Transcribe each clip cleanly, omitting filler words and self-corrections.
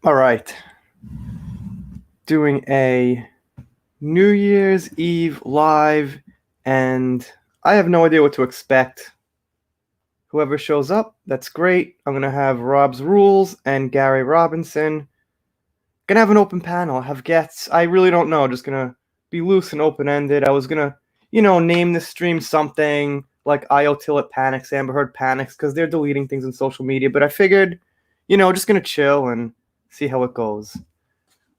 All right. Doing a New Year's Eve live, and I have no idea what to expect. Whoever shows up, that's great. I'm going to have Rob's Rules and Gary Robinson. Gonna have an open panel, have guests. I really don't know. Just gonna be loose and open ended. I was gonna, name this stream something like IO Tillet Panics, Amber Heard Panics, because they're deleting things on social media. But I figured, just gonna chill and see how it goes.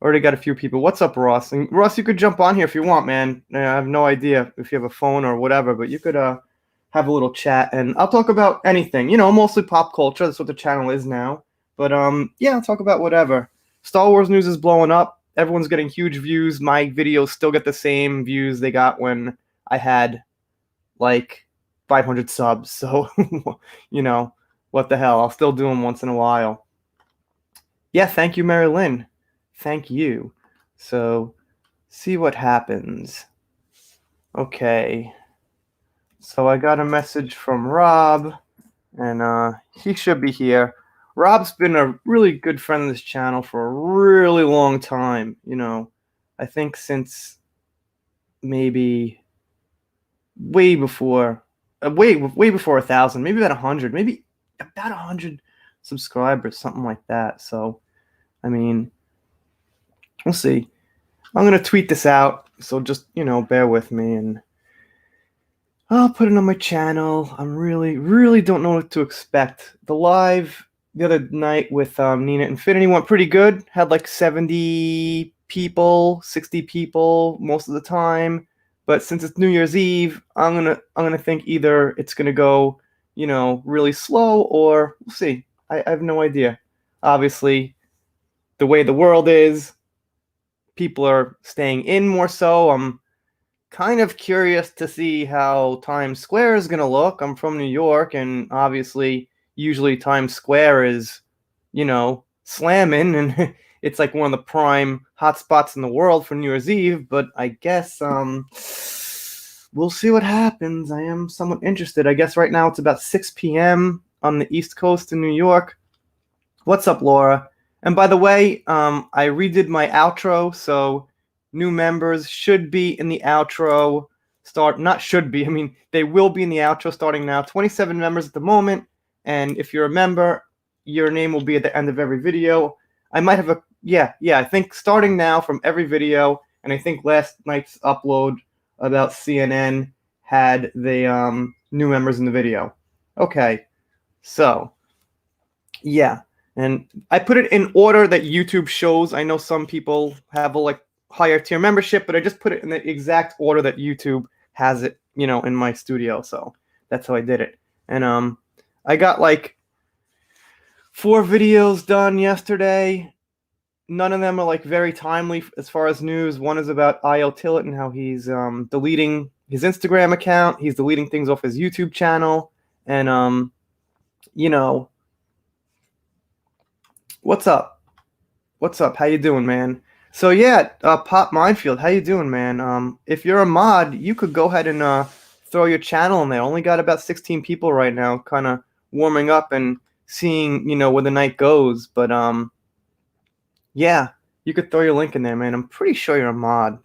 Already got a few people. What's up, Ross? And Ross, you could jump on here if you want, man. I have no idea if you have a phone or whatever, but you could have a little chat, and I'll talk about anything. Mostly pop culture. That's what the channel is now. But yeah, I'll talk about whatever. Star Wars news is blowing up. Everyone's getting huge views. My videos still get the same views they got when I had like 500 subs. So, what the hell? I'll still do them once in a while. Yeah, thank you, Mary Lynn. Thank you. So, see what happens. Okay. So I got a message from Rob, and he should be here. Rob's been a really good friend of this channel for a really long time. I think since maybe way before 1,000, maybe about 100, maybe about 100 subscribers, something like that. So, I mean, we'll see. I'm gonna tweet this out, so just bear with me, and I'll put it on my channel. I'm really don't know what to expect. The live the other night with Nina Infinity went pretty good. Had like 70 people, 60 people most of the time. But since it's New Year's Eve, I'm gonna think either it's gonna go, really slow, or we'll see. I have no idea. Obviously, the way the world is, people are staying in more so. I'm kind of curious to see how Times Square is going to look. I'm from New York, and obviously, usually Times Square is, slamming, and it's like one of the prime hotspots in the world for New Year's Eve. But I guess we'll see what happens. I am somewhat interested. I guess right now it's about 6 p.m. on the East Coast in New York. What's up, Laura? And by the way, I redid my outro, so new members should be in the outro. Not should be, I mean, they will be in the outro starting now. 27 members at the moment, and if you're a member, your name will be at the end of every video. I might have I think starting now from every video, and I think last night's upload about CNN had the new members in the video. Okay, so, yeah. And I put it in order that YouTube shows. I know some people have a higher tier membership, but I just put it in the exact order that YouTube has it, in my studio. So that's how I did it. And I got 4 videos done yesterday. None of them are very timely as far as news. One is about IL Tillet and how he's deleting his Instagram account. He's deleting things off his YouTube channel. And what's up? What's up? How you doing, man? So yeah, Pop Minefield, how you doing, man? If you're a mod, you could go ahead and throw your channel in there. Only got about 16 people right now, kind of warming up and seeing, where the night goes. But yeah, you could throw your link in there, man. I'm pretty sure you're a mod.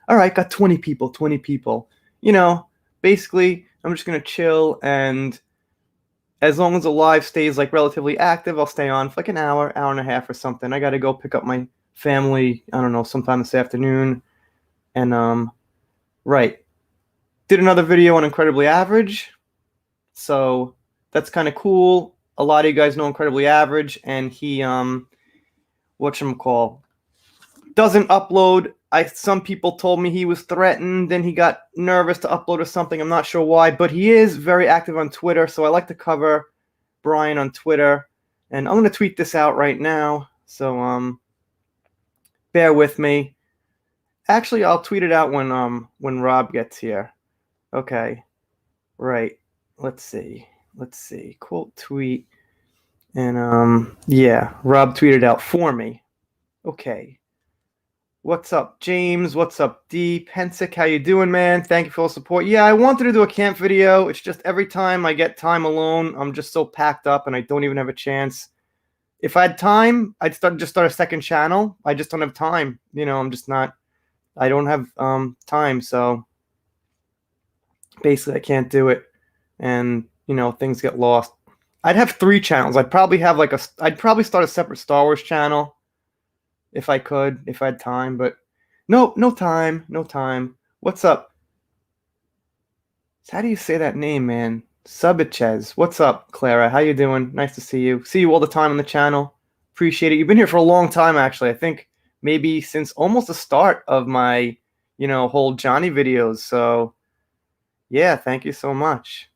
All right, got 20 people. Basically, I'm just gonna chill, and as long as the live stays relatively active, I'll stay on for an hour and a half or something. I gotta go pick up my family, I don't know, sometime this afternoon. And right. Did another video on Incredibly Average. So that's kind of cool. A lot of you guys know Incredibly Average, and he whatchamacall, doesn't upload. Some people told me he was threatened and he got nervous to upload or something. I'm not sure why, but he is very active on Twitter, so I like to cover Brian on Twitter. And I'm going to tweet this out right now, so bear with me. Actually, I'll tweet it out when Rob gets here. Okay. Right. Let's see. Quote tweet. And yeah, Rob tweeted out for me. Okay. What's up, James? What's up, D? Pensick, how you doing, man? Thank you for all the support. Yeah, I wanted to do a camp video. It's just every time I get time alone, I'm just so packed up and I don't even have a chance. If I had time, I'd just start a second channel. I just don't have time. I'm just not. I don't have time, so basically I can't do it, and things get lost. I'd have 3 channels. I'd probably have I'd probably start a separate Star Wars channel if I could, if I had time. But no, no time, no time. What's up? How do you say that name, man? Subichez. What's up, Clara? How you doing? Nice to see you. See you all the time on the channel. Appreciate it. You've been here for a long time, actually. I think maybe since almost the start of my, whole Johnny videos. So, yeah, thank you so much.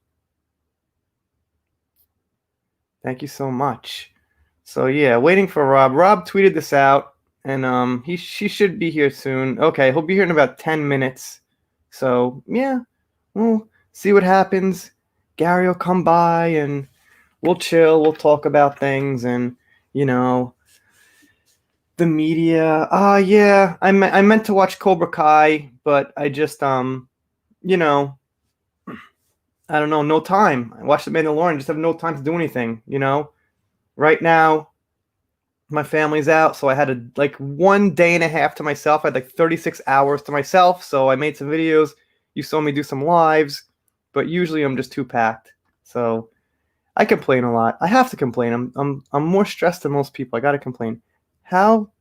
Thank you so much. So, yeah, waiting for Rob. Rob tweeted this out, and she should be here soon. Okay, he'll be here in about 10 minutes. So, yeah, we'll see what happens. Gary will come by and we'll chill. We'll talk about things and, the media. Yeah, I meant to watch Cobra Kai, but I just, you know, I don't know, no time. I watched The Mandalorian, just have no time to do anything, Right now, my family's out, so I had like 1 day and a half to myself. I had like 36 hours to myself, so I made some videos. You saw me do some lives, but usually I'm just too packed. So I complain a lot. I have to complain. I'm more stressed than most people. I gotta complain. How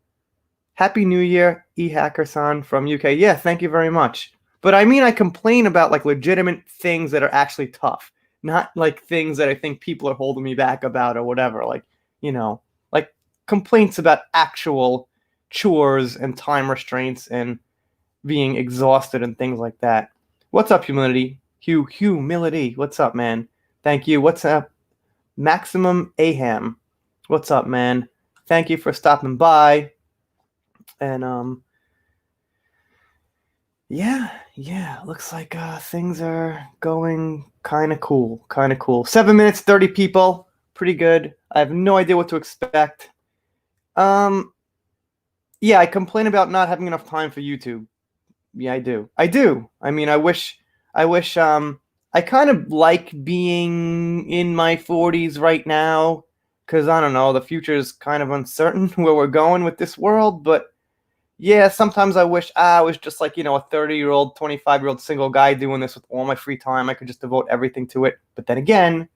Happy New Year, eHackerson from UK. Yeah, thank you very much. But I mean, I complain about like legitimate things that are actually tough, not like things that I think people are holding me back about or whatever. Like complaints about actual chores and time restraints and being exhausted and things like that. What's up, humility? Humility. What's up, man? Thank you. What's up, Maximum Aham? What's up, man? Thank you for stopping by. And yeah, looks like things are going kind of cool. 7 minutes, 30 people, pretty good. I have no idea what to expect. Yeah, I complain about not having enough time for YouTube. Yeah, I do. I mean, I wish I kind of like being in my 40s right now, because I don't know, the future is kind of uncertain where we're going with this world. But yeah, sometimes I wish I was just like, a 30-year-old, 25-year-old single guy doing this with all my free time. I could just devote everything to it. But then again,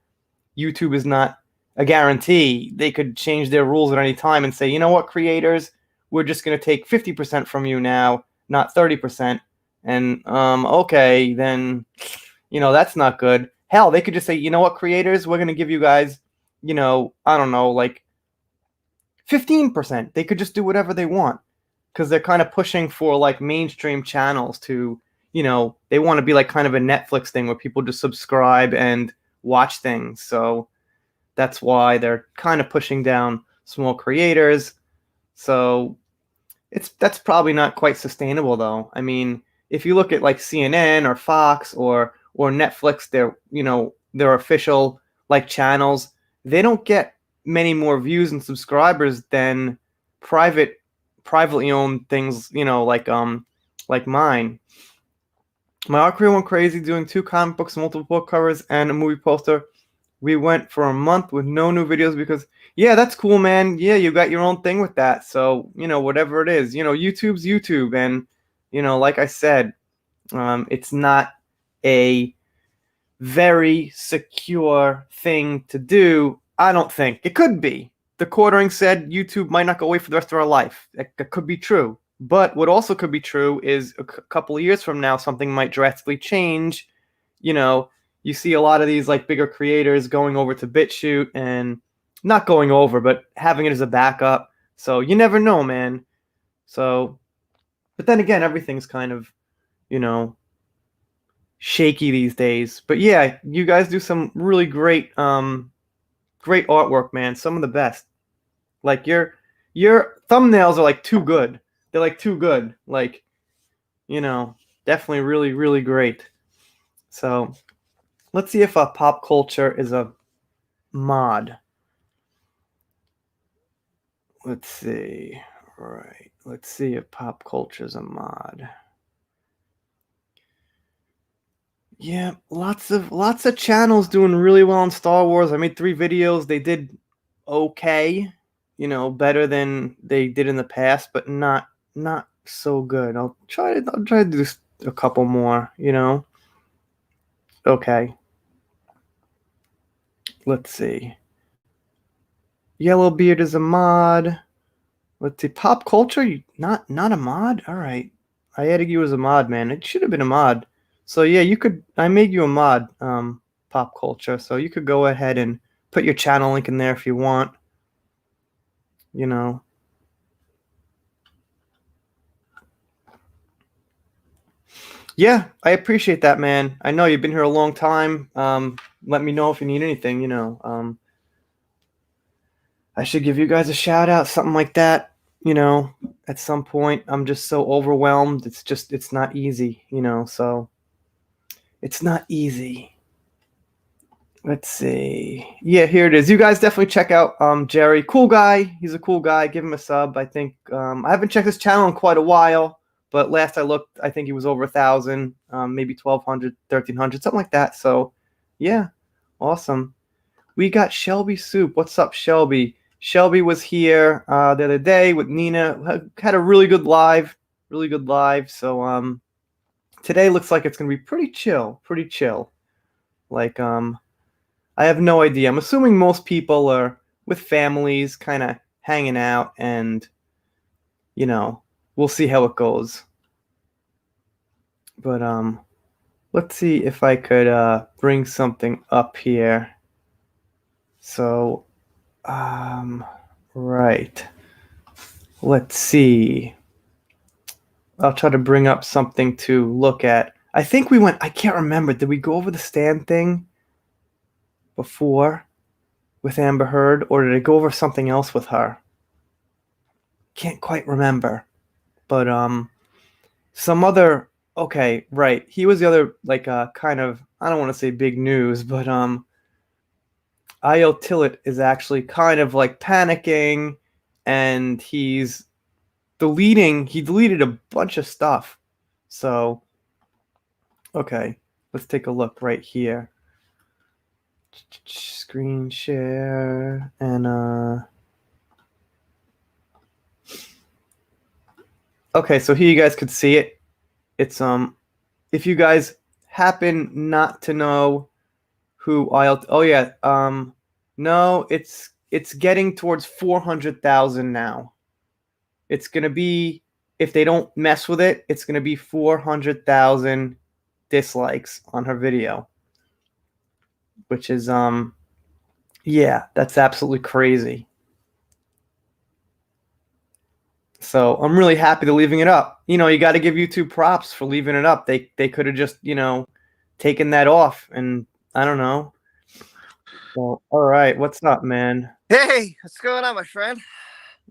YouTube is not a guarantee. They could change their rules at any time and say, you know what, creators, we're just going to take 50% from you now, not 30%. And okay, then, that's not good. Hell, they could just say, you know what, creators, we're going to give you guys, I don't know, like 15%. They could just do whatever they want, because they're kind of pushing for like mainstream channels to, they want to be like kind of a Netflix thing where people just subscribe and watch things. So that's why they're kind of pushing down small creators. So that's probably not quite sustainable, though. I mean, if you look at like CNN or Fox or Netflix, their official like channels, they don't get many more views and subscribers than privately owned things, like mine. My art career went crazy doing 2 comic books, multiple book covers, and a movie poster. We went for a month with no new videos because, yeah, that's cool, man. Yeah, you got your own thing with that. So, whatever it is, YouTube's YouTube. And, like I said, it's not a very secure thing to do. I don't think. It could be. The quartering said YouTube might not go away for the rest of our life. That could be true. But what also could be true is a couple of years from now, something might drastically change. You see a lot of these like bigger creators going over to BitChute, and not going over, but having it as a backup. So you never know, man. So, but then again, everything's kind of, shaky these days. But yeah, you guys do some really great great artwork, man. Some of the best. Like your thumbnails are like too good. They're like too good. Like, definitely really, really great. So let's see if pop culture is a mod. Let's see. Right. Let's see if pop culture is a mod. Yeah, lots of channels doing really well on Star Wars. I made 3 videos. They did okay. better than they did in the past, but not so good. I'll try to do a couple more. Okay, let's see. Yellowbeard is a mod. Let's see. Pop culture, not a mod. All right, I added you as a mod, man. It should have been a mod. So yeah, you could. I made you a mod. Pop culture. So you could go ahead and put your channel link in there if you want. You know. Yeah, I appreciate that, man. I know you've been here a long time. Let me know if you need anything. I should give you guys a shout out, something like that. At some point. I'm just so overwhelmed. It's not easy. So it's not easy. Let's see. Yeah, here it is. You guys definitely check out Jerry. Cool guy. He's a cool guy. Give him a sub. I think I haven't checked his channel in quite a while, but last I looked, I think he was over 1,000, maybe 1,200, 1,300, something like that. So, yeah, awesome. We got Shelby Soup. What's up, Shelby? Shelby was here the other day with Nina. Had a really good live. Really good live. So today looks like it's gonna be pretty chill. Pretty chill. Like I have no idea. I'm assuming most people are with families, kind of hanging out, and we'll see how it goes. But let's see if I could bring something up here. So, right. Let's see. I'll try to bring up something to look at. I think I can't remember. Did we go over the stand thing before with Amber Heard, or did I go over something else with her? Can't quite remember. But some other, okay, right. He was the other, like, kind of, I don't want to say big news, but Io Tillett is actually kind of like panicking, and he deleted a bunch of stuff. So, okay, let's take a look right here. Screen share, and okay, so here you guys could see it. It's if you guys happen not to know who oh yeah, no, it's getting towards 400,000 now. It's gonna be, if they don't mess with it, it's gonna be 400,000 dislikes on her video, which is yeah, that's absolutely crazy. So I'm really happy to leaving it up. You got to give YouTube props for leaving it up. They could have just taken that off, and I don't know. So all right, what's up, man? Hey, what's going on, my friend?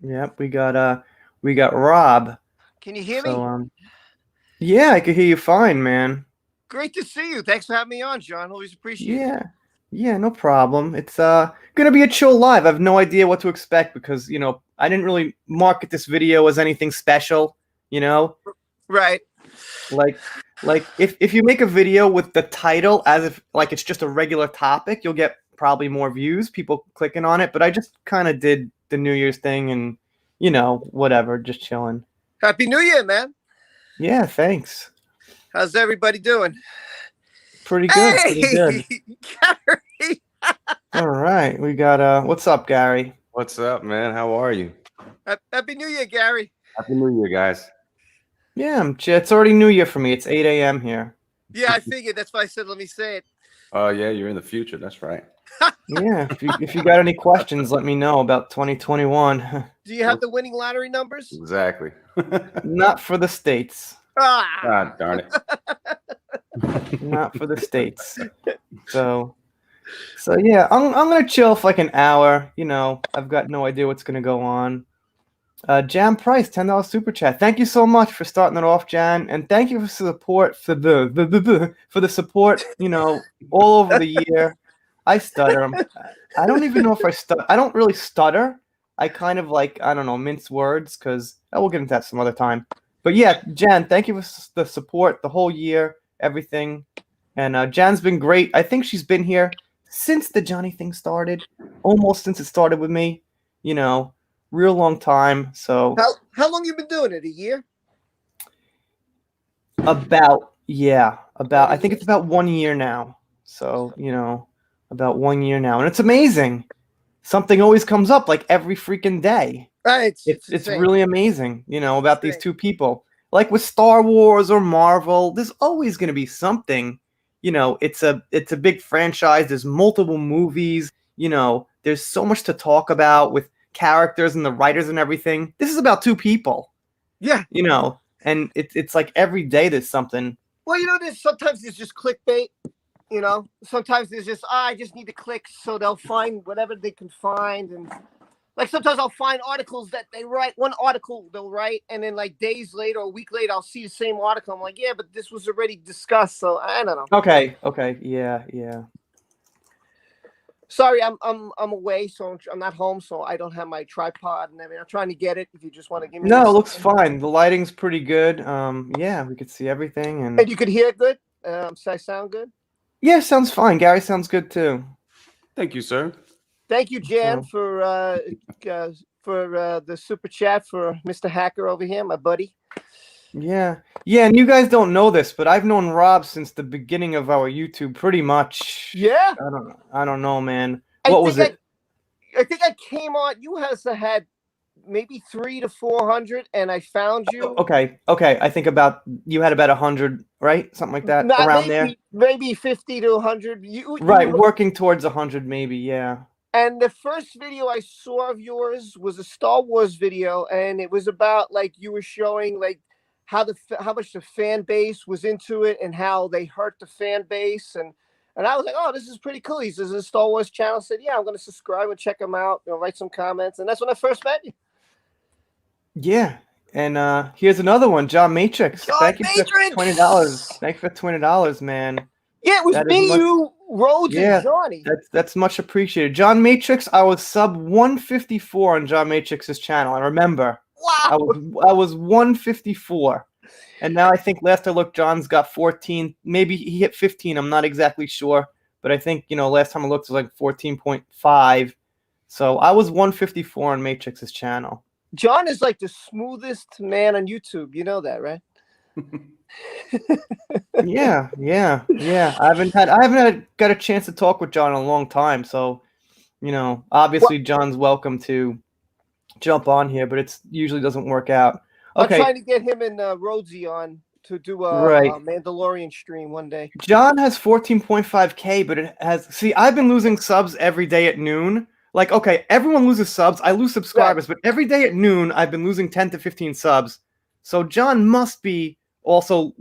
Yep, we got Rob. Can you hear So me? yeah, I could hear you fine, man. Great to see you. Thanks for having me on, John. Always appreciate it. Yeah. Yeah, no problem. It's gonna be a chill live. I have no idea what to expect because I didn't really market this video as anything special. Right. Like if you make a video with the title as if like it's just a regular topic, you'll get probably more views, people clicking on it. But I just kind of did the New Year's thing and whatever, just chilling. Happy New Year, man. Yeah, thanks. How's everybody doing? Pretty good. Pretty good. Gary. All right, we got what's up, Gary? What's up, man? How are you? Happy New Year, Gary. Happy New Year, guys. Yeah, it's already New Year for me. It's 8 a.m. here. Yeah, I figured. That's why I said let me say it. Oh, yeah, you're in the future. That's right. Yeah, if you got any questions, let me know about 2021. Do you have the winning lottery numbers? Exactly. Not for the States. God darn it. Not for the States. So yeah, I'm gonna chill for like an hour. I've got no idea what's gonna go on. Jan Price, $10 super chat. Thank you so much for starting it off, Jan, and thank you for support for the support. All over the year. I stutter. I don't even know if I stutter. I don't really stutter. I kind of like, I don't know, mince words because I will get into that some other time. But yeah, Jan, thank you for the support the whole year, everything. And Jan's been great. I think she's been here since the Johnny thing started, almost since it started with me. real long time. So How long you been doing it? A year? about I think year. it's about 1 year now. So about 1 year now, and it's amazing. Something always comes up like every freaking day. Right, It's insane. really amazing, about these two people. Like with Star Wars or Marvel, there's always going to be something. It's a big franchise. There's multiple movies. There's so much to talk about with characters and the writers and everything. This is about two people. Yeah. And it's like every day there's something. Well, sometimes it's just clickbait. Sometimes there's just I just need to click so they'll find whatever they can find, and like sometimes I'll find articles that they write. One article they'll write, and then like days later, or a week later, I'll see the same article. I'm like, yeah, but this was already discussed, so I don't know. Okay, yeah. Sorry, I'm away, so I'm not home, so I don't have my tripod and everything. I'm trying to get it. If you just want to give me. No, it looks fine. The lighting's pretty good. Yeah, we could see everything, And you could hear it good. So I sound good. Yeah, sounds fine. Gary sounds good too. Thank you, sir. Thank you, Jan, for the super chat for Mr. Hacker over here, my buddy. Yeah, and you guys don't know this, but I've known Rob since the beginning of our YouTube, pretty much. Yeah. I don't know, man. What was it? I think I came on. You had maybe 300 to 400, and I found you. Okay. I think you had about 100, right? Something like that, around there. Maybe 50 to 100. Working towards 100, maybe. Yeah. And the first video I saw of yours was a Star Wars video, and it was about like you were showing like how much the fan base was into it and how they hurt the fan base, and I was like, oh, this is pretty cool. He's a Star Wars channel. I said, yeah, I'm going to subscribe and check him out. Write some comments, and that's when I first met you. Yeah, and here's another one, John Matrix. Thank you for $20. Thanks for $20, man. Yeah, it was you, Rhodes, and Johnny. That's much appreciated. John Matrix, I was sub 154 on John Matrix's channel. I remember. Wow. I was 154. And now I think last I looked, John's got 14. Maybe he hit 15. I'm not exactly sure. But I think, last time I looked, it was like 14.5. So I was 154 on Matrix's channel. John is like the smoothest man on YouTube. You know that, right? Yeah. I haven't got a chance to talk with John in a long time. So, obviously John's welcome to jump on here, but it usually doesn't work out. Okay. I'm trying to get him and Rhodesy on to do a Mandalorian stream one day. John has 14.5K, but it has. See, I've been losing subs every day at noon. Like, okay, everyone loses subs. I lose subscribers, but every day at noon, I've been losing 10 to 15 subs. So John must be also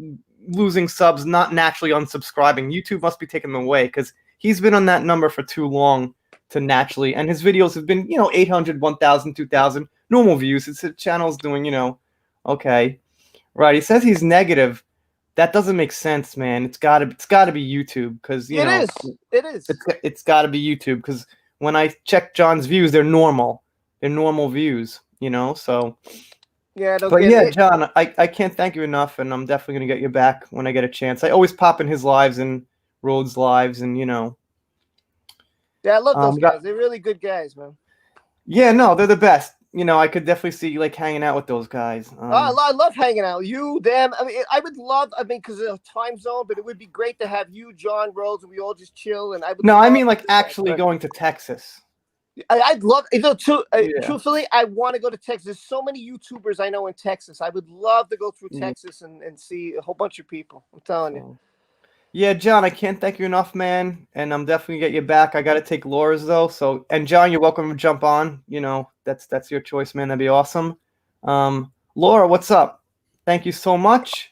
losing subs, not naturally unsubscribing. YouTube must be taking them away because he's been on that number for too long to naturally. And his videos have been, 800, 1,000, 2,000 normal views. His channel's doing, okay. Right. He says he's negative. That doesn't make sense, man. It's gotta be YouTube because it is. It's gotta be YouTube because when I check John's views, they're normal. They're normal views, so. Yeah, John, I can't thank you enough, and I'm definitely going to get you back when I get a chance. I always pop in his lives and Rhodes' lives, and, Yeah, I love those guys. They're really good guys, man. Yeah, no, they're the best. I could definitely see you, like, hanging out with those guys. I love hanging out. You, them. I mean, I would love, because of the time zone, but it would be great to have you, John, Rhodes, and we all just chill. And I mean, like, actually going to Texas. I'd love, truthfully, I want to go to Texas. There's so many YouTubers I know in Texas. I would love to go through Texas and see a whole bunch of people. I'm telling you. Yeah, John, I can't thank you enough, man. And I'm definitely going to get you back. I got to take Laura's, though. So, and John, you're welcome to jump on. That's your choice, man. That'd be awesome. Laura, what's up? Thank you so much.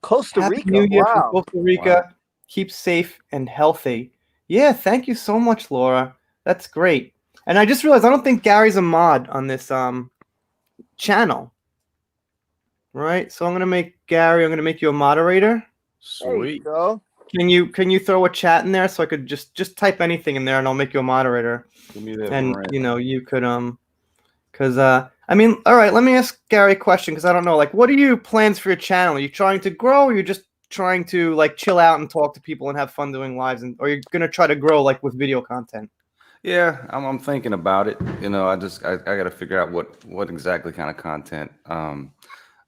Costa Rica. Happy New Year from Costa Rica. Wow. Keep safe and healthy. Yeah, thank you so much, Laura. That's great. And I just realized I don't think Gary's a mod on this channel. Right? So I'm gonna make you a moderator. Sweet. There you go. Can you throw a chat in there so I could just type anything in there and I'll make you a moderator. Give me that and you could because I mean, all right, let me ask Gary a question because I don't know, like, what are your plans for your channel? Are you trying to grow, or are you just trying to like chill out and talk to people and have fun doing lives, or you're gonna try to grow like with video content? Yeah, I'm thinking about it. You know, I got to figure out what exactly kind of content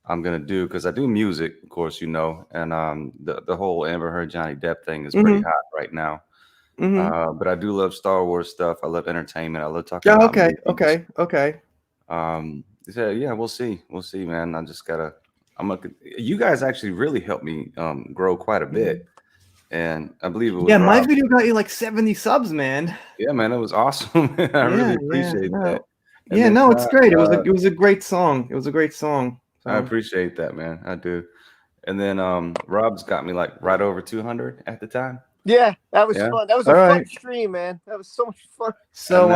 I'm gonna do because I do music, of course, you know, and the whole Amber Heard Johnny Depp thing is pretty Mm-hmm. hot right now. Mm-hmm. But I do love Star Wars stuff. I love entertainment. I love talking Yeah. about Okay. movies. Okay. Okay. So yeah, we'll see, man. I just gotta. I'm gonna. You guys actually really helped me grow quite a Mhm. bit, and I believe it was Yeah, my Rob. video got you like 70 subs, man. Yeah, man, it was awesome. I really Yeah. Yeah. appreciate that. No. And Yeah. then No, it's great. uh, It was a great song. It was a great song. I So. appreciate that, man. I do. And then Rob's got me like right over 200 at the time. Yeah, that was Yeah. fun. That was All a fun right. stream, man. That was so much fun. And So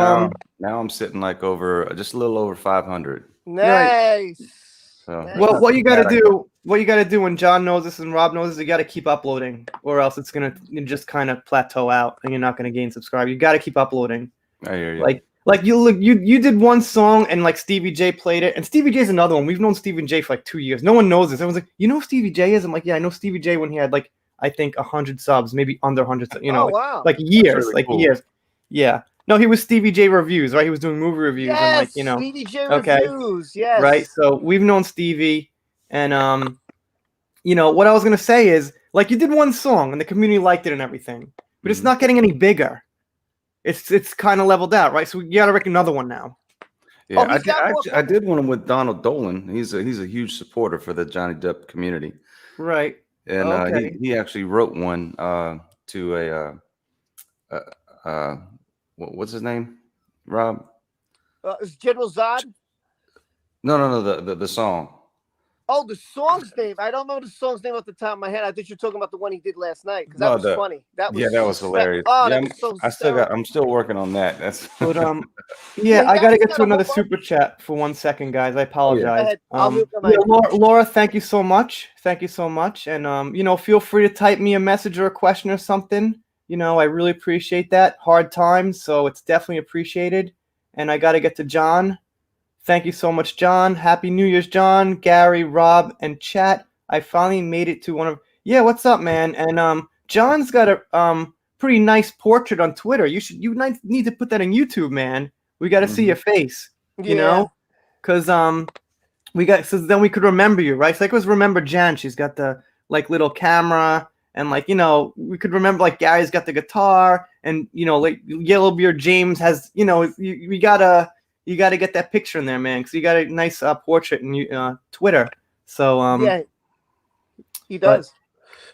now I'm sitting like over just a little over 500. right. Nice. So Nice. that's Well, not too bad, I guess. what you got to do when John knows this and Rob knows this, you got to keep uploading, or else it's gonna just kind of plateau out, and you're not gonna gain subscribers. You got to keep uploading. I hear you. Like you did one song and like Stevie J played it, and Stevie J's another one. We've known Stevie J for like 2 years. No one knows this. Everyone's like, you know who Stevie J is? I'm like, yeah, I know Stevie J when he had like I think 100 subs, maybe under 100. You know, Oh wow. like years, really like cool. years. Yeah. No, he was Stevie J reviews, right? He was doing movie reviews and like Yes, Stevie J okay. reviews. Yes. Right. So we've known Stevie, and what I was gonna say is like you did one song and the community liked it and everything, but it's not getting any bigger. It's kind of leveled out, right? So you got to make another one now. Yeah, he's got more I did one with Donald Dolan. He's a huge supporter for the Johnny Depp community, Right. and Okay. he actually wrote one to what's his name, Rob? Is General Zod? No, the song. Oh, the song's name. I don't know the song's name off the top of my head. I thought you were talking about the one he did last night because that No, was funny. That was that was hilarious. Oh, Yeah, that was so. I'm still working on that. That's But Yeah, I got to he's get got to a another whole super chat for 1 second, guys. I Oh, yeah. apologize. Go ahead. I'll mute the Yeah, mic. Laura, thank you so much. Thank you so much. And feel free to type me a message or a question or something. I really appreciate that. Hard times, so it's definitely appreciated. And I got to get to John. Thank you so much, John. Happy New Year's, John, Gary, Rob, and chat. I finally made it to one of. Yeah, what's up, man? And John's got a pretty nice portrait on Twitter. You need to put that on YouTube, man. We got to see your face. Yeah. Because so then we could remember you, right? So like, let's remember Jan. She's got the like little camera, and like we could remember like Gary's got the guitar, and like Yellowbeard James has you gotta get that picture in there, man, because you got a nice portrait in Twitter. So yeah, he does.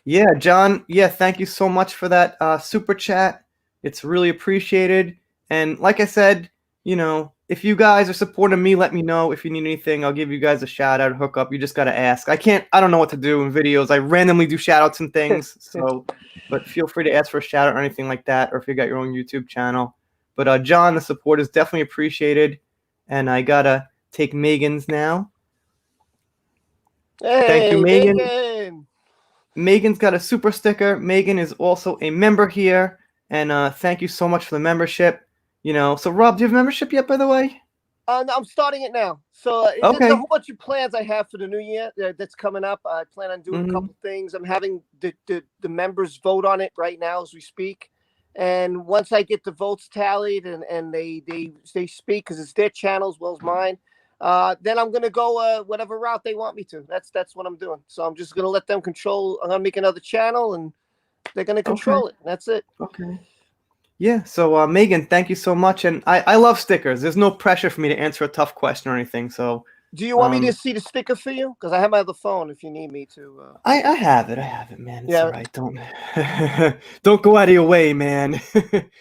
Yeah, John. Yeah, thank you so much for that super chat. It's really appreciated. And like I said, if you guys are supporting me, let me know. If you need anything, I'll give you guys a shout out, hook up. You just gotta ask. I don't know what to do in videos. I randomly do shout outs and things. So, but feel free to ask for a shout out or anything like that, or if you got your own YouTube channel. But John, the support is definitely appreciated. And I gotta take Megan's now. Hey, thank you, Megan. Megan. Megan's got a super sticker. Megan is also a member here. And thank you so much for the membership. So Rob, do you have membership yet, by the way? No, I'm starting it now. So Okay. there's a whole bunch of plans I have for the new year that's coming up. I plan on doing a couple things. I'm having the members vote on it right now as we speak. And once I get the votes tallied and they speak because it's their channel as well as mine, then I'm gonna go whatever route they want me to. That's what I'm doing. So I'm just gonna let them control. I'm gonna make another channel and they're gonna control it. That's it. Okay. Yeah. So Megan, thank you so much. And I love stickers. There's no pressure for me to answer a tough question or anything. So do you want me to see the sticker for you? Because I have my other phone if you need me to. I have it. I have it, man. It's Yeah. all right. Don't go out of your way, man.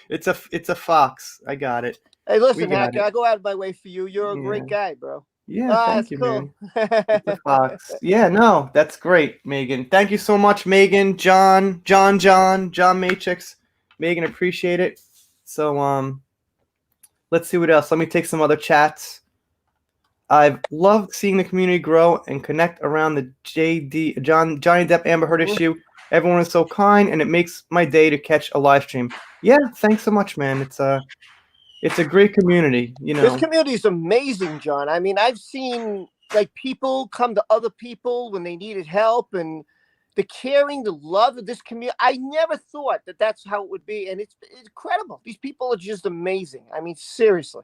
It's a fox. I got it. Hey, listen, got Hacker, it. I go out of my way for you. You're a great guy, bro. Yeah, thank you, cool. man. It's a fox. Yeah, no, that's great, Megan. Thank you so much, Megan, John Matrix. Megan, appreciate it. So let's see what else. Let me take some other chats. I've loved seeing the community grow and connect around the Johnny Depp Amber Heard issue. Everyone is so kind, and it makes my day to catch a live stream. Yeah, thanks so much, man. It's a great community, This community is amazing, John. I mean, I've seen like people come to other people when they needed help, and the caring, the love of this community. I never thought that that's how it would be, and it's incredible. These people are just amazing. I mean, seriously,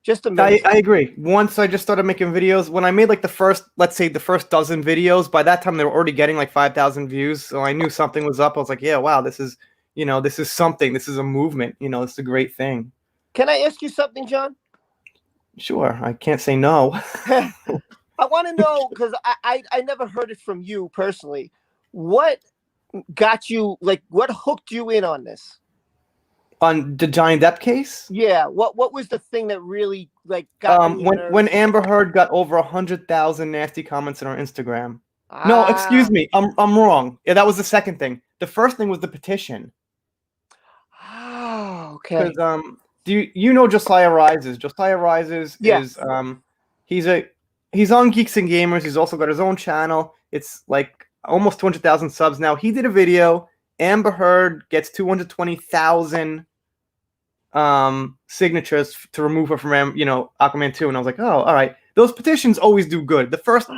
just amazing. I agree. Once I just started making videos, when I made like the first, let's say the first dozen videos, by that time they were already getting like 5,000 views. So I knew something was up. I was like, yeah, wow, this is, this is something. This is a movement. It's a great thing. Can I ask you something, John? Sure. I can't say no. I want to know, because I never heard it from you personally. What got you, like, what hooked you in on this? On the Johnny Depp case? Yeah. What was the thing that really like got you when Amber Heard got over 100,000 nasty comments on her Instagram. No, excuse me. I'm wrong. Yeah, that was the second thing. The first thing was the petition. Oh, okay. Because do you know Josiah Rises? Josiah Rises Yes. is he's on Geeks and Gamers. He's also got his own channel. It's like almost 200,000 subs now. He did a video. Amber Heard gets 220,000 signatures to remove her from Aquaman 2, and I was like, oh, all right. Those petitions always do good. The first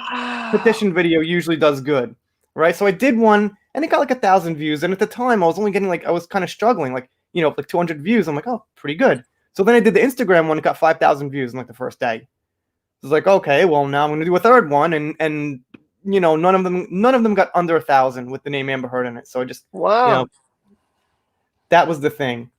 petition video usually does good, right? So I did one, and it got like 1,000 views. And at the time, I was only getting I was kind of struggling, like 200 views. I'm like, oh, pretty good. So then I did the Instagram one. It got 5,000 views in like the first day. I was like, okay, well now I'm gonna do a third one, and none of them got under 1,000 with the name Amber Heard in it. So I just that was the thing.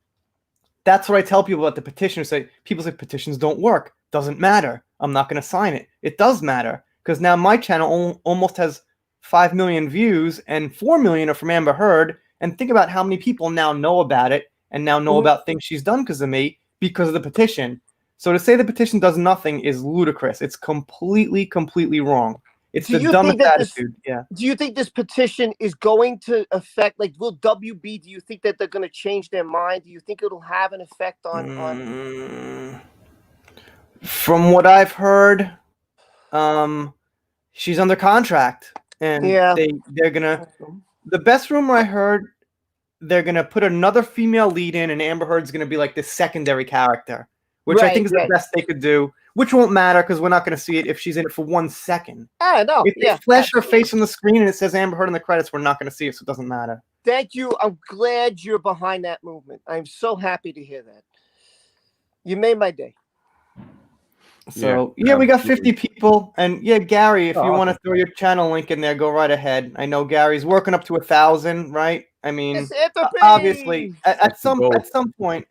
That's what I tell people about the petition. People say petitions don't work. Doesn't matter. I'm not going to sign it. It does matter, because now my channel almost has 5 million views, and 4 million are from Amber Heard. And think about how many people now know about it and now know about things she's done because of me, because of the petition. So to say the petition does nothing is ludicrous. It's completely, completely wrong. It's the dumbest attitude. Yeah. Do you think this petition is going to affect, like, will WB, do you think that they're going to change their mind? Do you think it'll have an effect on? From what I've heard, she's under contract, and they're gonna. The best rumor I heard, they're gonna put another female lead in, and Amber Heard's gonna be like the secondary character, which I think is the best they could do. Which won't matter, because we're not going to see it if she's in it for 1 second. No. If they flash her face on the screen and it says Amber Heard in the credits, we're not going to see it, so it doesn't matter. Thank you. I'm glad you're behind that movement. I'm so happy to hear that. You made my day. So, we got 50 people. And, Gary, if you want to throw your channel link in there, go right ahead. I know Gary's working up to 1,000, right? I mean, obviously, at some point,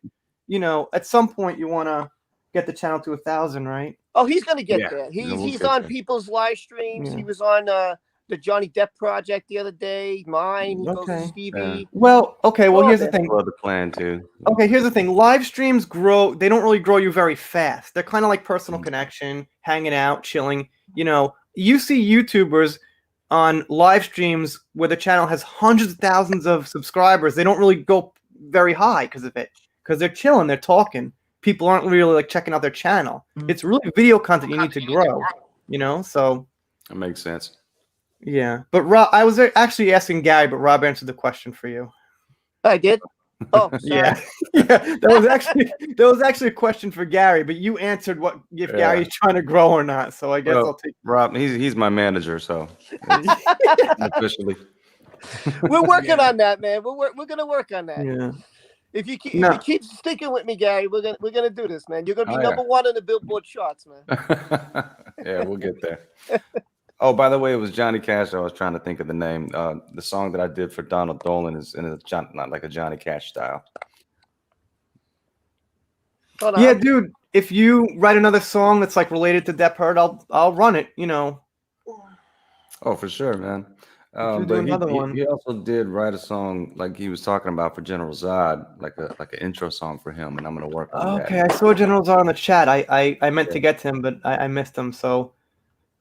you want to get the channel to 1,000, right? Oh, he's gonna get there. He's on people's live streams. He was on the Johnny Depp project the other day. Mine. He goes to Stevie. Yeah. Well, okay. Well, here's the thing. The plan too. Okay, here's the thing. Live streams grow. They don't really grow you very fast. They're kind of like personal connection, hanging out, chilling. You see YouTubers on live streams where the channel has hundreds of thousands of subscribers. They don't really go very high because of it, because they're chilling, they're talking. People aren't really like checking out their channel. It's really video content you need to grow, so that makes sense. Yeah, but Rob, I was actually asking Gary, but Rob answered the question for you. I did. Oh, sorry. Yeah. That was actually a question for Gary, but you answered if Gary's trying to grow or not. So I guess I'll take Rob. He's my manager, so officially. We're working on that, man. We're gonna work on that. Yeah. If you keep sticking with me, Gary, we're gonna do this, man. You're gonna be number one in the Billboard charts, man. Yeah, we'll get there. Oh, by the way, it was Johnny Cash. I was trying to think of the name. The song that I did for Donald Dolan is not like a Johnny Cash style. Yeah, dude. If you write another song that's like related to Depp Heard, I'll run it. Oh, for sure, man. But he also did write a song like he was talking about for General Zod, like an intro song for him, and I'm gonna work on that. Okay, I saw General Zod in the chat. I meant to get to him, but I missed him. So,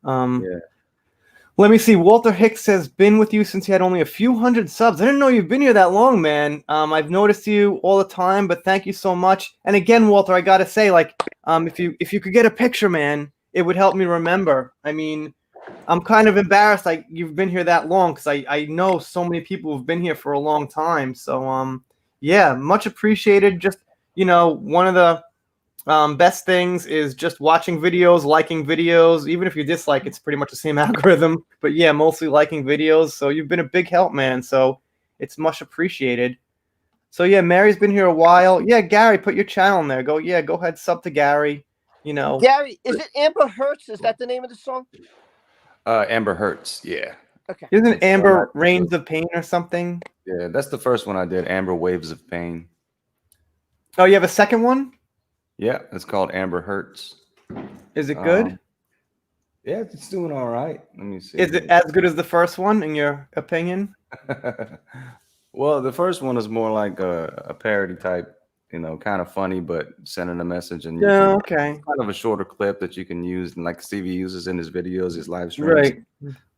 let me see. Walter Hicks has been with you since he had only a few hundred subs. I didn't know you've been here that long, man. I've noticed you all the time, but thank you so much. And again, Walter, I gotta say, if you could get a picture, man, it would help me remember. I mean, I'm kind of embarrassed you've been here that long, because I know so many people who've been here for a long time. So, much appreciated. Just, one of the Best things is just watching videos, liking videos. Even if you dislike, it's pretty much the same algorithm. But yeah, mostly liking videos. So you've been a big help, man. So it's much appreciated. So yeah, Mary's been here a while. Yeah, Gary, put your channel in there. Go ahead, sub to Gary. You know, Gary, is it Amber Hertz? Is that the name of the song? Amber Hertz. Yeah. Okay. isn't It's, Amber Reigns of Pain or something? Yeah, that's the first one I did. Amber Waves of Pain. Oh, you have a second one? Yeah, it's called Amber Hertz. Is it good? Yeah, it's doing all right. Let me see. Is it as good as the first one, in your opinion? Well, the first one is more like a parody type, kind of funny, but sending a message. And Yeah, okay. it's kind of a shorter clip that you can use, and like Stevie uses in his videos, his live streams.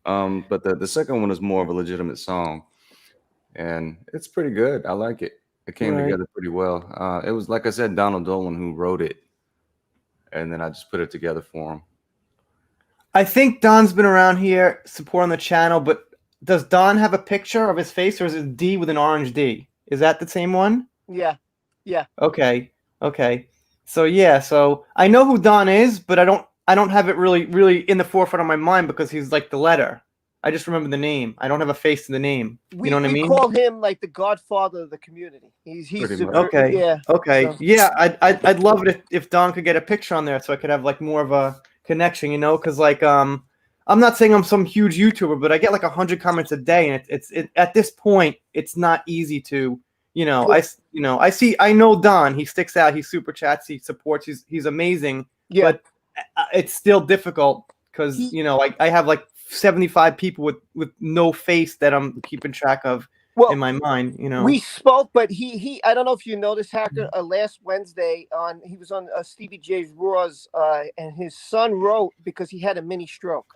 Right. But the second one is more of a legitimate song, and it's pretty good. I like it. It came Right. together pretty well. It was, like I said, Donald Dolan who wrote it, and then I just put it together for him. I think Don's been around here supporting the channel, but does Don have a picture of his face, or is it D with an orange D? Is that the same one? Yeah. Yeah. Okay. So yeah, so I know who Don is, but I don't have it really in the forefront of my mind because he's like the letter. I just remember the name. I don't have a face to the name. You know what I mean? We call him like the godfather of the community. He's Pretty much. Okay. Yeah. Okay. So- Yeah, I'd love it if Don could get a picture on there so I could have like more of a connection, because like I'm not saying I'm some huge YouTuber, but I get like 100 comments a day, and it's at this point it's not easy to, I know Don, he sticks out, he super chats, he supports, he's amazing, Yeah. but it's still difficult because I have like 75 people with no face that I'm keeping track of in my mind. We spoke, but he I don't know if you noticed, Hacker, last Wednesday he was on Stevie J's Raws, and his son wrote because he had a mini stroke.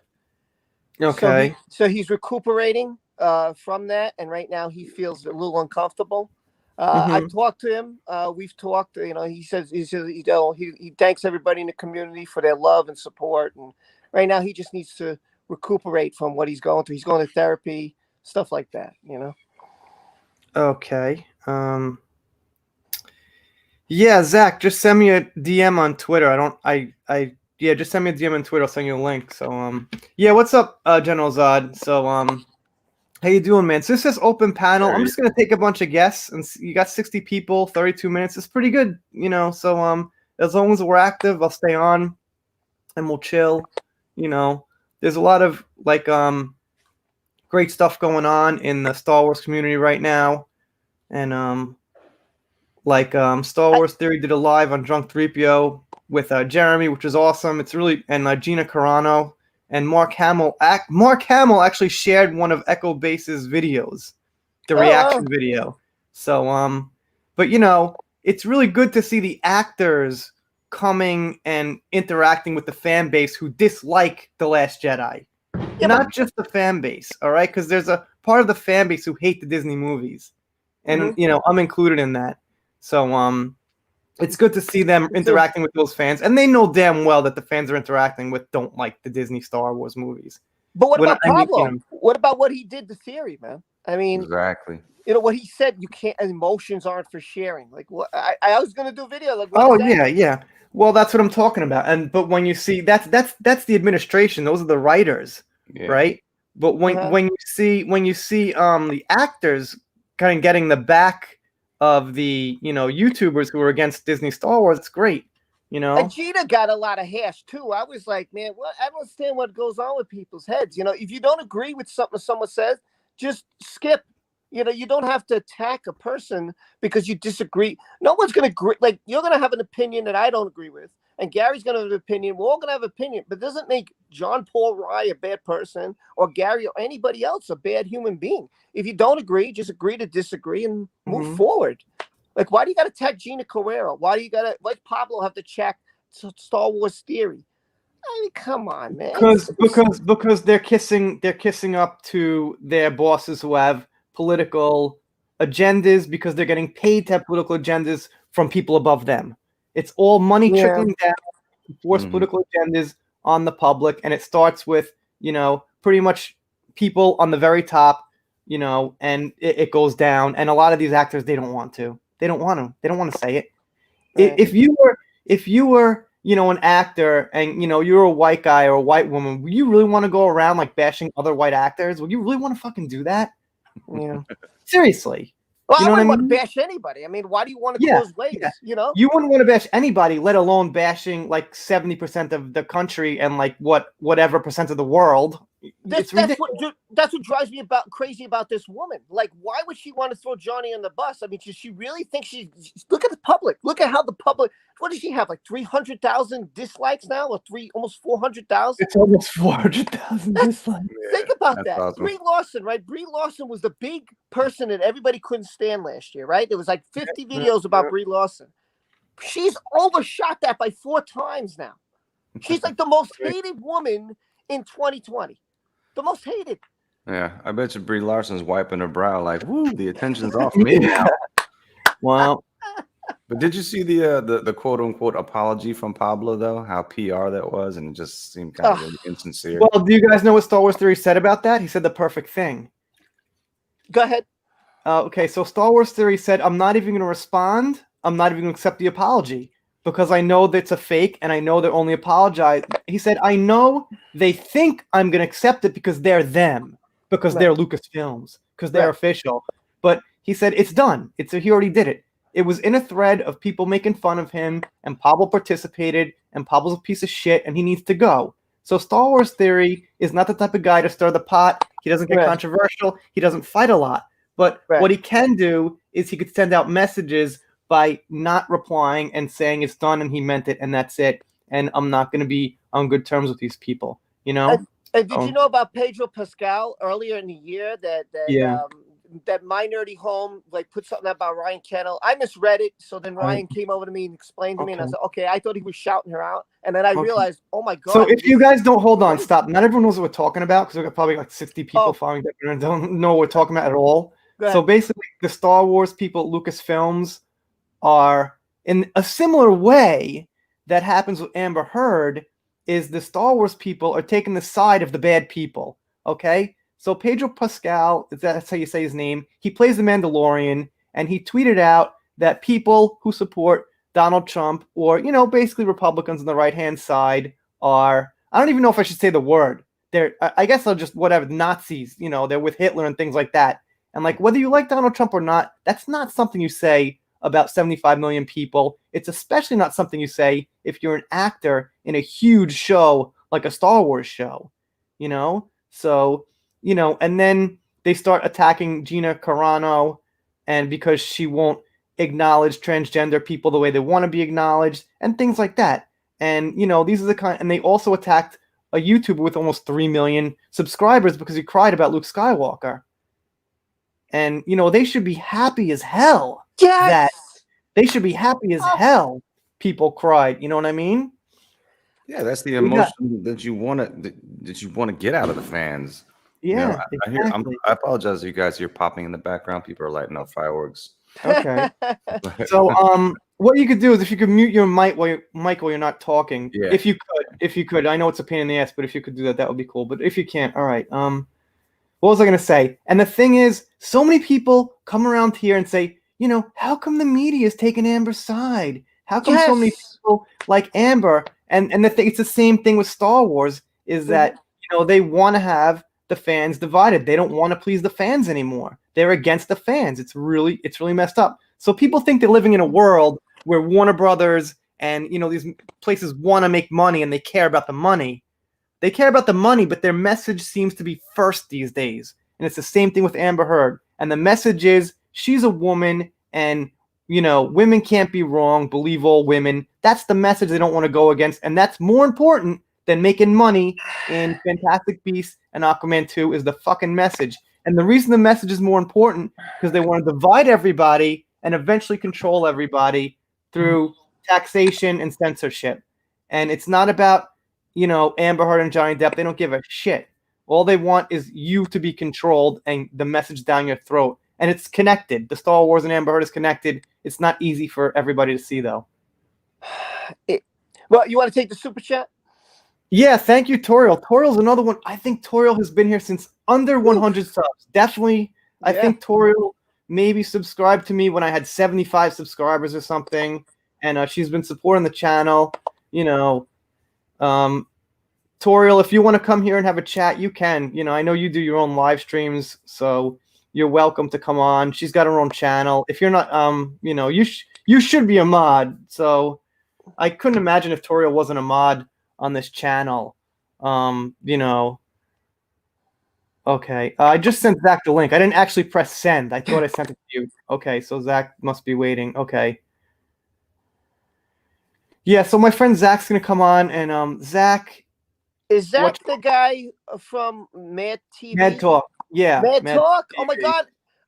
Okay. So he's recuperating from that, and right now he feels a little uncomfortable. I talked to him. We've talked. He says he thanks everybody in the community for their love and support, and right now he just needs to recuperate from what he's going through. He's going to therapy, stuff like that. Okay. Yeah, Zach, just send me a DM on Twitter. Just send me a DM on Twitter. I'll send you a link. So, yeah, what's up, General Zod? So, how you doing, man? So this is open panel. I'm just gonna take a bunch of guests, and you got 60 people, 32 minutes. It's pretty good, So, as long as we're active, I'll stay on, and we'll chill. There's a lot of like great stuff going on in the Star Wars community right now, and Star Wars Theory did a live on Drunk 3PO with Jeremy, which is awesome. It's really, and Gina Carano and Mark Hamill. Mark Hamill actually shared one of Echo Base's videos, the reaction video. So but it's really good to see the actors coming and interacting with the fan base who dislike The Last Jedi. Yeah, not just the fan base, all right? Because there's a part of the fan base who hate the Disney movies, and I'm included in that. So it's good to see them interacting with those fans, and they know damn well that the fans are interacting with don't like the Disney Star Wars movies. But what about Pablo? What about what he did to Theory, man? I mean, exactly. What he said. You can't. Emotions aren't for sharing. Like what I was gonna do a video. Like, yeah. Well, that's what I'm talking about. But when you see that's the administration. Those are the writers, right? But when you see the actors kind of getting the back of the YouTubers who are against Disney Star Wars, it's great. And Gina got a lot of hash too. I was like, man, I don't understand what goes on with people's heads. If you don't agree with something someone says, just skip. You don't have to attack a person because you disagree. No one's going to agree. Like, you're going to have an opinion that I don't agree with, and Gary's going to have an opinion. We're all going to have an opinion, but it doesn't make John Paul Rye a bad person or Gary or anybody else a bad human being. If you don't agree, just agree to disagree and move forward. Like, why do you got to attack Gina Carrera? Why do you got to, like Pablo, have to check Star Wars Theory? I mean, come on, man. Because they're kissing up to their bosses who have political agendas, because they're getting paid to have political agendas from people above them. It's all money trickling down to force political agendas on the public, and it starts with pretty much people on the very top, and it goes down. And a lot of these actors, they don't want to say it. Right. If you if you were, an actor and you're a white guy or a white woman, would you really want to go around like bashing other white actors? Would you really want to fucking do that? Yeah. Seriously. Well, You I know what I wouldn't want to mean? bash anybody. I mean, why do you want to Yeah, cause waves? yeah. You know? You wouldn't want to bash anybody, let alone bashing like 70% of the country and like whatever percent of the world. It's ridiculous. That's what drives me crazy about this woman. Like, why would she want to throw Johnny on the bus? I mean, does she really think look at the public? Look at how the public. What does she have? Like 300,000 dislikes now, or almost 400,000? It's almost 400,000 dislikes. Think about that. awesome. Brie Larson, right? Brie Larson was the big person that everybody couldn't stand last year, right? There was like 50 videos about Brie Larson. She's overshot that by 4 times now. She's like the most hated woman in 2020. The most hated. Yeah, I bet you Brie Larson's wiping her brow like, "Woo, the attention's off me now." Well, But did you see the quote unquote apology from Pablo though? How PR that was, and it just seemed kind of really insincere. well, do you guys know what Star Wars Theory said about that? He said the perfect thing. Go ahead. Okay, so Star Wars Theory said, I'm not even going to respond. I'm not even going to accept the apology because I know that's a fake and I know they're only apologize. He said, I know they think I'm going to accept it because they're them, because they're Lucasfilms, because they're official. But he said, it's done. He already did it. It was in a thread of people making fun of him, and Pablo participated, and Pablo's a piece of shit, and he needs to go. So Star Wars Theory is not the type of guy to stir the pot. He doesn't get controversial. He doesn't fight a lot. But what he can do is he could send out messages by not replying and saying it's done and he meant it and that's it. And I'm not going to be on good terms with these people, And did you know about Pedro Pascal earlier in the year that My Nerdy Home like put something about Ryan Kennel? I misread it, so then Ryan came over to me and explained to me, and I said, okay, I thought he was shouting her out, and then I realized, oh my god. So if you guys don't hold on, stop. Not everyone knows what we're talking about because we've got probably like 60 people following that and don't know what we're talking about at all. So basically, the Star Wars people, Lucasfilms, are in a similar way that happens with Amber Heard. Is the Star Wars people are taking the side of the bad people? Okay. So Pedro Pascal, that's how you say his name, he plays the Mandalorian, and he tweeted out that people who support Donald Trump or, basically Republicans on the right-hand side are, I don't even know if I should say the word. I guess they're just whatever, Nazis, they're with Hitler and things like that. And like, whether you like Donald Trump or not, that's not something you say about 75 million people. It's especially not something you say if you're an actor in a huge show like a Star Wars show, So, and then they start attacking Gina Carano, and because she won't acknowledge transgender people the way they want to be acknowledged and things like that. And, these are the kind, and they also attacked a YouTuber with almost 3 million subscribers because he cried about Luke Skywalker. And, they should be happy as hell. Yes! They should be happy as hell people cried. You know what I mean? Yeah, that's the emotion that you want to get out of the fans. Yeah, exactly. I apologize to you guys. You're popping in the background. People are lighting up fireworks. Okay. So, what you could do is if you could mute your mic while you're not talking. Yeah. If you could, I know it's a pain in the ass, but if you could do that, that would be cool. But if you can't, all right. What was I going to say? And the thing is, so many people come around here and say, how come the media is taking Amber's side? How come so many people like Amber? And it's the same thing with Star Wars is that, they want to have the fans divided. They don't want to please the fans anymore. They're against the fans. It's really messed up. So people think they're living in a world where Warner Brothers and, these places want to make money and they care about the money. They care about the money, but their message seems to be first these days. And it's the same thing with Amber Heard. And the message is she's a woman and, women can't be wrong. Believe all women. That's the message they don't want to go against. And that's more important than making money in Fantastic Beasts and Aquaman 2 is the fucking message. And the reason the message is more important because they want to divide everybody and eventually control everybody through taxation and censorship. And it's not about, Amber Heard and Johnny Depp. They don't give a shit. All they want is you to be controlled and the message down your throat. And it's connected. The Star Wars and Amber Heard is connected. It's not easy for everybody to see, though. Well, you want to take the super chat? Yeah, thank you, Toriel. Toriel's another one. I think Toriel has been here since under 100 subs. Definitely. I think Toriel maybe subscribed to me when I had 75 subscribers or something. and she's been supporting the channel. You know, Toriel, if you want to come here and have a chat, you can. You know, I know you do your own live streams, so you're welcome to come on. She's got her own channel. If you're not, you know, you should be a mod. So I couldn't imagine if Toriel wasn't a mod on this channel. You know. Okay, I just sent Zach the link. I didn't actually press send. I thought I sent it to you. Okay, so Zach must be waiting. Okay. Yeah, so my friend Zach's gonna come on, and Zach. Is Zach the guy from Mad TV? Mad Talk. Yeah. Mad Talk? Oh my TV. God.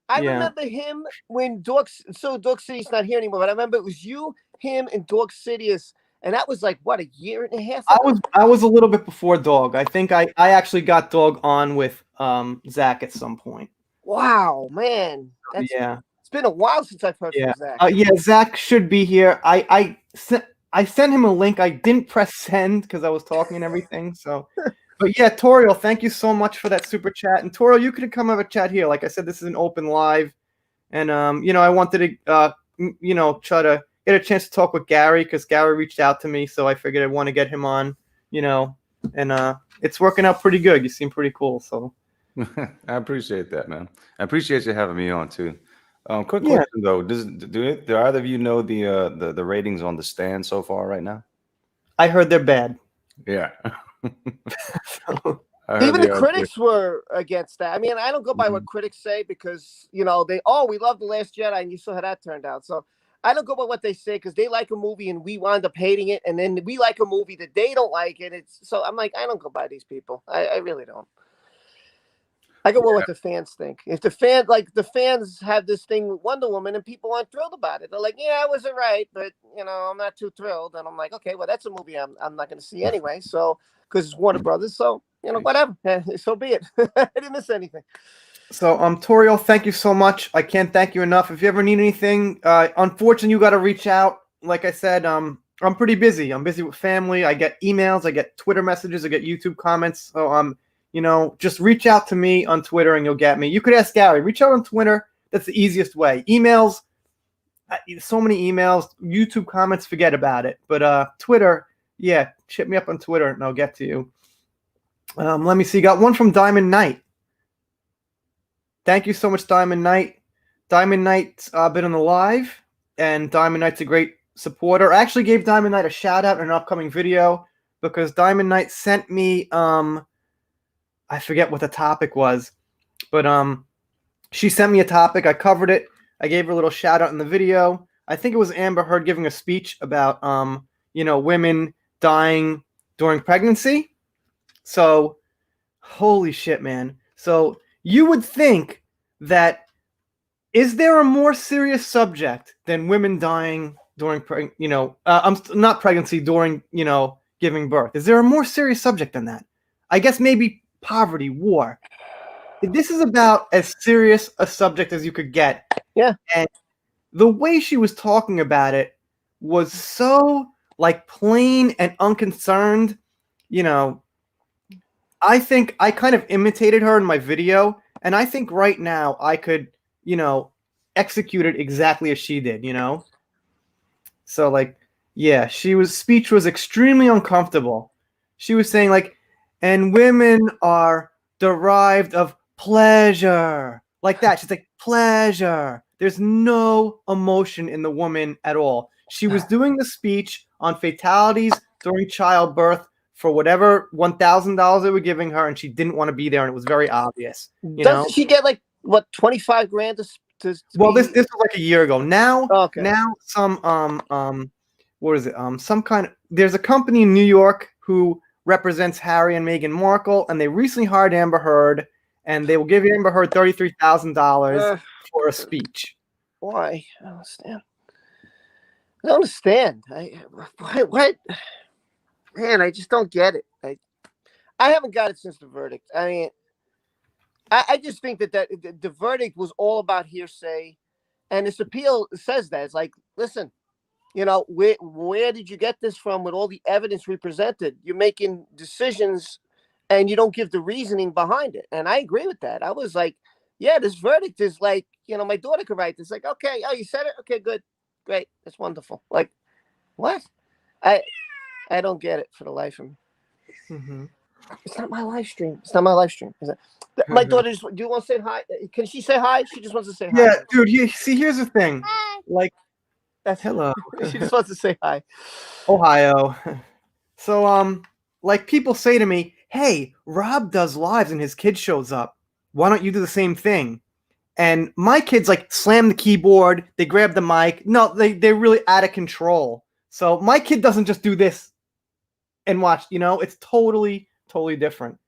I Yeah. remember him when Dork City's not here anymore, but I remember it was you, him, and Dork Sidious, and that was like what, a year and a half ago? I was a little bit before Dog. I think I actually got Dog on with Zach at some point. Wow, man. Yeah. It's been a while since I've heard from Zach. Yeah, Zach should be here. I sent him a link. I didn't press send because I was talking and everything. So, but yeah, Toriel, thank you so much for that super chat. And Toriel, you could come have a chat here. Like I said, this is an open live, and you know, I wanted to you know, try to get a chance to talk with Gary because Gary reached out to me, so I figured I'd want to get him on. You know, and it's working out pretty good. You seem pretty cool, so. I appreciate that, man. I appreciate you having me on too. Quick question though: do either of you know the ratings on The Stand so far right now? I heard they're bad. Yeah. Even the critics were against that. I mean, I don't go by what critics say because, you know, we love The Last Jedi, and you saw how that turned out. So I don't go by what they say because they like a movie and we wind up hating it, and then we like a movie that they don't like, and so I'm like, I don't go by these people. I really don't. I go what the fans think. If the fans have this thing with Wonder Woman and people aren't thrilled about it, they're like, yeah, I wasn't right, but you know, I'm not too thrilled. And I'm like, okay, well, that's a movie I'm not going to see anyway. So because it's Warner Brothers, so you know, whatever. So be it. I didn't miss anything. So Toriel, thank you so much. I can't thank you enough. If you ever need anything, unfortunately, you got to reach out. Like I said, I'm pretty busy. I'm busy with family. I get emails, I get Twitter messages, I get YouTube comments. So you know, just reach out to me on Twitter and you'll get me. You could ask Gary. Reach out on Twitter. That's the easiest way. Emails, so many emails. YouTube comments, forget about it. But Twitter, yeah, hit me up on Twitter and I'll get to you. Let me see. Got one from Diamond Knight. Thank you so much, Diamond Knight. Diamond Knight's been on the live, and Diamond Knight's a great supporter. I actually gave Diamond Knight a shout out in an upcoming video because Diamond Knight sent me I forget what the topic was, but she sent me a topic. I covered it. I gave her a little shout out in the video. I think it was Amber Heard giving a speech about you know, women dying during pregnancy. So holy shit, man. So you would think that is there a more serious subject than women dying during you know, not pregnancy, during, you know, giving birth? Is there a more serious subject than that? I guess maybe poverty, war. This is about as serious a subject as you could get. Yeah. And the way she was talking about it was so like plain and unconcerned. You know, I think I kind of imitated her in my video, and I think right now I could, you know, execute it exactly as she did, you know? So like, yeah, speech was extremely uncomfortable. She was saying like, and women are derived of pleasure. Like that. She's like, pleasure. There's no emotion in the woman at all. She was doing the speech on fatalities during childbirth for whatever $1,000 they were giving her, and she didn't want to be there, and it was very obvious. Doesn't she get like what, 25 grand to well, this was like a year ago. Now, now some what is it? Some kind of, there's a company in New York who represents Harry and Meghan Markle, and they recently hired Amber Heard, and they will give Amber Heard $33,000 for a speech. Why? I don't understand. I don't understand. What? Man, I just don't get it. I haven't got it since the verdict. I mean, I just think that the verdict was all about hearsay, and this appeal says that. It's like, listen, you know, where did you get this from with all the evidence we presented? You're making decisions and you don't give the reasoning behind it. And I agree with that. I was like, yeah, this verdict is like, you know, my daughter could write this. Like, okay, oh, you said it? Okay, good. Great. That's wonderful. Like, What? I I don't get it for the life of me. Mm-hmm. It's not my live stream. It's not my live stream. Is it? My daughter just. Do you want to say hi? Can she say hi? She just wants to say hi. Yeah, dude. See, here's the thing. Like, That's hello, She just wants to say hi. Ohio. So, like people say to me, "Hey, Rob does lives and his kid shows up. Why don't you do the same thing?" And my kids like slam the keyboard, they grab the mic. No, they're really out of control. So my kid doesn't just do this and watch, it's totally different.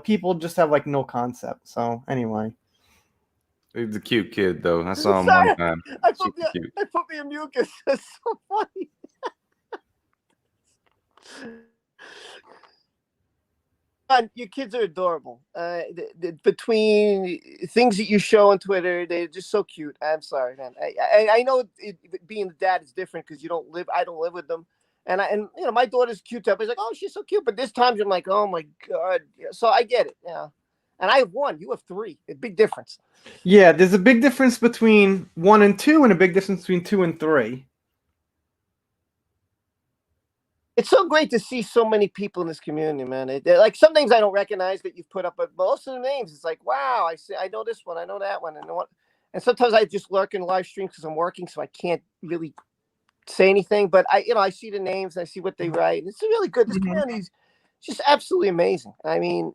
People just have like no concept. So anyway. He's a cute kid, though. I saw him Sorry, one time. I Super cute. put me in mucus. It's so funny. Your kids are adorable. Between things that you show on Twitter, they're just so cute. I'm sorry, man. I know being a dad is different because I don't live with them, and my daughter's cute too. But it's like, oh, she's so cute. But this time, I'm like, oh my god. So I get it. Yeah. And I have one. You have three. A big difference. Yeah, there's a big difference between 1 and 2, and a big difference between 2 and 3. It's so great to see so many people in this community, man. Like some names I don't recognize that you've put up, but most of the names, it's like, wow, I know this one, I know that one, and sometimes I just lurk in live streams because I'm working, so I can't really say anything. But I see the names, I see what they write. It's really good. This community is just absolutely amazing. I mean,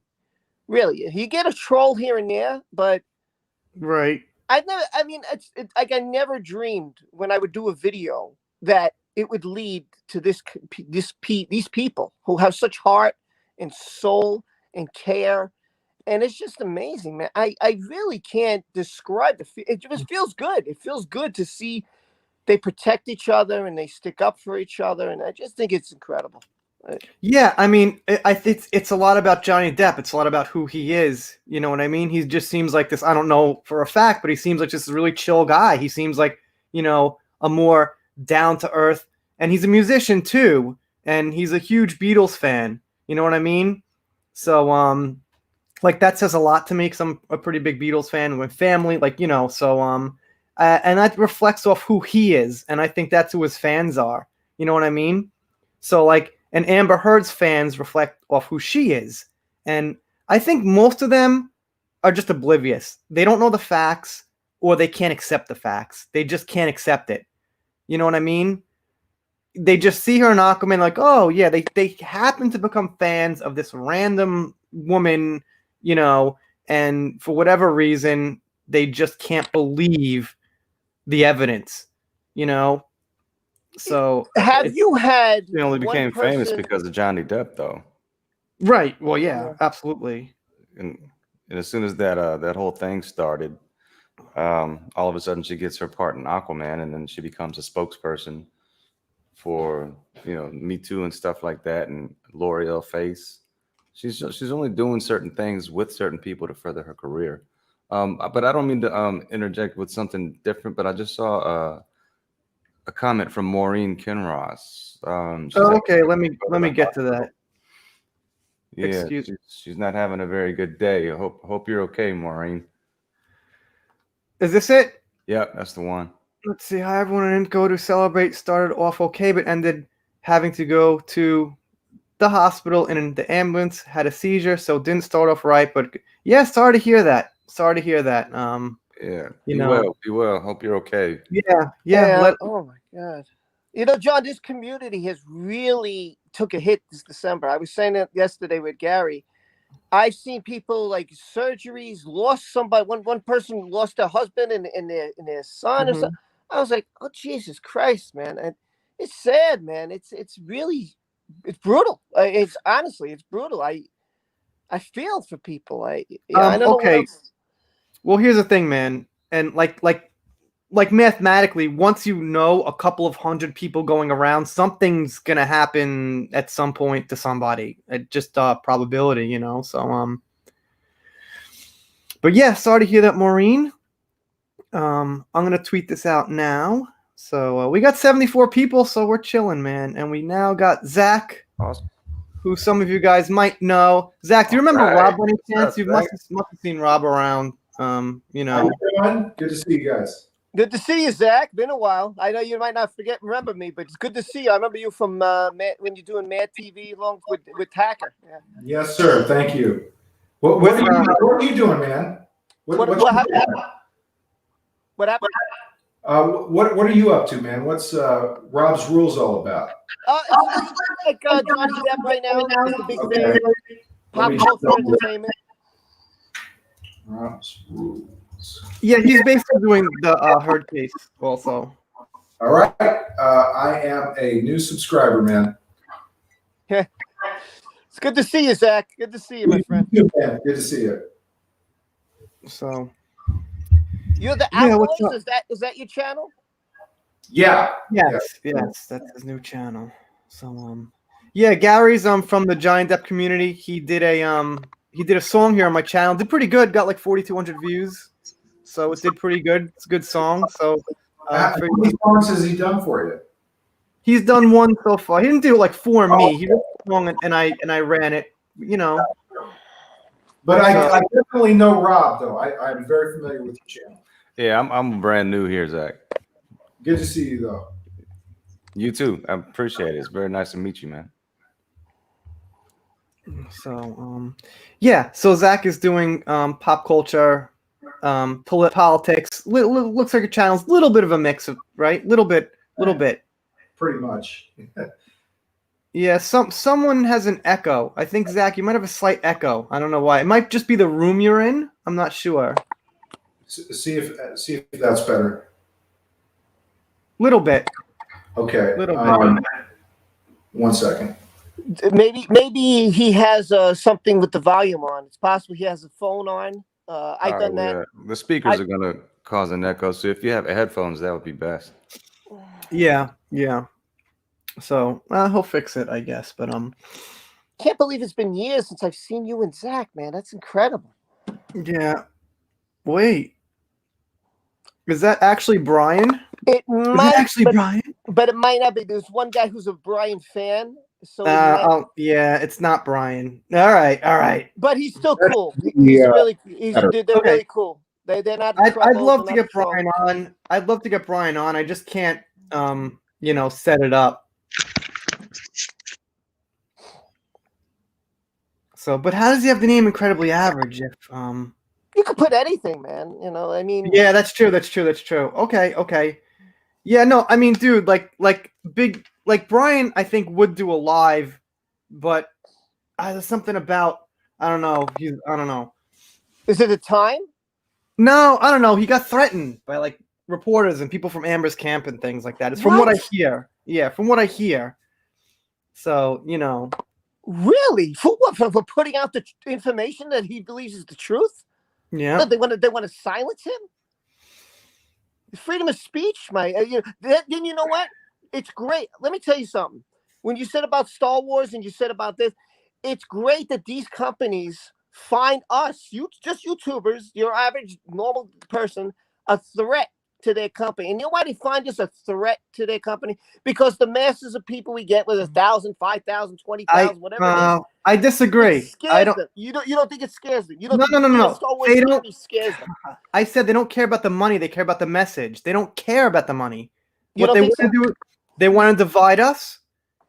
really, you get a troll here and there, but right. It's I never dreamed when I would do a video that it would lead to these people who have such heart and soul and care. And it's just amazing, man. I really can't describe it. Just feels good. It feels good to see they protect each other and they stick up for each other. And I just think it's incredible. Yeah, I mean, it's a lot about Johnny Depp. It's a lot about who he is. You know what I mean? He just seems like this. I don't know for a fact, but he seems like just a really chill guy. He seems like, a more down to earth, and he's a musician too, and he's a huge Beatles fan. You know what I mean? So, like that says a lot to me because I'm a pretty big Beatles fan with family, So, and that reflects off who he is, and I think that's who his fans are. You know what I mean? So, like, and Amber Heard's fans reflect off who she is, and I think most of them are just oblivious. They don't know the facts, or they can't accept the facts. They just can't accept it. You know what I mean? They just see her in Aquaman like, oh, yeah, they happen to become fans of this random woman, and for whatever reason, they just can't believe the evidence, So have you had He only became famous because of Johnny Depp, though. Right. Well, yeah, absolutely. And as soon as that whole thing started, all of a sudden she gets her part in Aquaman, and then she becomes a spokesperson for Me Too and stuff like that, and L'Oreal Face. She's only doing certain things with certain people to further her career. But I don't mean to interject with something different, but I just saw a comment from Maureen Kinross. Okay, let me get to that. Yeah, she's not having a very good day. I hope you're okay, Maureen. Is this it? Yeah, that's the one. Let's see. How everyone didn't go to celebrate started off okay, but ended having to go to the hospital and in the ambulance, had a seizure, so didn't start off right. But yeah, sorry to hear that. Yeah, be well. Hope you're okay. Yeah. Oh my God. John, this community has really took a hit this December. I was saying it yesterday with Gary. I've seen people like surgeries, lost somebody. One person lost their husband and their son or something. I was like, oh Jesus Christ, man. And it's sad, man. It's brutal. It's brutal. I feel for people. I don't know what else. Well, here's the thing, man. And like mathematically, once you know a couple of hundred people going around, something's gonna happen at some point to somebody. Just probability, So but yeah, sorry to hear that, Maureen. I'm gonna tweet this out now. So we got 74 people, so we're chilling, man. And we now got Zach, awesome, who some of you guys might know. Zach, do you remember Rob by any chance? You must have seen Rob around. Hi, everyone. Good to see you guys. Good to see you, Zach. Been a while. I know you might not remember me, but it's good to see you. I remember you from when you're doing Mad TV along with Tacker. Yeah. Yes, sir. Thank you. What are you doing, man? What happened? What happened? What are you up to, man? What's Rob's Rules all about? It's like Johnny Depp right now is the big thing. Pop culture entertainment. Rob's Rules. Yeah, he's basically doing the Herd case also. All right. I am a new subscriber, man. It's good to see you, Zach. Good to see you, my friend. Good to see you. So You're the Outlaws? Is that your channel? Yeah. Yes, that's his new channel. So yeah, Gary's from the Giant Depp community. He did a song here on my channel. Did pretty good. Got like 4,200 views. So it did pretty good. It's a good song. So How many songs has he done for you? he's done one so far. He didn't do like for me. He did a song and I ran it. You know. But I definitely know Rob, though. I'm very familiar with your channel. Yeah, I'm brand new here, Zach. Good to see you, though. You too. I appreciate it. It's very nice to meet you, man. So yeah. So Zach is doing pop culture, politics. Looks like a channel's a little bit of a mix of right. Little bit. Pretty much. Yeah, someone has an echo. I think Zach, you might have a slight echo. I don't know why. It might just be the room you're in. I'm not sure. See if that's better. Little bit. Okay. Little bit. 1 second. Maybe he has something with the volume on. It's possible he has a phone on. I've done that. Yeah. The speakers are gonna cause an echo. So if you have headphones, that would be best. Yeah. So he'll fix it, I guess. But can't believe it's been years since I've seen you and Zach, man. That's incredible. Yeah. Wait. Is that actually Brian? It might actually Brian? But it might not be. There's one guy who's a Brian fan. So yeah, it's not Brian. All right. But he's still cool. They're really cool. They're not. I'd love to get Brian on. I'd love to get Brian on. I just can't set it up. So, but how does he have the name Incredibly Average? If you could put anything, man. I mean. Yeah, that's true. Okay. Yeah, no, I mean, dude, like Brian, I think would do a live, but there's something about I don't know. Is it a time? No, I don't know. He got threatened by like reporters and people from Amber's camp and things like that. It's from what I hear. Yeah, from what I hear. So Really? For what? For putting out the information that he believes is the truth? Yeah. They want to silence him. Freedom of speech, then you know what? It's great. Let me tell you something. When you said about Star Wars and you said about this, it's great that these companies find us, just YouTubers, your average normal person, a threat to their company. And you know why they find us a threat to their company? Because the masses of people we get with 1,000, 5,000, 20,000, whatever it is. I disagree. I don't. Them. You don't think it scares them? You don't. No. Star Wars movie scares them. I said they don't care about the money. They care about the message. They don't care about the money. What they want to do, they want to divide us,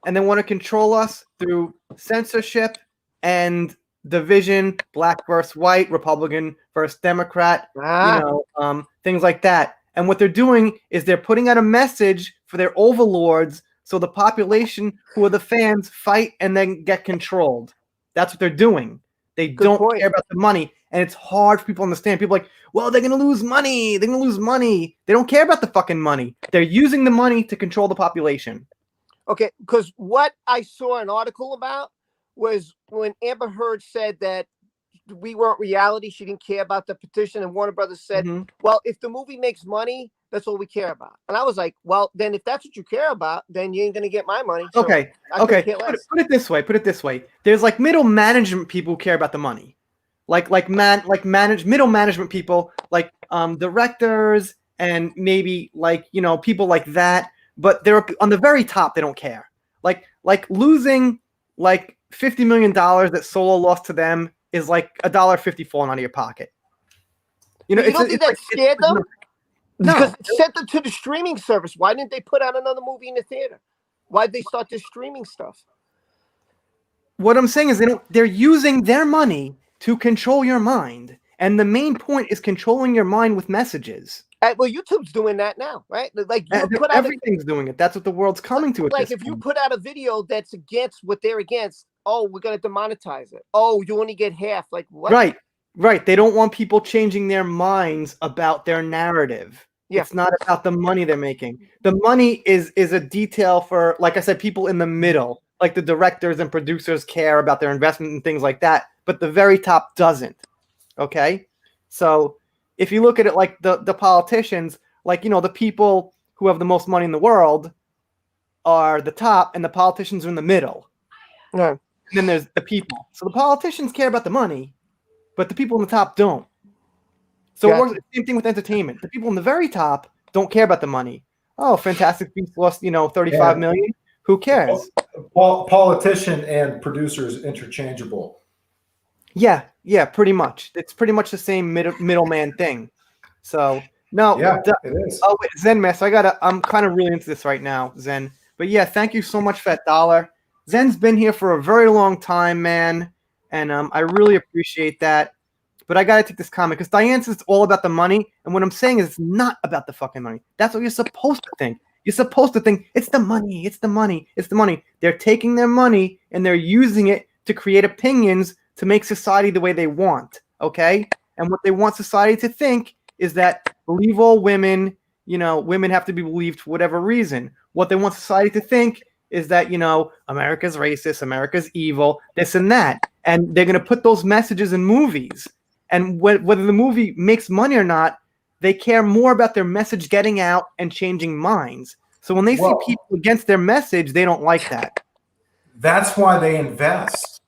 and they want to control us through censorship and division, black versus white, Republican versus Democrat, things like that. And what they're doing is they're putting out a message for their overlords so the population who are the fans fight and then get controlled. That's what they're doing. They don't care about the money. And it's hard for people to understand. People are like, well, they're going to lose money. They're going to lose money. They don't care about the fucking money. They're using the money to control the population. Okay, because what I saw an article about was when Amber Heard said that we weren't reality. She didn't care about the petition. And Warner Brothers said, well, if the movie makes money, that's all we care about. And I was like, well, then if that's what you care about, then you ain't going to get my money. So okay. Put it this way. There's like middle management people who care about the money. Middle management people, like directors and maybe people like that. But they're on the very top. They don't care. Like losing like $50 million that Solo lost to them is like $1.50 falling out of your pocket. You don't think that scared them? Because No. it sent them to the streaming service. Why didn't they put out another movie in the theater? Why did they start this streaming stuff? What I'm saying is they're using their money to control your mind. And the main point is controlling your mind with messages. Well, YouTube's doing that now, right? Like you put out Everything's doing it. That's what the world's coming to. like if you put out a video that's against what they're against, oh, we're gonna demonetize it. Oh, you only get half. Like what? Right. They don't want people changing their minds about their narrative. Yeah. It's not about the money they're making. The money is a detail for, like I said, people in the middle, like the directors and producers care about their investment and things like that, but the very top doesn't. Okay? So if you look at it like the politicians, like, the people who have the most money in the world are the top and the politicians are in the middle. Yeah. And then there's the people. So the politicians care about the money, but the people in the top don't. So it works the same thing with entertainment. The people in the very top don't care about the money. Oh, Fantastic Beasts lost, 35 million. Who cares? Politician and producers interchangeable. Yeah, pretty much. It's pretty much the same middleman thing. So no, yeah, it is. Oh, wait, Zen Master, I'm kind of really into this right now, Zen. But yeah, thank you so much for that $1. Zen's been here for a very long time, man, and I really appreciate that. But I gotta take this comment because Diane says it's all about the money, and what I'm saying is it's not about the fucking money. That's what you're supposed to think. You're supposed to think it's the money, it's the money, it's the money. They're taking their money and they're using it to create opinions to make society the way they want, okay? And what they want society to think is that believe all women, women have to be believed for whatever reason. What they want society to think is that, America's racist, America's evil, this and that. And they're going to put those messages in movies. And whether the movie makes money or not, they care more about their message getting out and changing minds. So when they see people against their message, they don't like that. That's why they invest.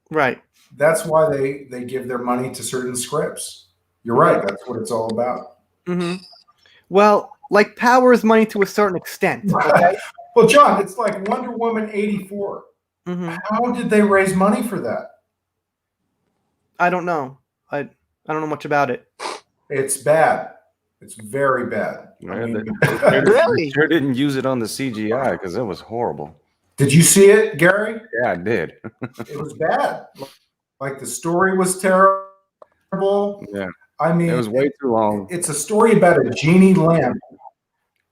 Right. That's why they give their money to certain scripts. You're right. That's what it's all about. Mm-hmm. Well, like power is money to a certain extent. Okay? Well, John, it's like Wonder Woman 84. Mm-hmm. How did they raise money for that? I don't know. I don't know much about it. It's bad. It's very bad. Really? Sure didn't use it on the CGI because it was horrible. Did you see it, Gary? Yeah, I did. It was bad. Like the story was terrible. Yeah. I mean, it was way too long. It's a story about a genie lamp,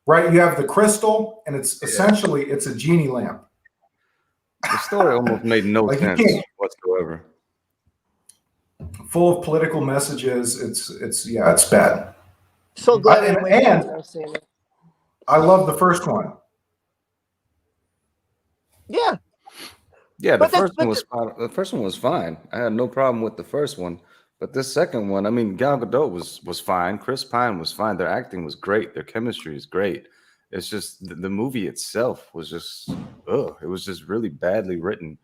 right? You have the crystal, and it's essentially it's a genie lamp. The story almost made no sense whatsoever. Full of political messages. It's bad. So glad and I love the first one. Yeah. Yeah, the first one was fine. I had no problem with the first one. But this second one, I mean, Gal Gadot was fine. Chris Pine was fine. Their acting was great. Their chemistry is great. It's just the movie itself was just, it was just really badly written.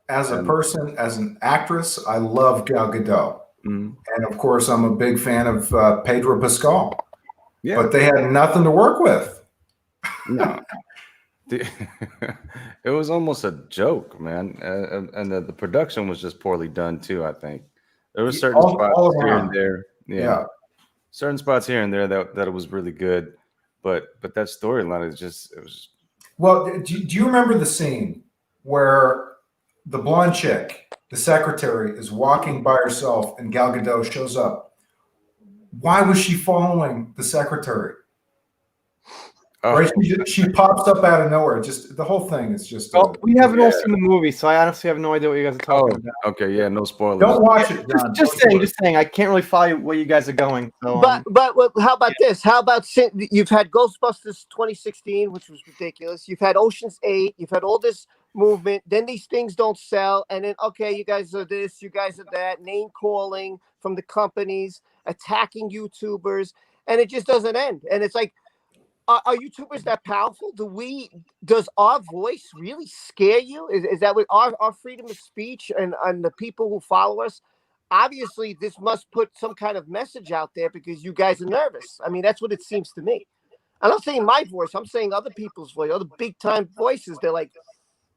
As a person, as an actress, I love Gal Gadot. Mm-hmm. And of course, I'm a big fan of Pedro Pascal. Yeah. But they had nothing to work with. No. It was almost a joke, man. And the production was just poorly done, too, I think. There were certain spots here and there. Yeah. Certain spots here and there that it was really good. But that storyline is it was. Well, do you remember the scene where the blonde chick, the secretary, is walking by herself and Gal Gadot shows up? Why was she following the secretary? Oh. Right? She pops up out of nowhere. Just the whole thing is just. We haven't all seen the movie, so I honestly have no idea what you guys are talking about. Okay, yeah, no spoilers. Don't watch it, John. Just saying. I can't really follow where you guys are going. So, but how about this? How about you've had Ghostbusters 2016, which was ridiculous. You've had Ocean's 8. You've had all this movement. Then these things don't sell, and then you guys are this, you guys are that. Name calling from the companies, attacking YouTubers, and it just doesn't end. And it's like. Are YouTubers that powerful? Does our voice really scare you? Is that what our freedom of speech and the people who follow us? Obviously, this must put some kind of message out there because you guys are nervous. I mean, that's what it seems to me. I'm not saying my voice. I'm saying other people's voice, other big time voices. They're like,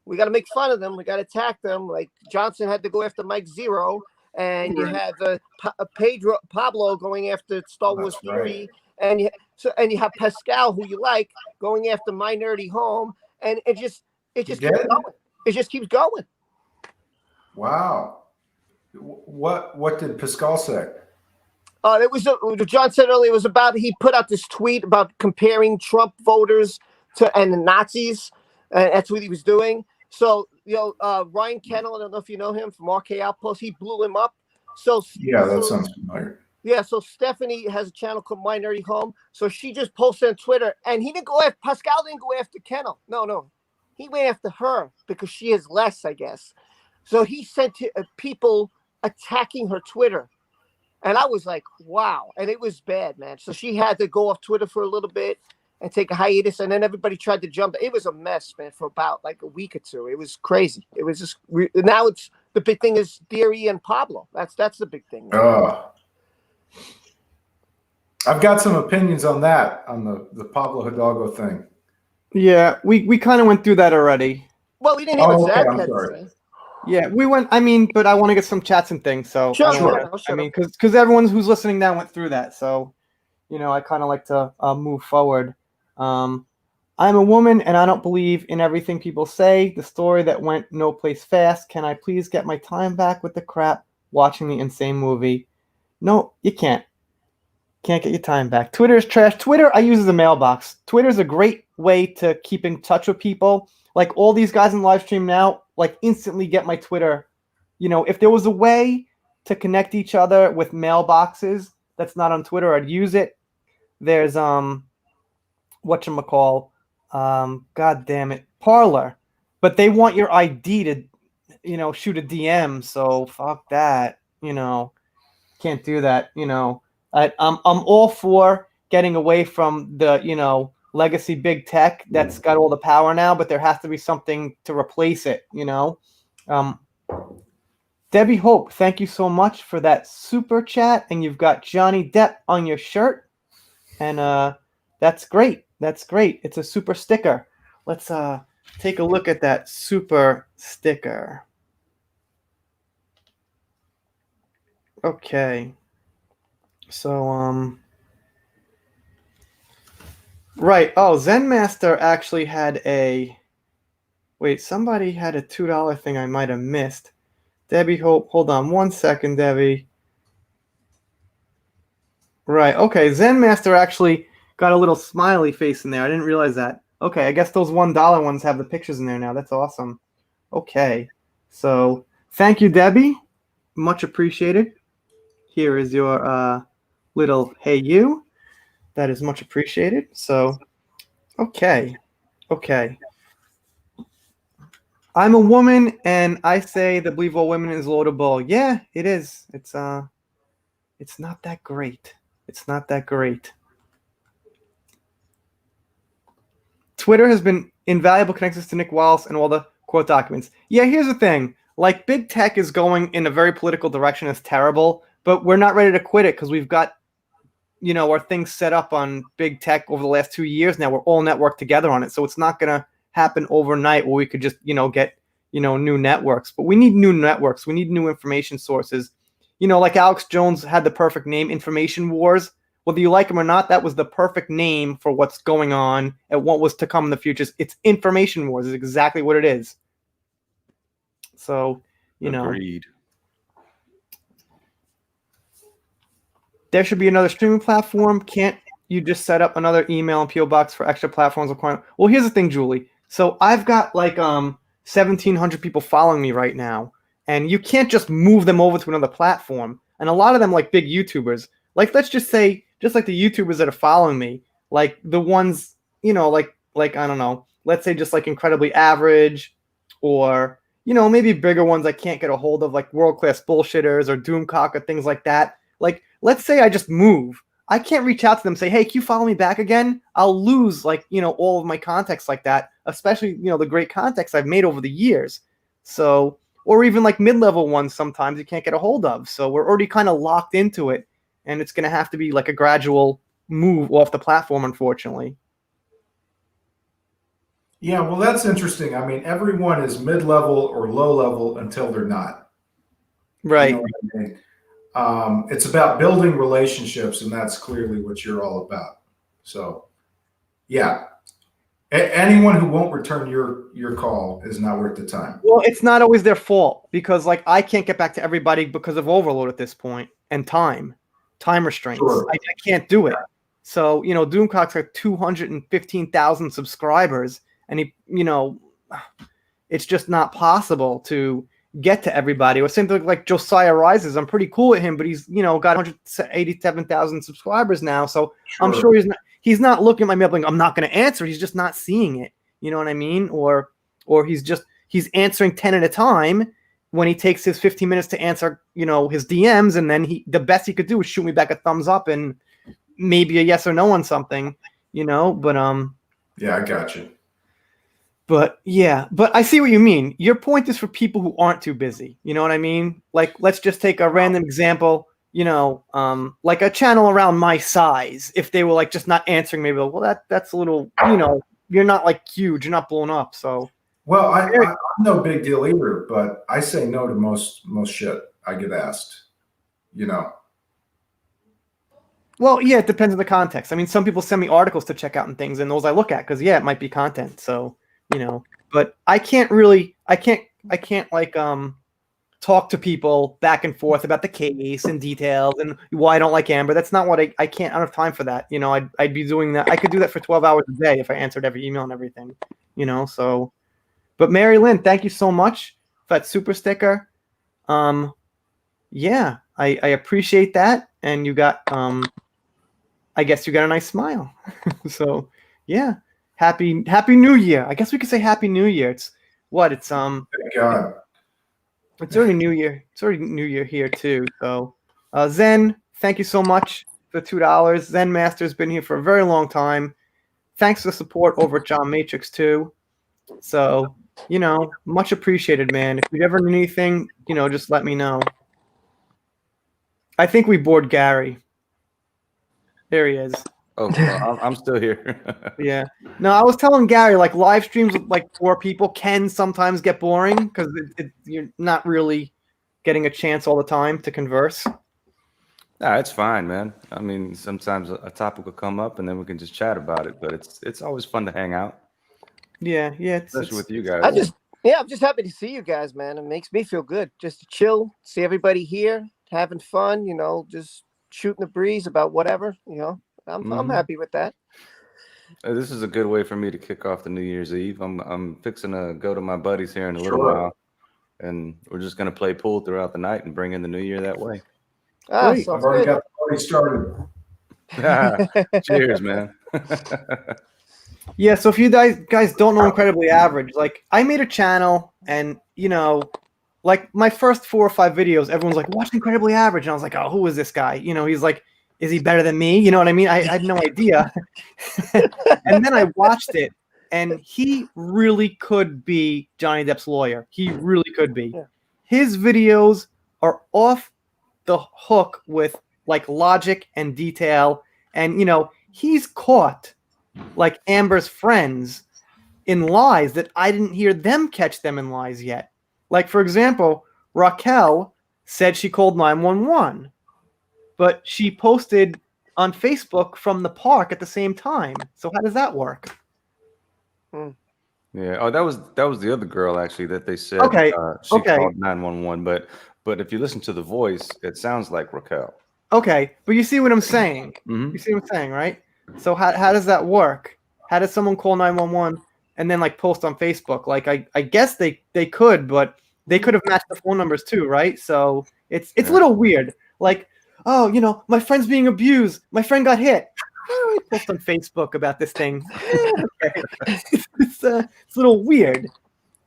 we got to make fun of them. We got to attack them. Like Johnson had to go after Mike Zero. And you have Pablo going after Star Wars 3. and you have Pascal, who you like, going after My Nerdy Home, and it just keeps going. It just keeps going. Wow. What did Pascal say? It was John said earlier. It was about, he put out this tweet about comparing Trump voters and the Nazis. That's what he was doing. So Ryan Kennel, I don't know if you know him from RK Outpost. He blew him up. So yeah, that sounds familiar. Yeah, so Stephanie has a channel called My Nerdy Home. So she just posted on Twitter, and he didn't go after Pascal. Didn't go after Kennel. No, he went after her because she is less, I guess. So he sent people attacking her Twitter. And I was like, wow. And it was bad, man. So she had to go off Twitter for a little bit and take a hiatus. And then everybody tried to jump. It was a mess, man, for about like a week or two. It was crazy. It was just, now it's, the big thing is Theory and Pablo. That's the big thing. I've got some opinions on that, on the Pablo Hidalgo thing. Yeah, we kind of went through that already. Well, we didn't hear what Zach I'm had sorry. to say. Yeah, we went. I mean, but I want to get some chats and things. So Sure. I mean, because everyone who's listening now went through that. So, I kind of like to move forward. I'm a woman, and I don't believe in everything people say. The story that went no place fast. Can I please get my time back with the crap watching the insane movie? No, you can't. Can't get your time back. Twitter is trash. Twitter I use as a mailbox. Twitter is a great way to keep in touch with people. Like all these guys in live stream now, like instantly get my Twitter. If there was a way to connect each other with mailboxes that's not on Twitter, I'd use it. There's whatchamacall, god damn it, Parler. But they want your ID to, shoot a DM, so fuck that. Can't do that, I'm all for getting away from the, legacy big tech that's got all the power now, but there has to be something to replace it, Debbie Hope, thank you so much for that super chat, and you've got Johnny Depp on your shirt, and that's great. That's great. It's a super sticker. Let's take a look at that super sticker. Okay. So right. Oh, Zen Master actually had somebody had a $2 thing I might have missed. Debbie Hope, hold on 1 second, Debbie. Right. Okay. Zen Master actually got a little smiley face in there. I didn't realize that. Okay. I guess those $1 ones have the pictures in there now. That's awesome. Okay. So thank you, Debbie. Much appreciated. Here is your little hey you. That is much appreciated. So, okay. I'm a woman, and I say that believe all women is loadable. Yeah, it is. It's not that great. It's not that great. Twitter has been invaluable connections to Nick Wallace and all the court documents. Yeah, here's the thing. Like, big tech is going in a very political direction. It's terrible, but we're not ready to quit it because we've got our things set up on big tech over the last 2 years now. We're all networked together on it. So it's not going to happen overnight where we could just, get, new networks. But we need new networks. We need new information sources. Like Alex Jones had the perfect name, Information Wars. Whether you like him or not, that was the perfect name for what's going on and what was to come in the future. It's Information Wars is exactly what it is. So, Agreed. There should be another streaming platform. Can't you just set up another email and PO box for extra platforms? Well, here's the thing, Julie. So I've got like 1,700 people following me right now, and you can't just move them over to another platform. And a lot of them, like big YouTubers, like let's just say, just like the YouTubers that are following me, like the ones, like I don't know, let's say just like incredibly average, or maybe bigger ones I can't get a hold of, like World Class Bullshitters or Doomcock or things like that. Like, let's say I just move. I can't reach out to them and say, hey, can you follow me back again? I'll lose, all of my contacts like that, especially, the great contacts I've made over the years. So, or even like mid-level ones sometimes you can't get a hold of. So we're already kind of locked into it, and it's going to have to be like a gradual move off the platform, unfortunately. Yeah, well, that's interesting. I mean, everyone is mid-level or low-level until they're not. Right. You know what I mean? It's about building relationships, and that's clearly what you're all about. So, yeah, anyone who won't return your call is not worth the time. Well, it's not always their fault because like I can't get back to everybody because of overload at this point and time restraints. Sure. I can't do it. So, you know, Doomcock's got 215,000 subscribers and he, you know, it's just not possible to get to everybody. Or same thing like Josiah Rises. I'm pretty cool with him, but he's, you know, got 187,000 subscribers now. So I'm sure he's not looking at my mail like I'm not going to answer. He's just not seeing it. You know what I mean? Or he's answering 10 at a time when he takes his 15 minutes to answer, you know, his DMs, and then the best he could do is shoot me back a thumbs up and maybe a yes or no on something, you know, but yeah, I got you. But yeah, but I see what you mean. Your point is for people who aren't too busy. You know what I mean? Like, let's just take a random example, you know, like a channel around my size. If they were like just not answering, maybe like, well, that's a little, you know, you're not like huge, you're not blown up. So, well, I'm no big deal either, but I say no to most shit I get asked, you know. Well, yeah, it depends on the context. I mean, some people send me articles to check out and things, and those I look at because yeah, it might be content. So, you know, but I can't like talk to people back and forth about the case and details and why I don't like Amber. That's not what I can't. I don't have time for that. You know, I'd be doing that. I could do that for 12 hours a day if I answered every email and everything. You know, so. But Mary Lynn, thank you so much for that super sticker. Yeah, I appreciate that, and you got I guess you got a nice smile. So yeah. Happy New Year. I guess we could say Happy New Year. It's what? It's Thank God. It's already New Year. It's already New Year here too. So Zen, thank you so much for $2. Zen Master's been here for a very long time. Thanks for the support over at John Matrix too. So, you know, much appreciated, man. If you ever need anything, you know, just let me know. I think we bored Gary. There he is. Oh, well, I'm still here. Yeah. No, I was telling Gary, like live streams with like 4 people can sometimes get boring because you're not really getting a chance all the time to converse. Nah, it's fine, man. I mean, sometimes a topic will come up and then we can just chat about it. But it's always fun to hang out. Yeah, Especially with you guys. I'm just happy to see you guys, man. It makes me feel good just to chill, see everybody here, having fun, you know, just shooting the breeze about whatever, you know. I'm happy with that. This is a good way for me to kick off the New Year's Eve. I'm fixing to go to my buddies here in a little while, and we're just gonna play pool throughout the night and bring in the New Year that way. I've already got the party started. Cheers, man. Yeah, so if you guys don't know Incredibly Average, like I made a channel and, you know, like my first 4 or 5 videos, everyone's like, watch Incredibly Average. And I was like, oh, who is this guy? You know, he's like, is he better than me? You know what I mean? I had no idea. And then I watched it, and he really could be Johnny Depp's lawyer. He really could be. Yeah. His videos are off the hook with like logic and detail. And, you know, he's caught like Amber's friends in lies that I didn't hear them catch them in lies yet. Like, for example, Raquel said she called 911. But she posted on Facebook from the park at the same time. So how does that work? Yeah. Oh, that was the other girl actually that they said she called 911. But if you listen to the voice, it sounds like Raquel. Okay, but you see what I'm saying? Mm-hmm. You see what I'm saying, right? So how does that work? How does someone call 911 and then like post on Facebook? Like I guess they could, but they could have matched the phone numbers too, right? So it's a little weird. Like, oh, you know, my friend's being abused. My friend got hit. I post on Facebook about this thing. It's a little weird.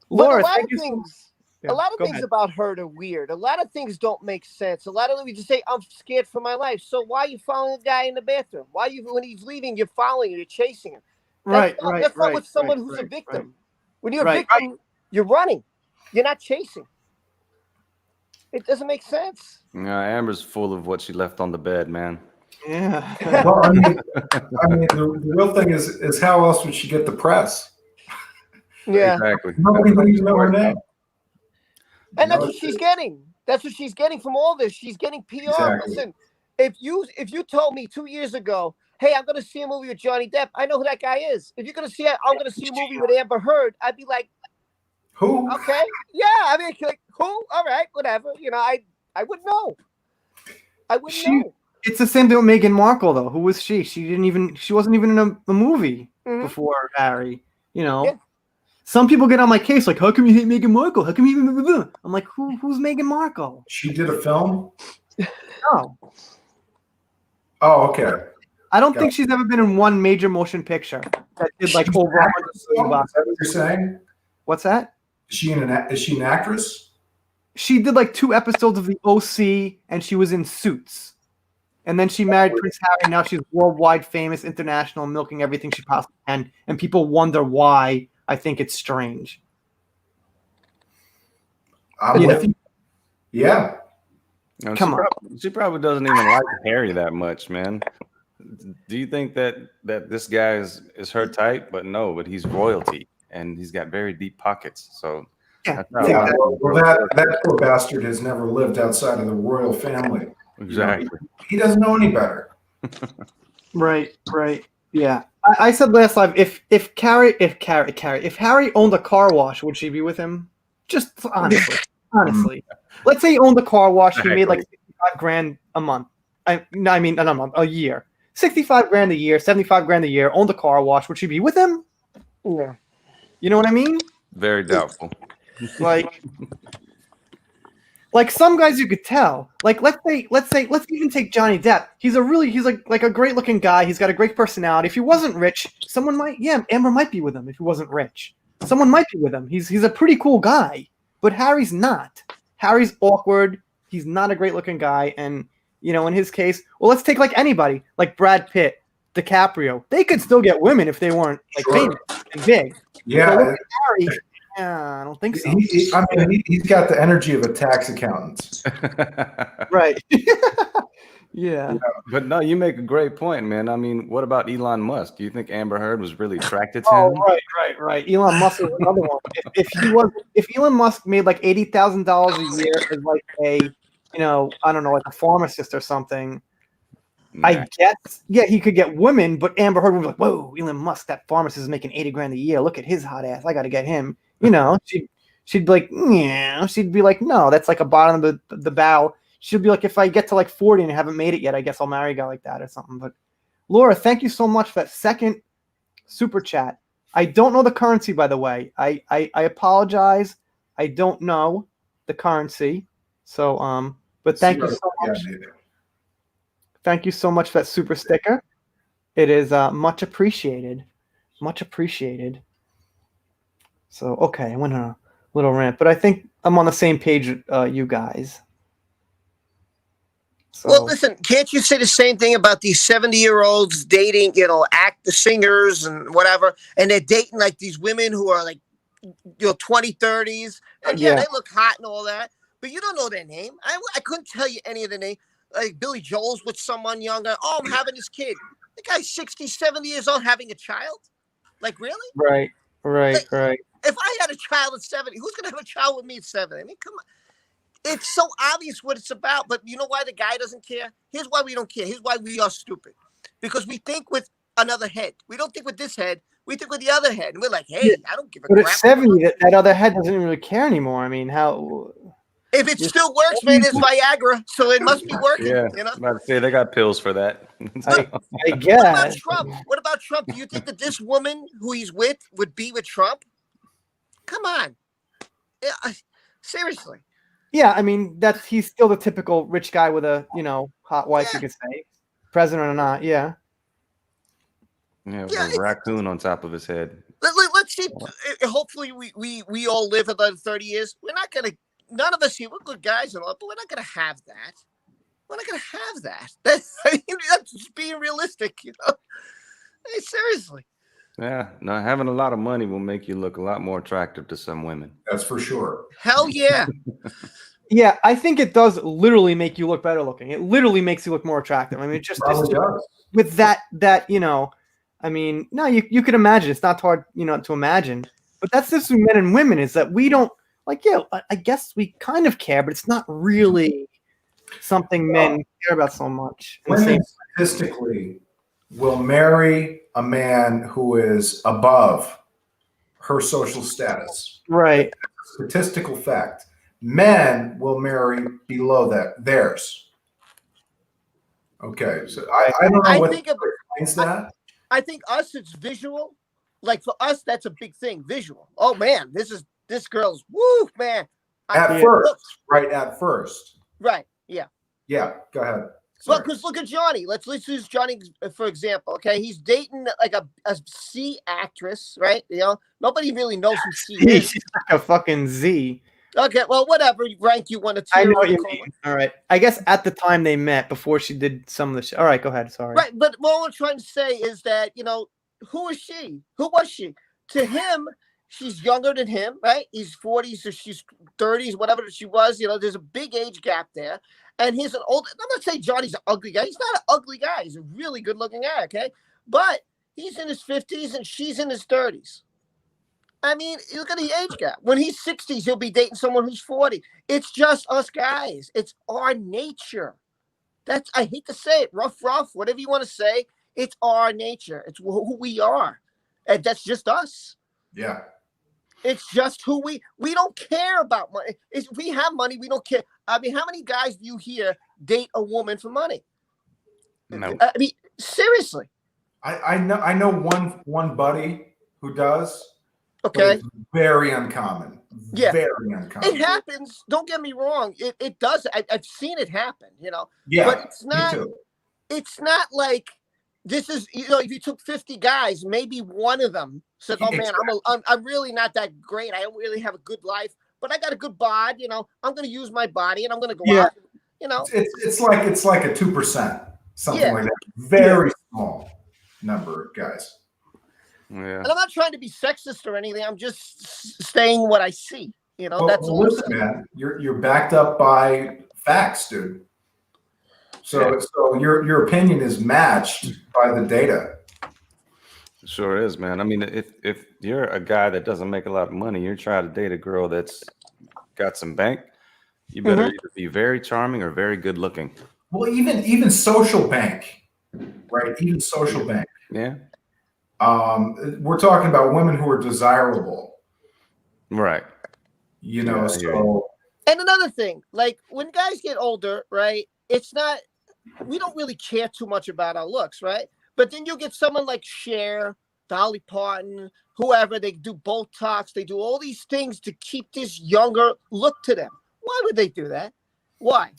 Laura, a lot of things about her are weird. A lot of things don't make sense. A lot of them you just say, I'm scared for my life. So why are you following the guy in the bathroom? Why when he's leaving, you're following him, you're chasing him? That's not with someone who's a victim. Right. When you're a victim, you're running. You're not chasing. It doesn't make sense. Amber's full of what she left on the bed, man. Yeah. Well, I mean, the real thing is how else would she get the press? Yeah, exactly. Nobody needs to know her name. And that's No, what she's getting. That's what she's getting from all this. She's getting PR. Exactly. Listen, if you told me 2 years ago, hey, I'm going to see a movie with Johnny Depp, I know who that guy is. If you're going to see, I'm going to see a movie with Amber Heard, I'd be like, who? okay, yeah. I mean, like, who? All right, whatever. You know, I wouldn't know. I wouldn't know. It's the same thing with Meghan Markle, though. Who was she? She wasn't even in a movie before Harry. You know, Yeah. some people get on my case like, "How come you hate Meghan Markle? How come you?" I'm like, "Who's Meghan Markle?" She did a film. No, Oh, okay. I don't think she's ever been in one major motion picture that did like She's over an 100 actress, million though? bucks. Is that what you're saying? What's that? Is she an actress? She did like 2 episodes of The OC, and she was in Suits. And then she married Prince Harry. Now she's worldwide famous, international, milking everything she possibly can. And people wonder why. I think it's strange. I'm with you. Yeah. No, Come on. She probably doesn't even like Harry that much, man. Do you think that this guy is her type? But no, but he's royalty, and he's got very deep pockets. So Yeah. Yeah. Well, that poor bastard has never lived outside of the royal family. exactly. He doesn't know any better. Right. Yeah. I said last live, if Harry owned a car wash, would she be with him? Just honestly. Let's say he owned a car wash. He made like 65 grand a month. I mean, not a month, a year. 65 grand a year, 75 grand a year, owned a car wash. Would she be with him? Yeah. You know what I mean? Very doubtful. Like some guys you could tell. Like let's even take Johnny Depp. He's like a great looking guy. He's got a great personality. If he wasn't rich, Amber might be with him if he wasn't rich. Someone might be with him. He's a pretty cool guy. But Harry's not. Harry's awkward. He's not a great looking guy. And you know, in his case, well, let's take like anybody, like Brad Pitt, DiCaprio. They could still get women if they weren't like famous and big. Yeah. But look at Harry. I don't think so. He's got the energy of a tax accountant. Right. Yeah. But no, you make a great point, man. I mean, what about Elon Musk? Do you think Amber Heard was really attracted to him? Right. Elon Musk is another one. If Elon Musk made like $80,000 a year as like a, I don't know, like a pharmacist or something, Nah. I guess, yeah, he could get women, but Amber Heard would be like, whoa, Elon Musk, that pharmacist is making 80 grand a year. Look at his hot ass. I got to get him. She'd be like, yeah. She'd be like, no, that's like a bottom of the bow. She'd be like, if I get to like 40 and haven't made it yet, I guess I'll marry a guy like that or something. But Laura, thank you so much for that second super chat. I don't know the currency, by the way. I apologize. I don't know the currency. So, but thank you so much. Thank you so much for that super sticker. It is much appreciated. Much appreciated. So, okay, I went on a little rant, but I think I'm on the same page with you guys. So, Well, listen, can't you say the same thing about these 70-year-olds dating, actor singers and whatever, and they're dating like these women who are like, 20, 30s, and Yeah. they look hot and all that, but you don't know their name. I couldn't tell you any of the name. Like Billy Joel's with someone younger. Oh, I'm having this kid. The guy's 60, 70 years old having a child? Like, really? right. If I had a child at 70, who's going to have a child with me at 70? I mean, come on. It's so obvious what it's about, but you know why the guy doesn't care? Here's why we don't care. Here's why we are stupid. Because we think with another head. We don't think with this head. We think with the other head. And we're like, hey, I don't give a But crap. at 70, that other head doesn't really care anymore. I mean, how? If it still works, man, it's Viagra, so it must be working. Yeah, I'm about to say they got pills for that. I guess. What about Trump? Do you think that this woman who he's with would be with Trump? Come on. Yeah, seriously. Yeah, I mean, he's still the typical rich guy with a, hot wife, you could say. President or not, yeah. Yeah, with a raccoon on top of his head. Let's see. Hopefully, we all live another 30 years. We're not going to, none of us here, we're good guys and all, but we're not going to have that. We're not going to have that. That's just being realistic, Hey, seriously. Yeah, no, having a lot of money will make you look a lot more attractive to some women. That's for sure. Hell yeah. Yeah, I think it does literally make you look better looking. It literally makes you look more attractive. I mean, it just Does. with that, I mean, no, you could imagine. It's not hard, to imagine. But that's just with men and women is that we don't, like, yeah, I guess we kind of care, but it's not really something men care about so much. And the Women same, statistically will marry a man who is above her social status. right? Statistical fact. Men will marry below theirs. Okay, so I don't know I what think explains that. I think us, it's visual. Like for us, that's a big thing. Visual. Oh man, this girl's woo man. At first, right? At first, Right. Yeah. yeah. Go ahead. Well, Sorry. because look at Johnny. Let's use Johnny for example. Okay, he's dating like a C actress, right? You know, nobody really knows who she is. She's like a fucking Z. Okay, well, whatever rank you want to I tier. know what you call mean. it. All right. I guess at the time they met, before she did some of the shit. All right, go ahead. Sorry. Right, but what I'm trying to say is that, you know, who is she? Who was she? To him, she's younger than him, right? He's 40s or she's 30s, whatever she was. You know, there's a big age gap there. And he's an old, I'm not saying Johnny's an ugly guy. He's not an ugly guy. He's a really good looking guy, okay? But he's in his 50s and she's in his 30s. I mean, look at the age gap. When he's 60s, he'll be dating someone who's 40. It's just us guys. It's our nature. That's, I hate to say it, rough, whatever you want to say. It's our nature. It's who we are. And that's just us. Yeah. It's just who we don't care about money. If we have money, we don't care. I mean, how many guys do you hear date a woman for money? No. I mean, seriously. I know one buddy who does. but Okay. it's very uncommon. Yeah. Very uncommon. It happens. Don't get me wrong. It does. I've seen it happen, you know. Yeah. But it's me not. too. It's not like this is, you know, if you took 50 guys, maybe one of them said, "Oh man, I'm really not that great. I don't really have a good life, but I got a good bod. You know, I'm going to use my body and I'm going to go out. You know, It's like a 2%, something Yeah. like that. Very small number of guys. Yeah. and I'm not trying to be sexist or anything. I'm just saying what I see. You know, that's all. I'm listen, saying. man. You're backed up by facts, dude. So your opinion is matched by the data. Sure is, man. I mean, if you're a guy that doesn't make a lot of money, you're trying to date a girl that's got some bank, you better either be very charming or very good looking. Well, even social bank, right? Even social bank. Yeah. We're talking about women who are desirable. Right. You know, Yeah, so And another thing, like when guys get older, right? It's not. We don't really care too much about our looks, right? But then you get someone like Cher, Dolly Parton, whoever. They do Botox. They do all these things to keep this younger look to them. Why would they do that? Why?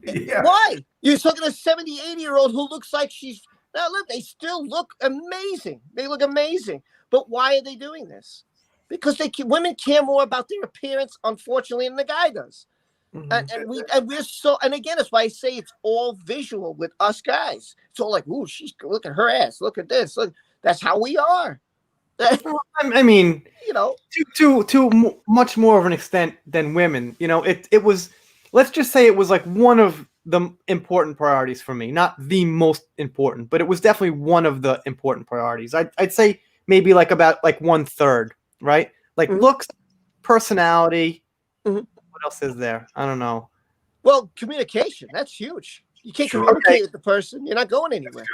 yeah. Why? You're talking a 70, 80-year-old who looks like she's now look, they still look amazing. They look amazing. But why are they doing this? Because women care more about their appearance, unfortunately, than the guy does. And we're so, and again, that's why I say it's all visual with us guys. It's all like, ooh, look at her ass, look at this, look, that's how we are. I mean, You know, to much more of an extent than women. You know, it was. Let's just say it was like one of the important priorities for me, not the most important, but it was definitely one of the important priorities. I'd say maybe like about like 1/3, right? Like looks, personality. What else is there? I don't know. well, communication, that's huge. You can't communicate with the person, you're not going anywhere.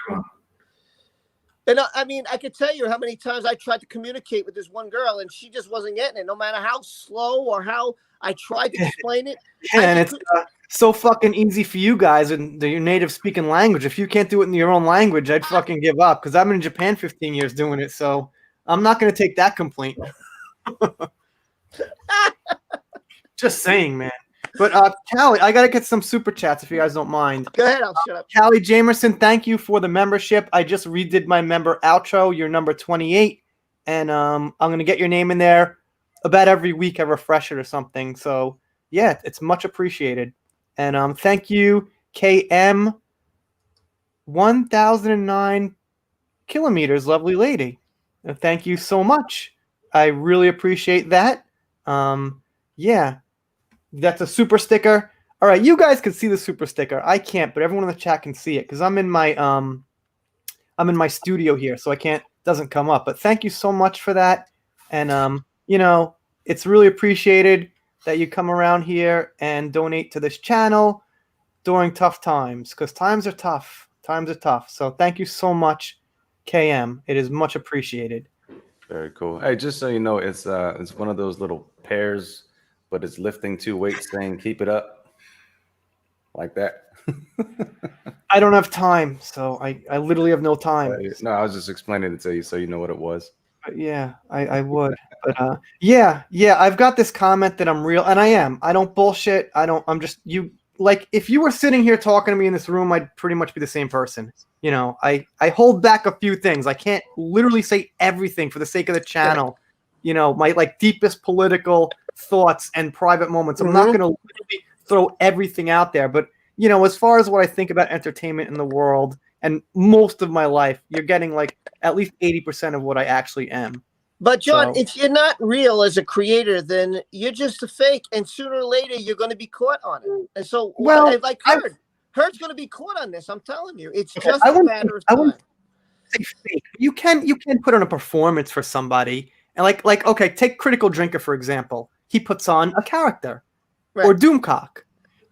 And I mean, I could tell you how many times I tried to communicate with this one girl and she just wasn't getting it, no matter how slow or how I tried to explain it. Yeah, and it's so fucking easy for you guys in your native speaking language. If you can't do it in your own language, I'd fucking give up, because I've been in Japan 15 years doing it, so I'm not going to take that complaint. Just saying, man. But Callie, I got to get some super chats if you guys don't mind. Go ahead, I'll shut up. Callie Jamerson, thank you for the membership. I just redid my member outro. You're number 28, and I'm going to get your name in there about every week. I refresh it or something. So, yeah, it's much appreciated. And thank you, KM 1009 kilometers, lovely lady. And thank you so much. I really appreciate that. Yeah, that's a super sticker. All right, you guys can see the super sticker. I can't, but everyone in the chat can see it because I'm in my studio here, so I can't. Doesn't come up. But thank you so much for that. And you know, it's really appreciated that you come around here and donate to this channel during tough times, because times are tough. Times are tough. So thank you so much, KM. It is much appreciated. Very cool. Hey, just so you know, it's one of those little pairs, but it's lifting 2 weights, saying "keep it up," like that. I don't have time, so I literally have no time. No, I was just explaining it to you so you know what it was. But yeah, I would. But yeah, I've got this comment that I'm real, and I am. I don't bullshit. I'm just you. Like, if you were sitting here talking to me in this room, I'd pretty much be the same person. You know, I hold back a few things. I can't literally say everything for the sake of the channel. You know, my like deepest political thoughts and private moments. I'm not going to literally throw everything out there. But, you know, as far as what I think about entertainment in the world and most of my life, you're getting like at least 80% of what I actually am. But John, So- if you're not real as a creator, then you're just a fake, and sooner or later you're going to be caught on it. And so, Well, like Heard's going to be caught on this. I'm telling you, it's Okay, just I a wouldn't- matter of I time. wouldn't say fake. You can put on a performance for somebody, and like okay, take Critical Drinker for example. He puts on a character, Right. or Doomcock.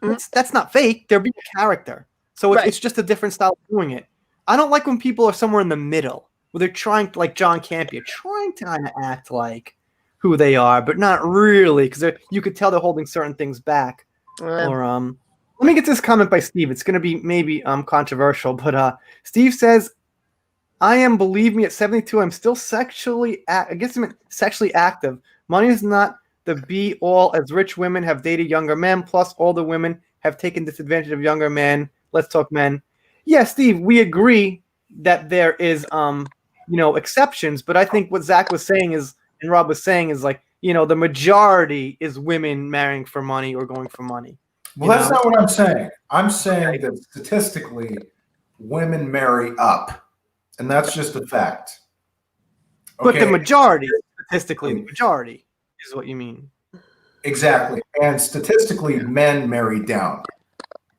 Mhm. That's not fake. They're being a character, so Right. it's just a different style of doing it. I don't like when people are somewhere in the middle, where they're trying to, like John Campia, trying to kind of act like who they are, but not really, because you could tell they're holding certain things back. Or let me get this comment by Steve. It's going to be maybe controversial, but Steve says, "I am, believe me, at 72, I'm still sexually sexually active. Money is not the be all, as rich women have dated younger men. Plus, all the women have taken disadvantage of younger men. Let's talk men." Yeah, Steve, we agree that there is exceptions, but I think what Zach was saying is, and Rob was saying is, like, the majority is women marrying for money or going for money. Well, that's not what I'm saying. I'm saying that statistically, women marry up, and that's just a fact. But the Okay? majority, statistically, the majority is what you mean. Exactly. And statistically, men marry down.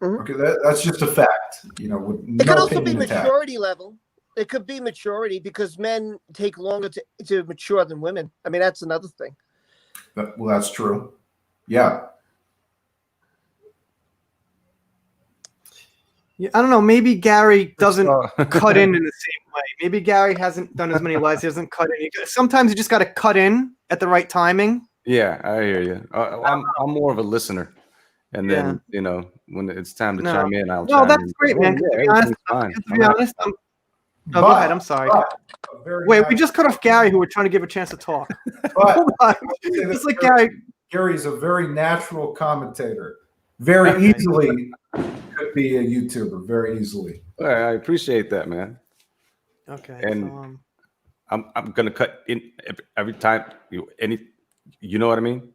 Mhm. Okay, that's just a fact. With It could no also be opinion attached. maturity level. It could be maturity because men take longer to mature than women. I mean, that's another thing. Well, that's true. Yeah. Yeah, I don't know. Maybe Gary doesn't cut in in. the same way. Maybe Gary hasn't done as many lives. He doesn't cut in. Sometimes you just got to cut in at the right timing. Yeah, I hear you. I'm more of a listener, and then when it's time to chime in, I'll No, chime that's in. great, Oh, man. yeah, To be honest, everything's fine. to be honest, go ahead. I'm sorry. Wait, we just cut off Gary, who we're trying to give a chance to talk. But Hold on. Just like Gary. Gary's a very natural commentator. Very easily could be a YouTuber. Very easily. I appreciate that, man. Okay. And I'm gonna cut in every time you know what I mean?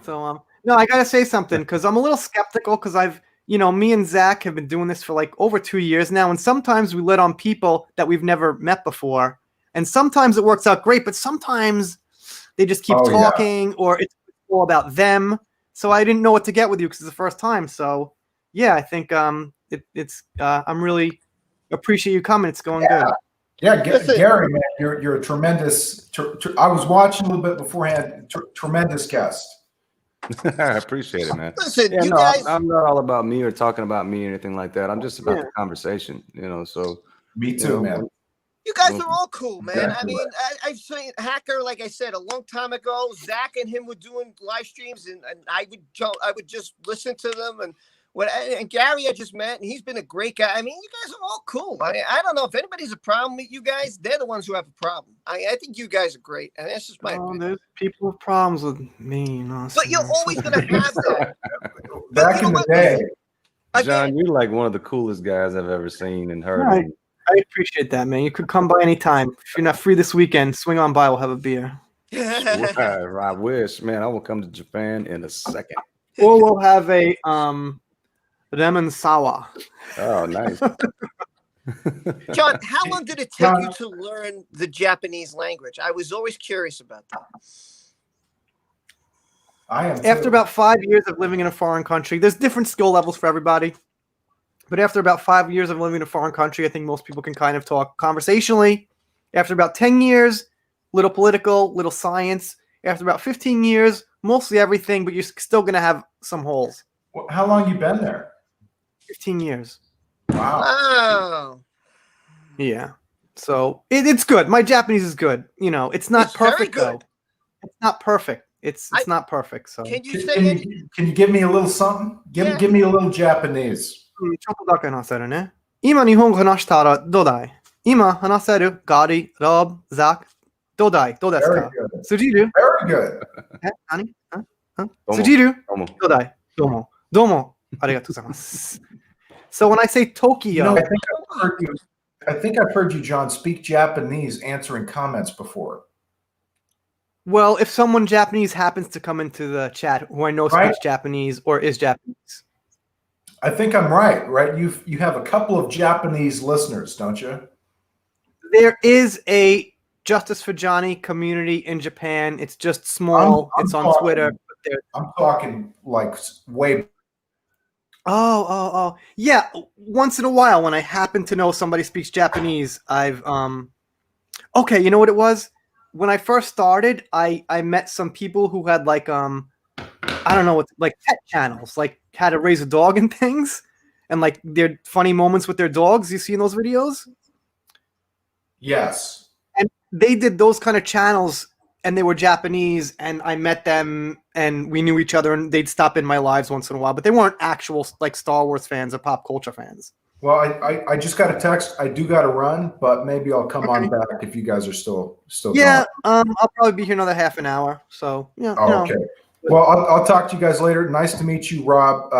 So no, I gotta say something, because I'm a little skeptical, because me and Zach have been doing this for like over 2 years now, and sometimes we let on people that we've never met before, and sometimes it works out great, but sometimes they just keep talking, or it's all about them. So I didn't know what to get with you because it's the first time. So yeah, I think it's I'm really appreciate you coming. It's going good. Yeah, Gary, man, you're a tremendous. I was watching a little bit beforehand. Tremendous guest. I appreciate it, man. Listen, Yeah, you no, guys. I'm not all about me or talking about me or anything like that. I'm just about the conversation, So Me too, man. You guys are all cool, man. Exactly. I mean, I've seen Hacker, like I said, a long time ago. Zach and him were doing live streams, and I would just listen to them. And Gary I just met, and he's been a great guy. I mean, you guys are all cool. I don't know if anybody's a problem with you guys. They're the ones who have a problem. I think you guys are great, and that's just my opinion. There's people with problems with me. But you're always going to have that. Back in the day, John, you're like one of the coolest guys I've ever seen and heard. Right. I appreciate that, man. You could come by anytime. If you're not free this weekend, swing on by. We'll have a beer. I wish, man. I will come to Japan in a second. Or we'll have a ramen sawa. Oh, nice. John, how long did it take you to learn the Japanese language? I was always curious about that. After about 5 years of living in a foreign country, there's different skill levels for everybody. But after about 5 years of living in a foreign country, I think most people can kind of talk conversationally. After about 10 years, little political, little science. After about 15 years, mostly everything, but you're still gonna have some holes. Well, how long you been there? 15 years. Wow. Wow. Yeah. So it's good. My Japanese is good. You know, it's not It's very perfect good. though. It's not perfect. It's not perfect. So. Can you Can, say can any? can you give me a little something? Yeah. Give me a little Japanese. ちょっとだけ話せるね。今日本語話したらどうだい？今話せるガリ、ロブ、ザク、どうだい？どうです Very か？ good. スジル？ Very good. 何？どうも。スジル？どうも。どうだい？どうも。どうも。ありがとうございます。So when I say Tokyo, You know, I think I've heard you, John, speak Japanese answering comments before. well, if someone Japanese happens to come into the chat who I know Right. speaks Japanese or is Japanese. I think I'm right. You have a couple of Japanese listeners, don't you? There is a Justice for Johnny community in Japan. It's just small. I'm it's on talking- Twitter. But there's I'm talking like way. Oh. Yeah, once in a while when I happen to know somebody speaks Japanese, I've okay, you know what it was? When I first started, I met some people who had like I don't know what, like pet channels, like how to raise a dog and things, and like their funny moments with their dogs. You seen those videos? Yes. And they did those kind of channels, and they were Japanese, and I met them, and we knew each other, and they'd stop in my lives once in a while, but they weren't actual like Star Wars fans or pop culture fans. Well, I just got a text. I do got to run, but maybe I'll come on back if you guys are still Yeah, going. I'll probably be here another half an hour. So yeah. Oh, you know. okay. Well, I'll talk to you guys later. Nice to meet you, Rob.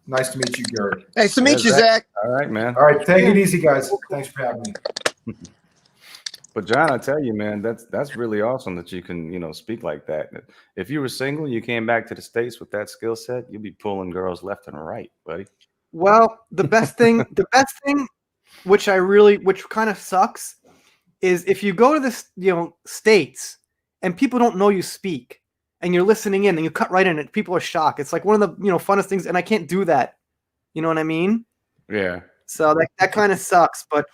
Nice to meet you, Gary. Nice to meet you, Yeah, Zach. All right, man. All right, take it easy, guys. Thanks for having me. But John, I tell you, man, that's really awesome that you can, speak like that. If you were single, you came back to the States with that skill set, you'd be pulling girls left and right, buddy. Well, the best thing, which kind of sucks, is if you go to the States and people don't know you speak and you're listening in and you cut right in it, people are shocked. It's like one of the funnest things, and I can't do that. You know what I mean? Yeah. So that kind of sucks. But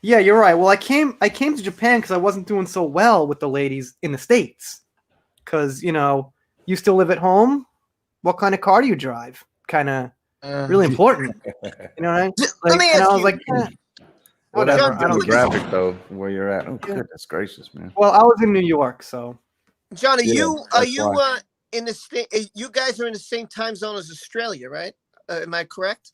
yeah, you're right. Well, I came to Japan because I wasn't doing so well with the ladies in the States. Because you still live at home. What kind of car do you drive? Kind of really important. You know what I mean? Let me and ask I was you. like, Whatever John, I don't demographic though, where you're at. Oh, Yeah. goodness gracious, man. Well, I was in New York, so John, are Yeah, you that's why. in the state? You guys are in the same time zone as Australia, right? Am I correct?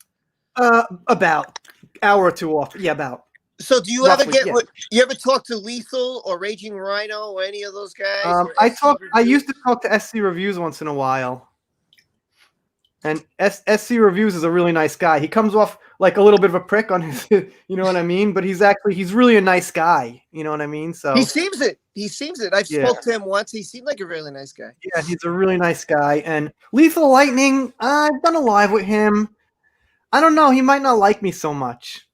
about hour or two off. Yeah, about. So do you ever Roughly, get? yeah. You ever talk to Lethal or Raging Rhino or any of those guys? or I SC I Reviews? used to talk to SC Reviews once in a while, and SC Reviews is a really nice guy. He comes off like a little bit of a prick on his, you know what I mean? But he's really a nice guy. You know what I mean? So He seems it. He seems it. I've Yeah. spoke to him once. He seemed like a really nice guy. yeah, he's a really nice guy. And Lethal Lightning, I've done a live with him. I don't know. He might not like me so much.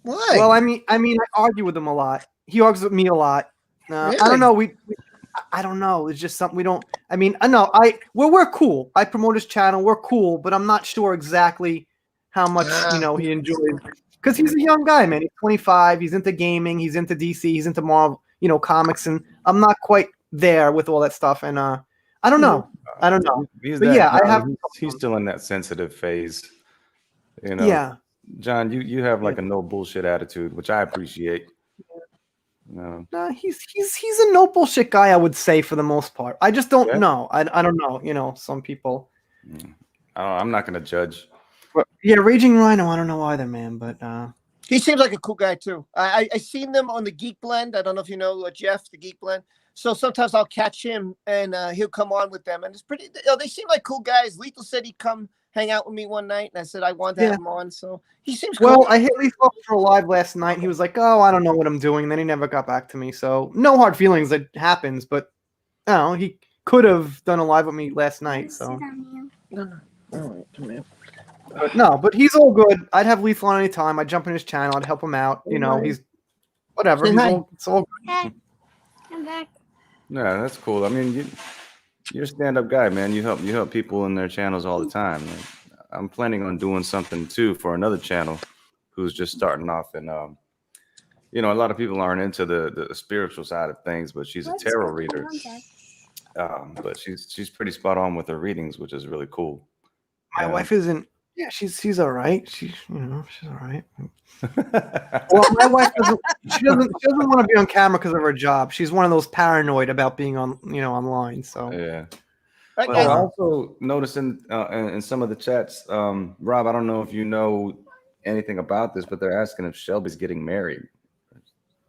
Why? Well, I mean, I argue with him a lot. He argues with me a lot. I Really? don't know. I don't know. It's just something we don't. I mean, I know. We're cool. I promote his channel. We're cool, but I'm not sure exactly how much he enjoys. Because he's a young guy, man. He's 25. He's into gaming. He's into DC. He's into Marvel, comics, and I'm not quite there with all that stuff. And I don't know. I don't know. He's But that yeah, I guy. have- He's still in that sensitive phase. Yeah. John, you have like a no bullshit attitude, which I appreciate. No. No, he's a no bullshit guy, I would say, for the most part. I just don't Yeah? know. I don't know. Some people. I'm not gonna judge. But, yeah, Raging Rhino, I don't know either, man. But He seems like a cool guy too. I seen them on the Geek Blend. I don't know if you know Jeff, the Geek Blend. So sometimes I'll catch him and he'll come on with them, and it's pretty. They seem like cool guys. Lethal said he'd come hang out with me one night, and I said I want to have him on. So he seems cool. well, I hit Lethal up for a live last night. He was like, "Oh, I don't know what I'm doing." And then he never got back to me. So no hard feelings. That happens, but I don't know. He could have done a live with me last night. So but he's all good. I'd have Lethal on any time. I'd jump in his channel. I'd help him out. He's whatever. Say He's hi. it's all Hey, I'm back. Yeah, that's cool. I mean, you're a stand-up guy, man. You help people in their channels all the time. Man. I'm planning on doing something too for another channel who's just starting off, and you know, a lot of people aren't into the spiritual side of things, but she's a Let's tarot go reader. contact. But she's pretty spot on with her readings, which is really cool. My And- wife isn't. Yeah, she's all right. She's she's all right. Well, my wife doesn't. She doesn't want to be on camera because of her job. She's one of those paranoid about being on online. So yeah. Right, But, guys. Oh, I also noticed in some of the chats, Rob, I don't know if you know anything about this, but they're asking if Shelby's getting married.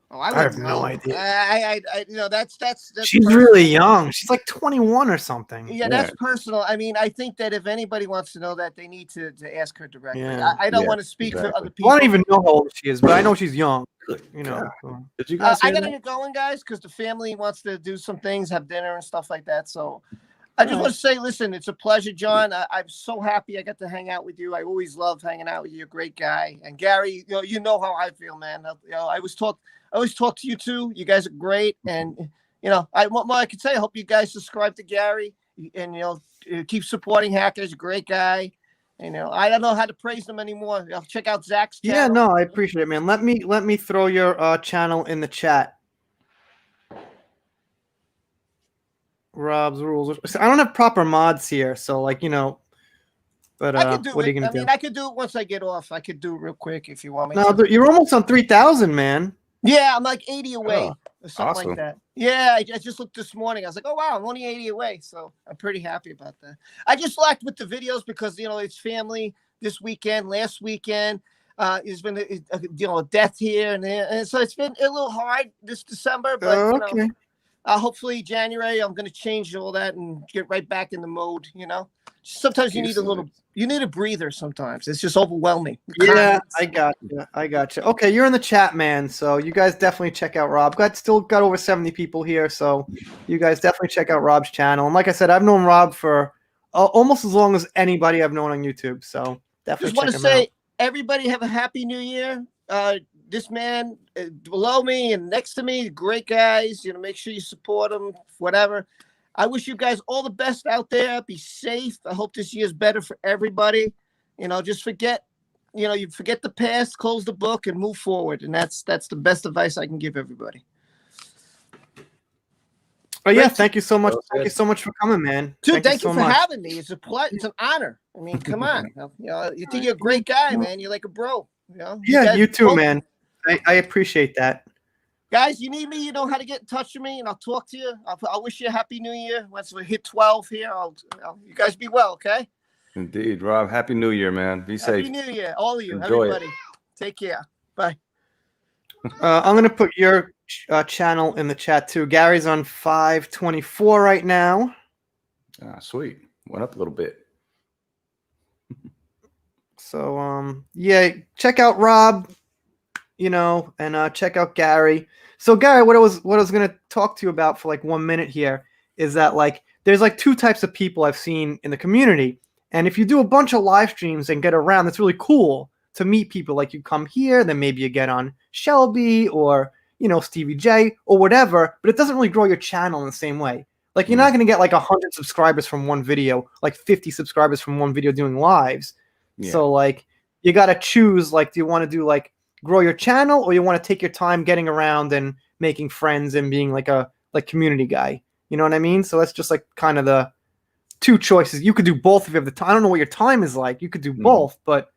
Oh, I wouldn't have no know. idea. You know, that's she's personal. really young. She's like 21 or something. Yeah, that's personal. I mean, I think that if anybody wants to know that, they need to ask her directly. Yeah. I don't Yeah, want to speak for exactly. other people. Well, I don't even know how old she is, but I know she's young. You know. God. so. Did you guys I hear gotta that? get going, guys, because the family wants to do some things, have dinner and stuff like that. So I just All want to say, listen, it's a pleasure, John. I'm so happy I got to hang out with you. I always love hanging out with you. You're a great guy. And Gary, you know how I feel, man. You know, I always talk to you too. You guys are great. And you know, what more I could say. I hope you guys subscribe to Gary and keep supporting Hackers. Great guy. And, I don't know how to praise him anymore. I'll check out Zach's channel. Yeah, no, I appreciate it, man. Let me throw your channel in the chat. Rob's rules. I don't have proper mods here, so like but I could do what are you it. gonna I do? mean, I could do it once I get off. I could do it real quick if you want me No, to. you're almost on 3,000, man. Yeah, I'm like 80 away or something awesome. like that. Yeah, I just looked this morning. I was like, oh, wow, I'm only 80 away. So I'm pretty happy about that. I just lacked with the videos because, it's family this weekend, last weekend. There's been, a death here and there. And so it's been a little hard this December. But, Okay. hopefully January, I'm going to change all that and get right back in the mode, Sometimes you need a breather sometimes. It's just overwhelming. Yeah, I got you. Okay, you're in the chat, man. So you guys definitely check out Rob. Still got over 70 people here, so you guys definitely check out Rob's channel. And like I said, I've known Rob for almost as long as anybody I've known on YouTube. So definitely Just want to check him say, out. everybody have a happy new year. This man below me and next to me, great guys. Make sure you support them, whatever. I wish you guys all the best out there. Be safe. I hope this year is better for everybody. Just forget, you forget the past, close the book, and move forward. And that's the best advice I can give everybody. But yeah, Great. thank you so much. Well Thank you so much for coming, man. Dude, thank you so for much. having me. It's it's an honor. I mean, come on. You think you're a great guy, man. You're like a bro. Yeah, guys- you too, both- man. I appreciate that. Guys, you need me, you know how to get in touch with me, and I'll talk to you. I'll wish you a happy new year. Once we hit 12 here, you guys be well, okay? Indeed, Rob. Happy New Year, man. Be safe. Happy New Year, all of you, Enjoy it. everybody. Take care. Bye. I'm gonna put your channel in the chat too. Gary's on 524 right now. Ah, sweet. Went up a little bit. So yeah, check out Rob, and check out Gary. So Gary, what I was gonna talk to you about for like 1 minute here is that like there's like two types of people I've seen in the community, and if you do a bunch of live streams and get around, that's really cool to meet people. Like you come here, then maybe you get on Shelby or Stevie J or whatever, but it doesn't really grow your channel in the same way. Like you're not gonna get like 100 subscribers from one video, like 50 subscribers from one video doing lives. Yeah. So like you gotta choose, like, do you want to do like grow your channel, or you want to take your time getting around and making friends and being like a community guy? You know what I mean? So that's just like kind of the two choices. You could do both if you have the time. I don't know what your time is like. You could do both, but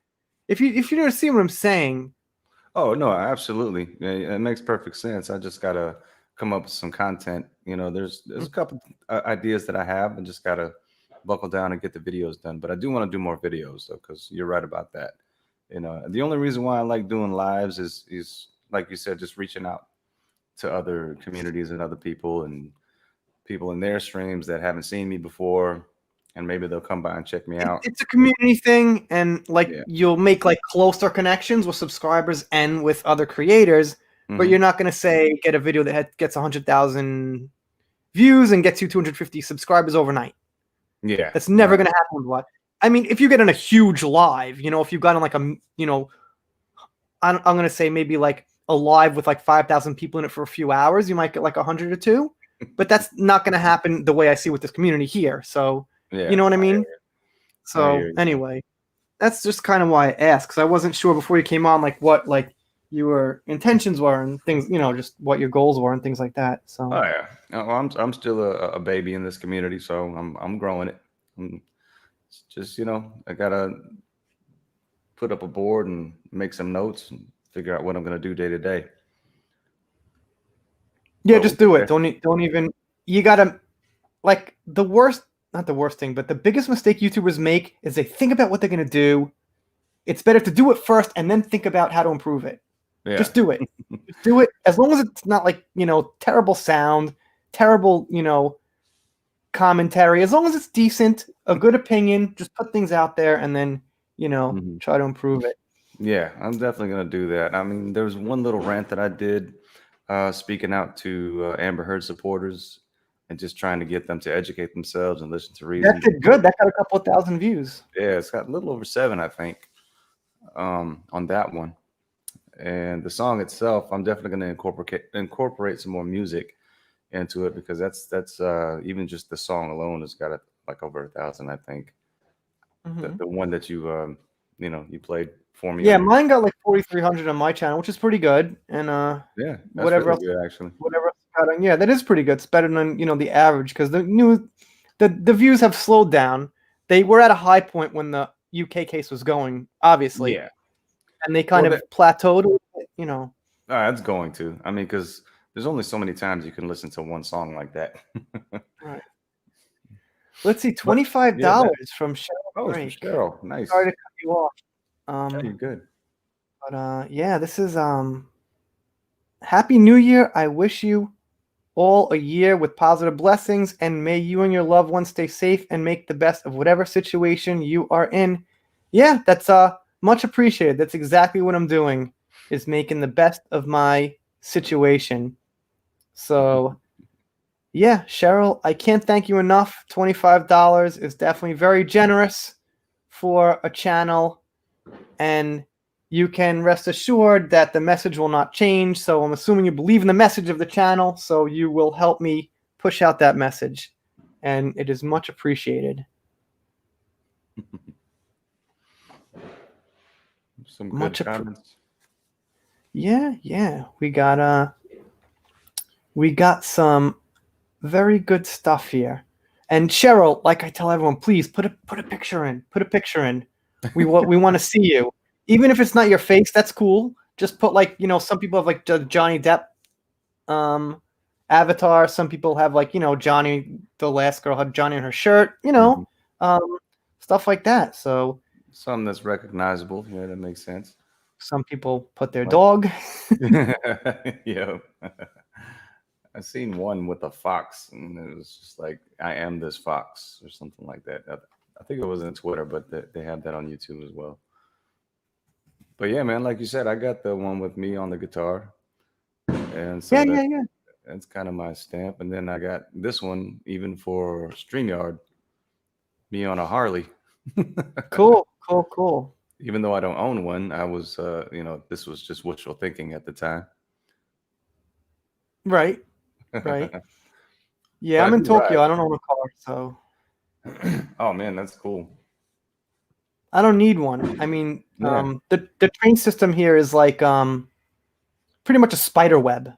if you don't see what I'm saying. Oh no, absolutely. Yeah, it makes perfect sense. I just gotta come up with some content. There's a couple ideas that I have, and just gotta buckle down and get the videos done. But I do want to do more videos, though, because you're right about that. The only reason why I like doing lives is like you said, just reaching out to other communities and other people and people in their streams that haven't seen me before, and maybe they'll come by and check me out. It's a community thing, and you'll make like closer connections with subscribers and with other creators. But you're not gonna get a video that gets 100,000 views and gets you 250 subscribers overnight. Yeah, that's never gonna happen with what. I mean, if you get on a huge live, if you've got on like I'm gonna say maybe like a live with like 5,000 people in it for a few hours, you might get like 100 or 2. But that's not gonna happen the way I see with this community here. So you know what I mean? So anyway, that's just kind of why I asked, because I wasn't sure before you came on like what like your intentions were and things, just what your goals were and things like that. So Oh yeah. Well, I'm still a baby in this community, so I'm growing it. It's just I gotta put up a board and make some notes and figure out what I'm gonna do day to day. yeah, But we'll just get do it. there. Don't even. You gotta like the worst, not the worst thing, but the biggest mistake YouTubers make is they think about what they're gonna do. It's better to do it first and then think about how to improve it. Yeah. Just do it. Just do it as long as it's not like terrible sound, terrible commentary. As long as it's decent, a good opinion, just put things out there and then Mhm. try to improve it. Yeah, I'm definitely gonna do that. I mean, there was one little rant that I did, speaking out to Amber Heard supporters and just trying to get them to educate themselves and listen to That reason. did good. That got a couple of thousand views. Yeah, it's got a little over 7, I think, on that one. And the song itself, I'm definitely going to incorporate some more music into it because that's even just the song alone has got like over 1,000, I think. Mhm. The one that you played for me Yeah, on your, mine got like 4,300 on my channel, which is pretty good. And yeah, that's whatever really else, good actually. whatever else got on, yeah, that is pretty good. It's better than the average because the views have slowed down. They were at a high point when the UK case was going, obviously, Yeah, and they well, kind of plateaued. A little bit. that's going to. I mean, because there's only so many times you can listen to one song like that. Right. Let's see, But $25 yeah, that. from Cheryl Oh, it's from Drake. Cheryl. Nice. Sorry to cut you off. Yeah, you're good. But yeah, this is Happy New Year. I wish you all a year with positive blessings, and may you and your loved ones stay safe and make the best of whatever situation you are in. Yeah, that's much appreciated. That's exactly what I'm doing, is making the best of my situation. So yeah, Cheryl, I can't thank you enough. $25 is definitely very generous for a channel, and you can rest assured that the message will not change. So I'm assuming you believe in the message of the channel, so you will help me push out that message, and it is much appreciated. Some good Much comments. Yeah. We got some very good stuff here. And Cheryl, like I tell everyone, please put a picture in. Put a picture in. We want to see you. Even if it's not your face, that's cool. Just put some people have like the Johnny Depp avatar. Some people have Johnny, the last girl had Johnny in her shirt, Mhm. stuff like that. So Something that's recognizable. Yeah, that makes sense. some people put their Like, dog. yeah. I seen one with a fox, and it was just like, "I am this fox" or something like that. I think it was in Twitter, but they have that on YouTube as well. But yeah, man, like you said, I got the one with me on the guitar, and so Yeah. that's kind of my stamp. And then I got this one even for StreamYard, me on a Harley. Cool. Even though I don't own one, I was, this was just wishful thinking at the time. Right. Yeah, But I I'm in do ride. Tokyo. I don't own a car, so Oh man, that's cool. I don't need one. I mean, Yeah, the train system here is like pretty much a spider web.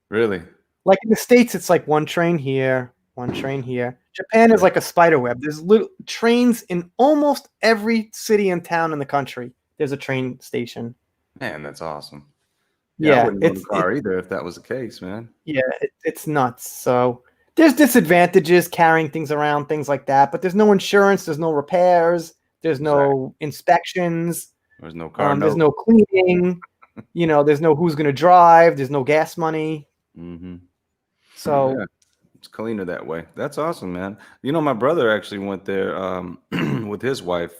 really. Like in the States, it's like one train here, one train here. Japan is Yeah. like a spider web. There's little trains in almost every city and town in the country. There's a train station. Man, that's awesome. Yeah, I Yeah, wouldn't own a car either if that was the case, man. it's nuts. So there's disadvantages carrying things around, things like that. But there's no insurance. There's no repairs. There's Exactly. no inspections. There's no car There's note. no cleaning. There's no who's going to drive. There's no gas money. Mm-hmm. So Yeah, it's cleaner that way. That's awesome, man. My brother actually went there with his wife.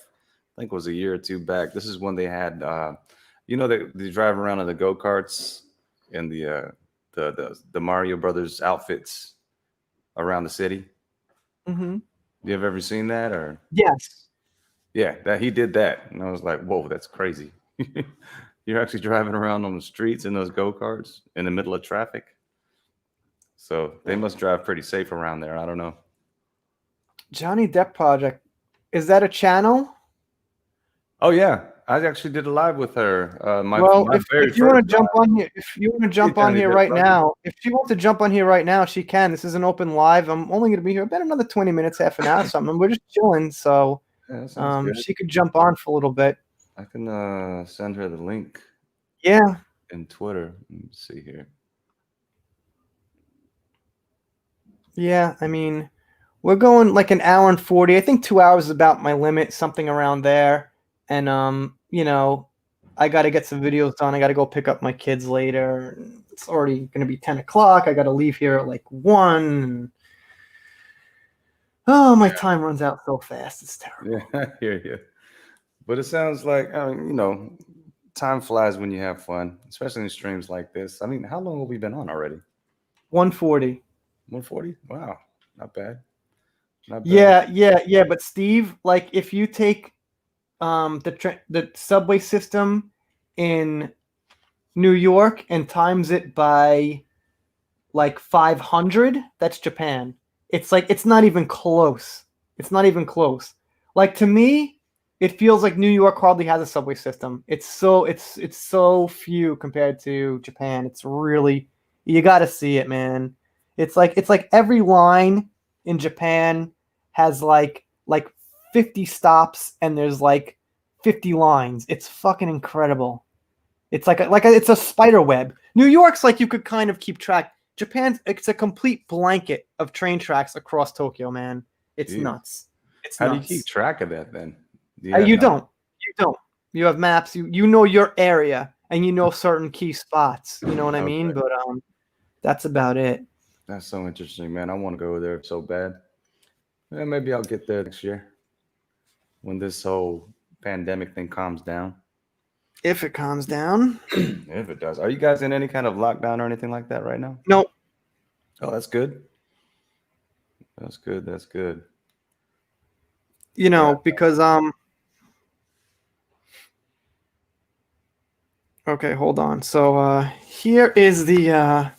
I think it was a year or two back. This is when they had, they drive around in the go karts and the Mario Brothers outfits around the city. mhm. You have ever seen that or? Yes. Yeah, that he did that, and I was like, "Whoa, that's crazy!" You're actually driving around on the streets in those go karts in the middle of traffic. So they must drive pretty safe around there. I don't know. Johnny Depp project. Is that a channel? Oh yeah, I actually did a live with her. Well, My very if you want to first jump live. on here, if you want to jump on Johnny here Depp, right brother. now, if she wants to jump on here right now, she can. This is an open live. I'm only going to be here about another 20 minutes, half an hour, or something. We're just chilling, so Yeah, that sounds good. she could jump on for a little bit. I can send her the link Yeah, in Twitter. Let me see here. yeah. I mean, we're going like an hour and 40. I think 2 hours is about my limit, something around there. And you know, I got to get some videos done. I got to go pick up my kids later. It's already going to be 10 o'clock. I got to leave here at like 1. Oh, my time runs out so fast. It's terrible. Yeah, I hear you. But it sounds like, I mean, you know, time flies when you have fun, especially in streams like this. I mean, how long have we been on already? 140. 140? Wow, not bad. Not bad. Yeah. But Steve, like, if you take the subway system in New York and times it by like 500, that's Japan. It's like it's not even close. It's not even close. Like, to me, it feels like New York hardly has a subway system. It's so few compared to Japan. It's really, you got to see it, man. It's like every line in Japan has like 50 stops and there's like 50 lines. It's fucking incredible. It's it's a spider web. New York's like you could kind of keep track. Japan's, it's a complete blanket of train tracks across Tokyo, man. It's Jeez. nuts. It's How do nuts. you keep track of that then? Do You have don't. You don't. You have maps. You know your area and you know certain key spots. You know what I mean? Okay. But that's about it. That's so interesting, man. I want to go there so bad. Yeah, maybe I'll get there next year when this whole pandemic thing calms down. If it calms down. If it does. Are you guys in any kind of lockdown or anything like that right now? No. Oh, that's good. That's good. That's good. You know, because okay, hold on. So here is the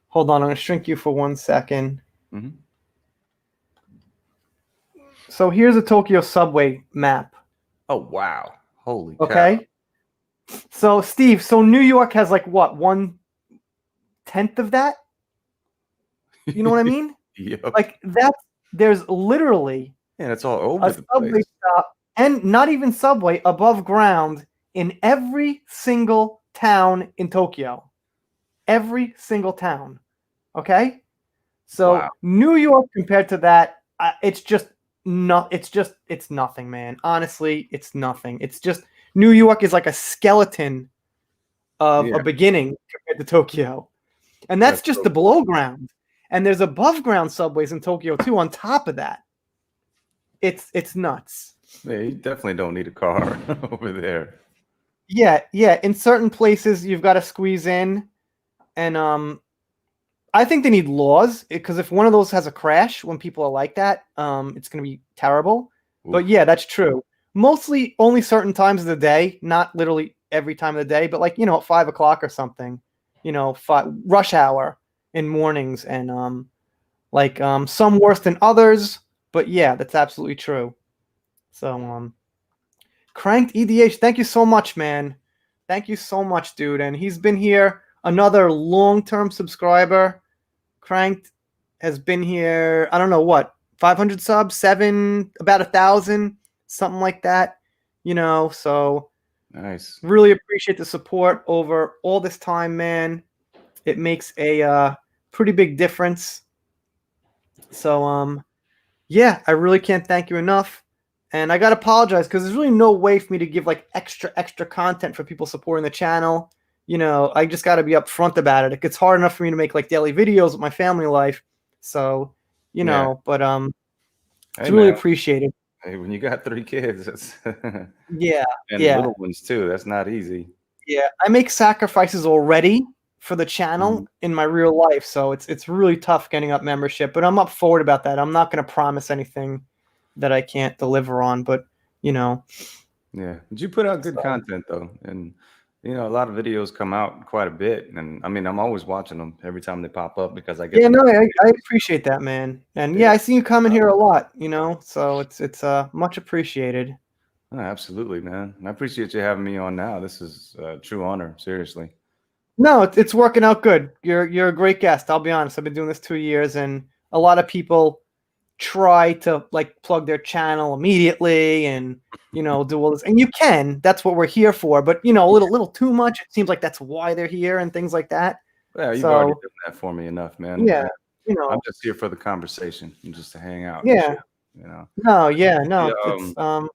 hold on, I'm gonna shrink you for 1 second. Mhm. So here's a Tokyo subway map. Oh wow! Holy cow! Okay. So Steve, so New York has like what, 1/10 of that? You know what I mean? Yep. Like there's literally And it's all over a the subway place. stop, and not even subway, above ground in every single town in Tokyo. Every single town. Okay? So Wow. New York compared to that, it's just it's nothing, man. Honestly, it's nothing. It's just New York is like a skeleton of Yeah. a beginning compared to Tokyo. And that's That's just so the cool. below ground. And there's above ground subways in Tokyo too on top of that. It's nuts. Yeah, you definitely don't need a car over there. Yeah. In certain places you've got to squeeze in, and I think they need laws, because if one of those has a crash when people are like that, it's going to be terrible. But Oof. yeah, that's true. Mostly only certain times of the day, not literally every time of the day, but like, you know, at 5 o'clock or something, you know, rush hour in mornings, and some worse than others. But yeah, that's absolutely true. So Cranked EDH, thank you so much, man. Thank you so much, dude. And he's been here, another long-term subscriber. Cranked has been here, I don't know what, 500 subs, 7, about 1,000, something like that. You know, so Nice. really appreciate the support over all this time, man. It makes a pretty big difference. So yeah, I really can't thank you enough. And I gotta apologize because there's really no way for me to give like extra content for people supporting the channel. You know, I just gotta be upfront about it. It gets hard enough for me to make like daily videos with my family life. So, you Yeah. know, but it's Hey really man. appreciated. Hey, when you got 3 kids, that's Yeah, and yeah, little ones too, that's not easy. yeah. I make sacrifices already for the channel Mhm. in my real life, so it's really tough getting up membership. But I'm up forward about that. I'm not gonna promise anything that I can't deliver on, but you know. Yeah. But you put out good So. content though. And you know, a lot of videos come out quite a bit. And I mean, I'm always watching them every time they pop up because I get Yeah, to no, I appreciate that, man. And yeah, I see you coming here a lot, you know, so it's much appreciated. Oh, absolutely, man. And I appreciate you having me on now. This is a true honor, seriously. No, it's working out good. You're a great guest. I'll be honest. I've been doing this 2 years, and a lot of people try to like plug their channel immediately and do all this, and you can. That's what we're here for. But a little too much. It seems like that's why they're here and things like that. Well, you've already So done that for me enough, man. yeah, I'm just here for the conversation and just to hang out and yeah. chill, you know. No, yeah, Yeah, no.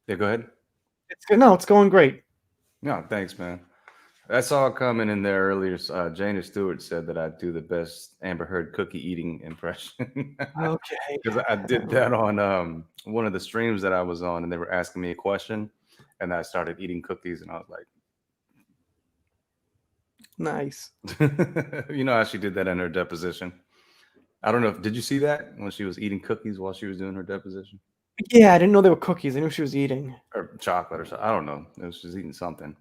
yeah, go ahead. It's good. No, it's going great. No, thanks, man. I saw it coming in there earlier. Jana Stewart said that I do the best Amber Heard cookie eating impression Okay. because I did that on one of the streams that I was on, and they were asking me a question, and I started eating cookies, and I was Nice. like, you know how she did that in her deposition. I don't know. Did you see that when she was eating cookies while she was doing her deposition, Yeah, I didn't know they were cookies. I knew she was eating. or chocolate, or something? I don't know. It was just eating something.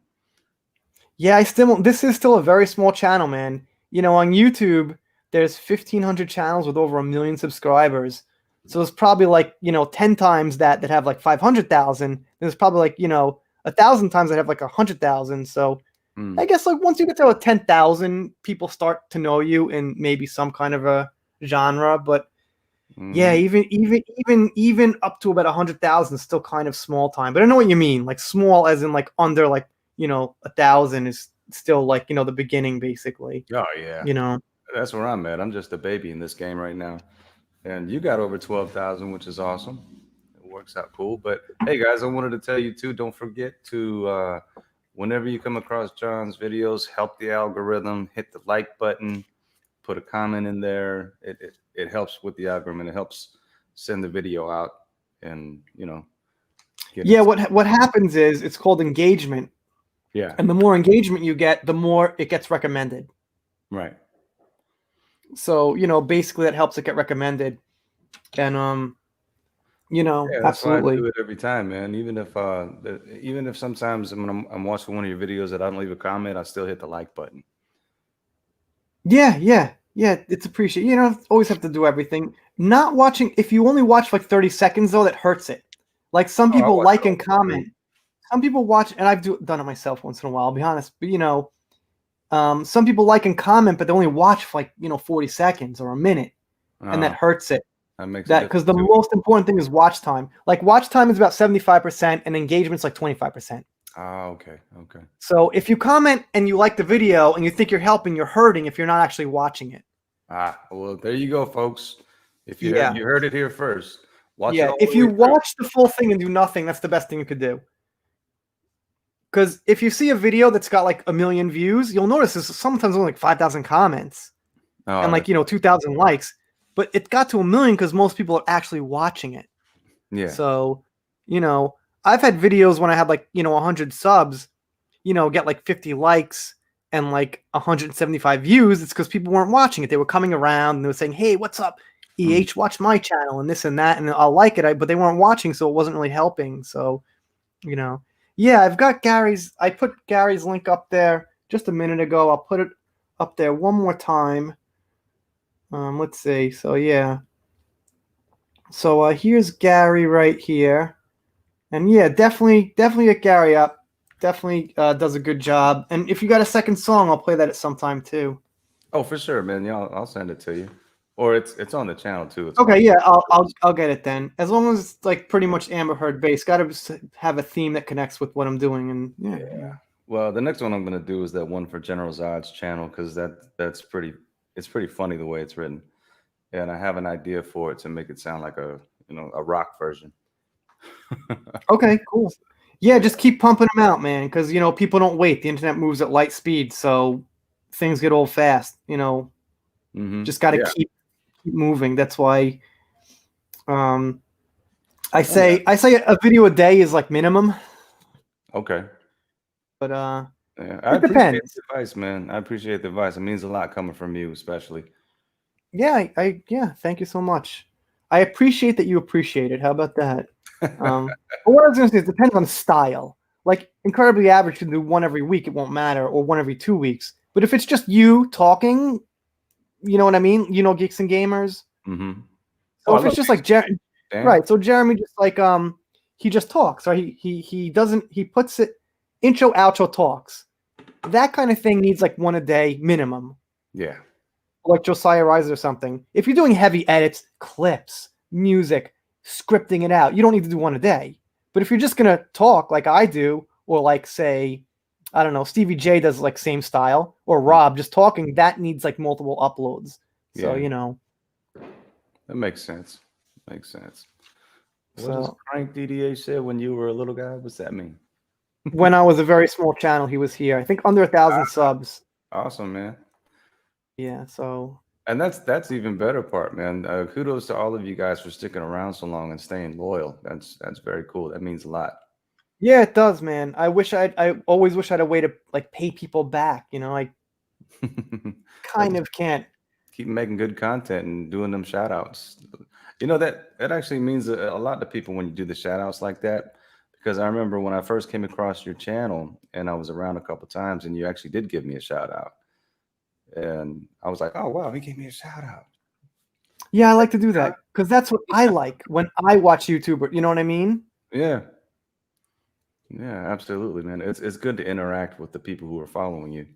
Yeah, this is still a very small channel, man. On YouTube, there's 1,500 channels with over 1 million subscribers. So there's probably like, 10 times that have like 500,000. There's probably like, 1,000 times that have like 100,000. So Mm. I guess like once you get to 10,000, people start to know you in maybe some kind of a genre. But yeah, even up to about 100,000 is still kind of small time. But I know what you mean. Like small as in like under like 1,000 is still like the beginning basically. Oh yeah. That's where I'm at. I'm just a baby in this game right now. And you got over 12,000, which is awesome. It works out cool. But hey, guys, I wanted to tell you too, don't forget to, whenever you come across John's videos, help the algorithm, hit the like button, put a comment in there. It helps with the algorithm. It helps send the video out and, Yeah, what happens is it's called engagement. Yeah. And the more engagement you get, the more it gets recommended. Right. So, basically that helps it get recommended. And Yeah, that's absolutely. why I do it every time, man. Even if sometimes when I'm watching one of your videos that I don't leave a comment, I still hit the like button. Yeah, it's appreciated. Always have to do everything. Not watching, if you only watch like 30 seconds though, that hurts it. Like some I people watch like it and comment. Some people watch, and I've done it myself once in a while, I'll be honest. But some people like and comment, but they only watch for like 40 seconds or a minute, and that hurts it. That makes That because the most important thing is watch time. Like watch time is about 75%, and engagement's like 25%. Okay. So if you comment and you like the video and you think you're helping, you're hurting if you're not actually watching it. Well, there you go, folks. If you Yeah. you heard it here first. Watch it Yeah, all if the you way through. watch the full thing and do nothing, that's the best thing you could do. Because if you see a video that's got like 1 million views, you'll notice there's sometimes only like 5,000 comments and like 2,000 likes. But it got to 1 million because most people are actually watching it. Yeah. So, I've had videos when I had like 100 subs, get like 50 likes and like 175 views. It's because people weren't watching it. They were coming around and they were saying, "Hey, what's up? Watch my channel and this and that," and I'll like it. But they weren't watching, so it wasn't really helping. So, yeah, I've got I put Gary's link up there just a minute ago. I'll put it up there one more time. Let's see. So yeah. So here's Gary right here, and yeah, definitely get Gary up. Definitely does a good job. And if you got a second song, I'll play that at some time too. Oh, for sure, man. Yeah, I'll send it to you. Or it's on the channel too. Okay, yeah, I'll get it then. As long as it's like pretty much Amber Heard based, got to have a theme that connects with what I'm doing, and yeah. Well, the next one I'm gonna do is that one for General Zod's channel because it's pretty funny the way it's written, and I have an idea for it to make it sound like a rock version. Okay, cool. Yeah, just keep pumping them out, man, because people don't wait. The internet moves at light speed, so things get old fast. Just got to keep moving. That's why I say a video a day is like minimum. Okay. But I it appreciate depends. the advice, man. I appreciate the advice. It means a lot coming from you, especially. Yeah, yeah, thank you so much. I appreciate that you appreciate it. How about that? But what I was going to say is it depends on style. Like Incredibly Average can do one every week, it won't matter, or one every 2 weeks. But if it's just you talking, you know what I mean? Geeks and Gamers. Mm-hmm. So if it's just like right, so Jeremy just like he just talks, or he doesn't, he puts it intro, outro talks. That kind of thing needs like one a day minimum. Yeah. Like Josiah Riser or something. If you're doing heavy edits, clips, music, scripting it out, you don't need to do one a day. But if you're just gonna talk like I do, or like say, I don't know, Stevie J does like same style, or Rob just talking, that needs like multiple uploads. So Yeah. you know. That makes sense. Makes sense. What does So Frank DDA said when you were a little guy? What's that mean? when I was a very small channel, he was here. I think under 1,000 subs. Awesome, man. Yeah, so And that's even better part, man. Kudos to all of you guys for sticking around so long and staying loyal. That's very cool. That means a lot. yeah, it does, man. I always wish I had a way to like pay people back. You know, I kind of can't. Keep making good content and doing them shout outs. You know, that actually means a lot to people when you do the shout outs like that. Because I remember when I first came across your channel and I was around a couple times and you actually did give me a shout out. And I was like, oh wow, he gave me a shout out. Yeah, I like to do that because that's what I like when I watch YouTuber. You know what I mean? Yeah. Yeah, absolutely, man. It's good to interact with the people who are following you.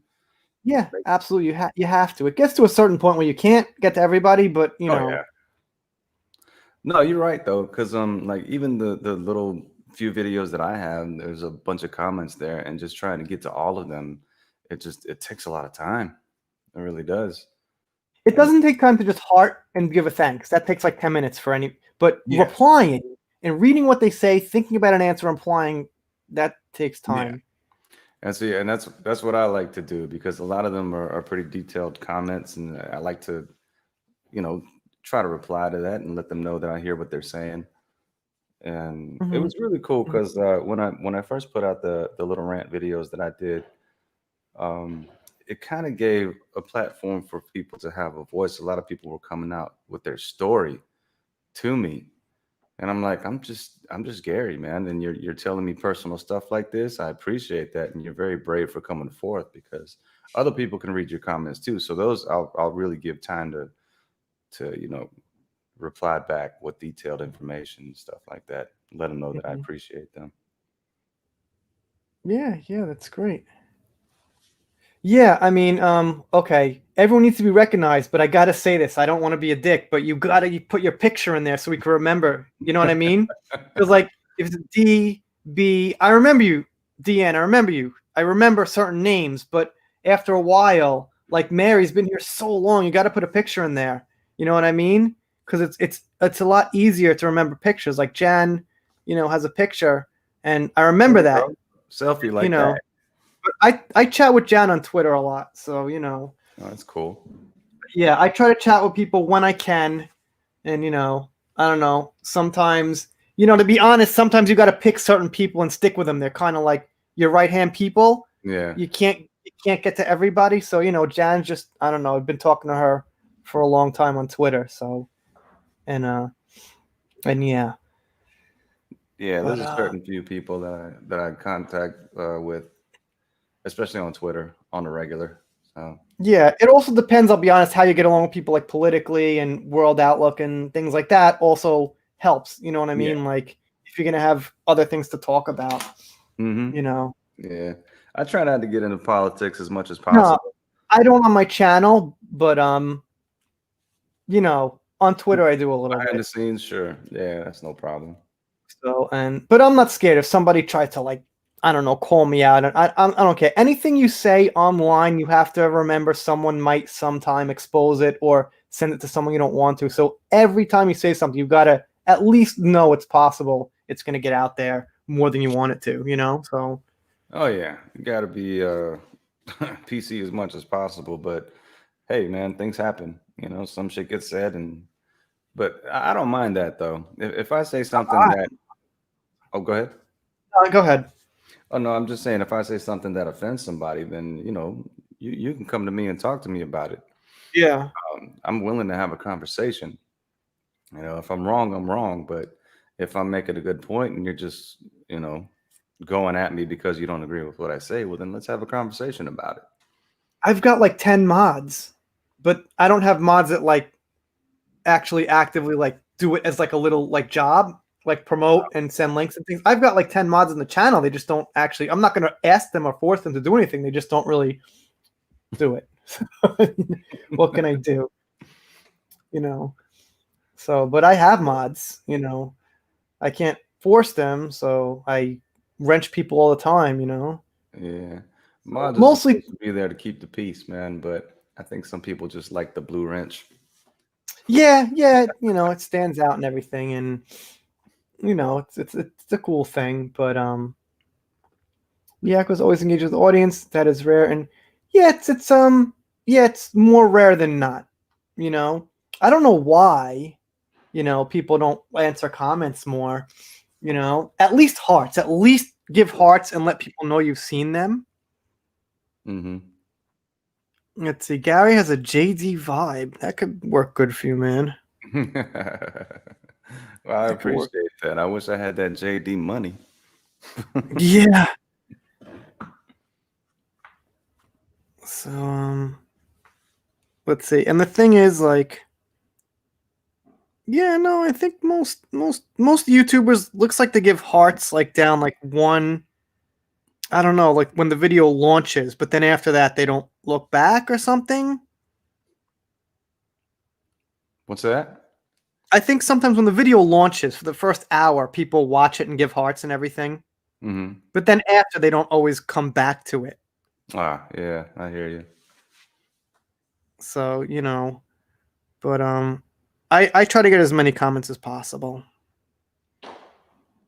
Yeah, absolutely. You have to. It gets to a certain point where you can't get to everybody, but you know. Yeah. No, you're right though, because like even the little few videos that I have, there's a bunch of comments there, and just trying to get to all of them, it takes a lot of time. It really does. It doesn't take time to just heart and give a thanks. That takes like 10 minutes for any. But Yeah. replying and reading what they say, thinking about an answer, implying, that takes time. And see, and that's what I like to do because a lot of them are pretty detailed comments, and I like to, you know, try to reply to that and let them know that I hear what they're saying. And it Mhm. was really cool because when I first put out the little rant videos that I did, it kind of gave a platform for people to have a voice. A lot of people were coming out with their story to me, and I'm like, I'm just Gary, man, and you're telling me personal stuff like this. I appreciate that, and you're very brave for coming forth because other people can read your comments too. So those I'll really give time to reply back with detailed information and stuff like that. Let them know that I Mhm. appreciate them. Yeah, that's great. Yeah, I mean, okay, everyone needs to be recognized, but I gotta say this. I don't want to be a dick, but you gotta put your picture in there so we can remember. You know what I mean? Because like, if it's D B, I remember you, DN. I remember you. I remember certain names, but after a while, like Mary's been here so long, you got to put a picture in there. You know what I mean? Because it's a lot easier to remember pictures. Like Jan, has a picture, and I remember There you that. go. Selfie You like know. that. But I chat with Jan on Twitter a lot, so Oh, that's cool. yeah, I try to chat with people when I can, and I don't know. Sometimes, to be honest, sometimes you got to pick certain people and stick with them. They're kind of like your right hand people. Yeah. You can't get to everybody, so Jan's just, I don't know. I've been talking to her for a long time on Twitter, so and yeah. Yeah, But there's a certain few people that I contact with, especially on Twitter on the regular. So yeah, it also depends, I'll be honest, how you get along with people like politically and world outlook and things like that also helps. You know what I mean? yeah. Like if you're gonna have other things to talk about, Mm-hmm. Yeah. I try not to get into politics as much as No, possible. I don't on my channel, but on Twitter I do a little Behind the bit. scenes, sure. Yeah, that's no problem. So but I'm not scared if somebody tries to, like, I don't know, call me out. And I don't care. Anything you say online, you have to remember someone might sometime expose it or send it to someone you don't want to. So every time you say something, you've got to at least know it's possible. It's going to get out there more than you want it to. So. Oh yeah, you got to be PC as much as possible. But hey, man, things happen. Some shit gets said, but I don't mind that though. If I say something that, oh, go ahead. Go ahead. Oh no, I'm just saying if I say something that offends somebody, then you can come to me and talk to me about it. Yeah. I'm willing to have a conversation. If I'm wrong, I'm wrong. But if I'm making a good point and you're just going at me because you don't agree with what I say, well then let's have a conversation about it. I've got like 10 mods, but I don't have mods that like actually actively like do it as like a little like job. like promote and send links and things. I've got like 10 mods in the channel. They just don't actually. I'm not going to ask them or force them to do anything. They just don't really do it. What can I do? You know. So, but I have mods. You know, I can't force them, so I wrench people all the time. You know. Yeah. Mods are Mostly, supposed to be there to keep the peace, man. But I think some people just like the blue wrench. yeah. You know, it stands out and everything, and you know, it's a cool thing. But yeah, because always engage with the audience. That is rare, and yeah, it's more rare than not. You know, I don't know why. You know, people don't answer comments more. You know, at least hearts. At least give hearts and let people know you've seen them. Mm-hmm. Let's see. Gary has a JD vibe. That could work good for you, man. Well, I That could work. appreciate that. I wish I had that JD money. Yeah. So let's see. And the thing is, like, yeah, no, I think most YouTubers looks like they give hearts like down like one. I don't know, like when the video launches, but then after that they don't look back or something. What's that? I think sometimes when the video launches for the first hour, people watch it and give hearts and everything, Mm-hmm. but then after they don't always come back to it. Ah, yeah, I hear you. So, you know, but I try to get as many comments as possible.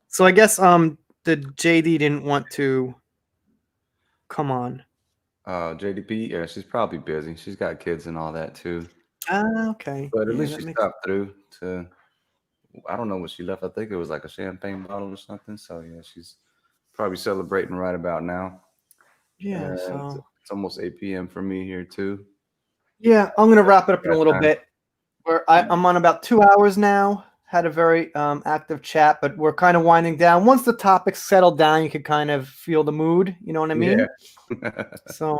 So I guess the JD didn't want to come on. JDP, yeah, she's probably busy. She's got kids and all that too. Okay. But at Yeah, least that she makes stopped through to, I don't know what she left. I think it was like a champagne bottle or something. So yeah, she's probably celebrating right about now. yeah, And so it's almost 8 p.m. for me here too. yeah, I'm gonna wrap it up in a Got little time. bit. I'm on about 2 hours now. Had a very active chat, but we're kind of winding down. Once the topics settle down, you can kind of feel the mood. You know what I mean? Yeah. So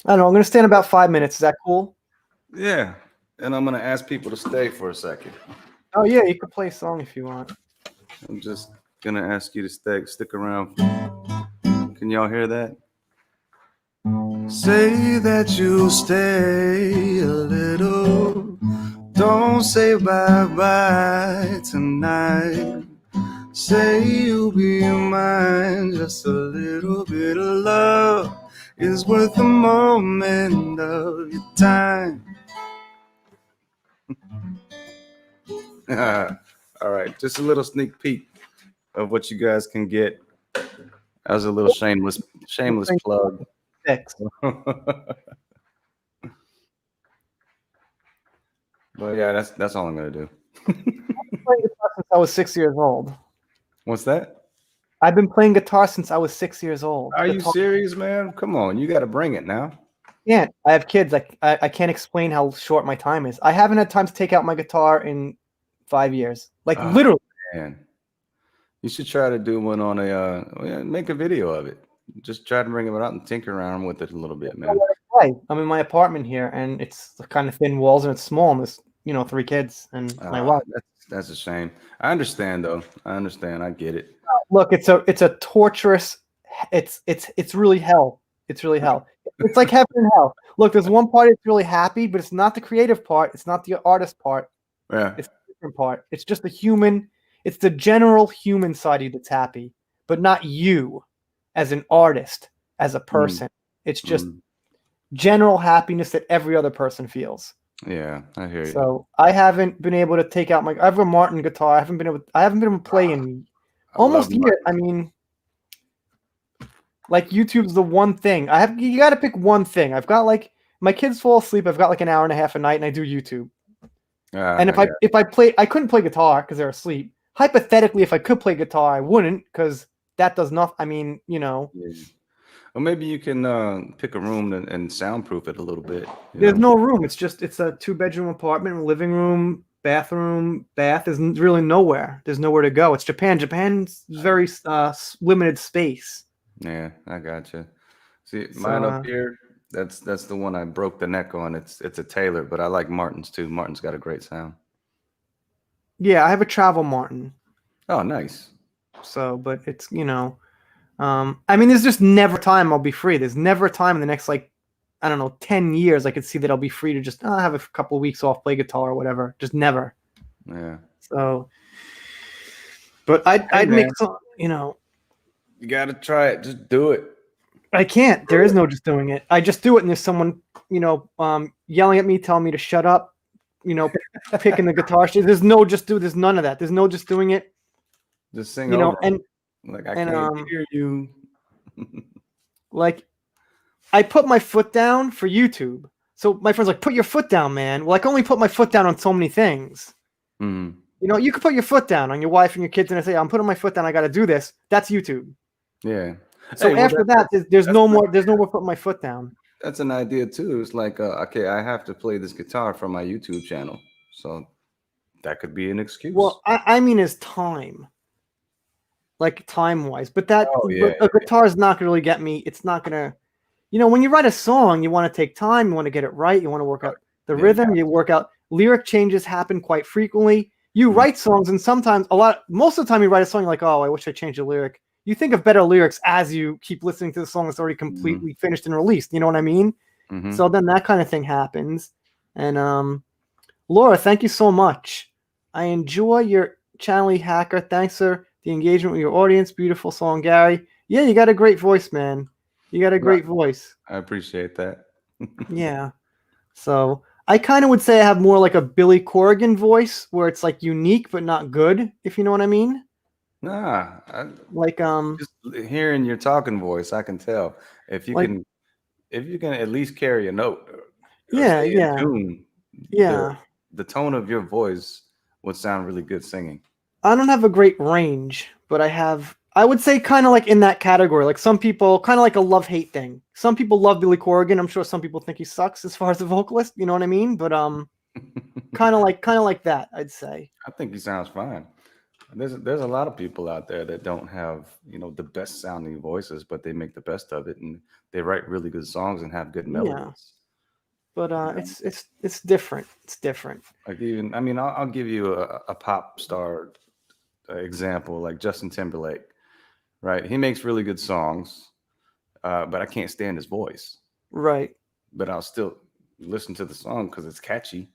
I don't know. I'm gonna stay in about 5 minutes. Is that cool? Yeah. And I'm gonna ask people to stay for a second. Oh yeah, you could play a song if you want. I'm just gonna ask you to stick around. Can y'all hear that? Say that you'll stay a little. Don't say bye-bye tonight. Say you'll be mine. Just a little bit of love is worth a moment of your time. All right, just a little sneak peek of what you guys can get as a little shameless plug. Six. But yeah, that's all I'm gonna do. Playing guitar since I was 6 years old. What's that? I've been playing guitar since I was 6 years old. Are you Guitar- serious, man? Come on, you got to bring it now. Yeah, I have kids. I can't explain how short my time is. I haven't had time to take out my guitar in 5 years. Like Oh, literally. man, you should try to do one on make a video of it. Just try to bring it out and tinker around with it a little bit, man. I'm in my apartment here, and it's kind of thin walls, and it's small, and there's 3 kids and my wife. That's a shame. I understand though. I understand. I get it. Look, it's a torturous. It's really hell. It's really hell. It's like heaven and hell. Look, there's one part it's really happy, but it's not the creative part. It's not the artist part. Yeah. It's the different part. It's just the human. It's the general human side of you that's happy, but not you as an artist, as a person. It's just general happiness that every other person feels. Yeah, I hear you. So I haven't been able to take out I have a Martin guitar. I haven't been able to play in almost a year. I mean, like YouTube's the one thing. You got to pick one thing. I've got like my kids fall asleep. I've got like an hour and a half a night, and I do YouTube. And if I play, I couldn't play guitar because they're asleep. Hypothetically, if I could play guitar, I wouldn't because that does not. I mean, Yeah. Well, maybe you can pick a room and soundproof it a little bit. There's no room. It's a 2-bedroom apartment, living room, bathroom, bath. There's really nowhere. There's nowhere to go. It's Japan. Japan's very limited space. Yeah, I gotcha. See, mine up here, that's the one I broke the neck on. It's a Taylor, but I like Martin's too. Martin's got a great sound. Yeah, I have a travel Martin. Oh, nice. So, but it's, I mean, there's just never time I'll be free. There's never a time in the next, like, I don't know, 10 years I could see that I'll be free to just have a couple of weeks off, play guitar or whatever. Just never. Yeah. So, but I'd make man. some, You got to try it. Just do it. I can't. There is no just doing it. I just do it, and there's someone, yelling at me, telling me to shut up, picking the guitar. There's no just do. There's none of that. There's no just doing it. Just sing over. And like, I and, can't hear you. like, I put my foot down for YouTube. So my friend's like, put your foot down, man. Well, I can only put my foot down on so many things. Mm. You can put your foot down on your wife and your kids, and I say, I'm putting my foot down. I got to do this. That's YouTube. Yeah. So Hey, well, after that, there's no more. There's no more putting my foot down. That's an idea too. It's like, okay, I have to play this guitar from my YouTube channel, so that could be an excuse. Well, I mean, is time, like time wise, but that yeah, a guitar is not gonna really get me. It's not gonna, when you write a song, you want to take time, you want to get it right, you want to work out the rhythm, you work out lyric changes happen quite frequently. You write songs, and sometimes most of the time you write a song, you're like, oh, I wish I changed the lyric. You think of better lyrics as you keep listening to the song that's already completely finished and released. You know what I mean? Mm-hmm. So then that kind of thing happens. And Laura, thank you so much. I enjoy your channel, Hacker. Thanks for the engagement with your audience. Beautiful song, Gary. Yeah, you got a great voice, man. You got a great voice. I appreciate that. Yeah. So I kind of would say I have more like a Billy Corrigan voice, where it's like unique but not good, if you know what I mean. Nah, just hearing your talking voice, I can tell if you can at least carry a note. Or in tune, yeah. The tone of your voice would sound really good singing. I don't have a great range, but I would say kind of like in that category. Like some people, kind of like a love-hate thing. Some people love Billy Corrigan. I'm sure some people think he sucks as far as a vocalist. You know what I mean? But kind of like that, I'd say. I think he sounds fine. There's a lot of people out there that don't have the best sounding voices, but they make the best of it, and they write really good songs and have good melodies. Yeah. But it's different. It's different. Like I'll give you a pop star example, like Justin Timberlake, right? He makes really good songs, but I can't stand his voice. Right. But I'll still listen to the song because it's catchy.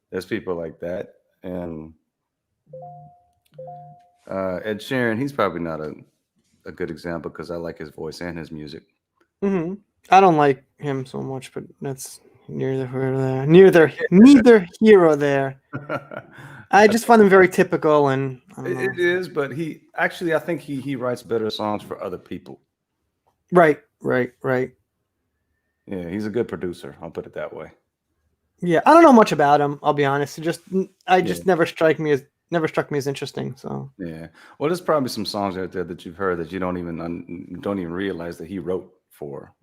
There's people like that, and Ed Sheeran, he's probably not a good example because I like his voice and his music. Mm-hmm. I don't like him so much, but that's neither here or there. Neither here or there. I just find him very typical, and it is. But I think he writes better songs for other people. Right. Yeah, he's a good producer. I'll put it that way. Yeah, I don't know much about him. I'll be honest. Never struck me as interesting. So yeah, well, there's probably some songs out there that you've heard that you don't even realize that he wrote for.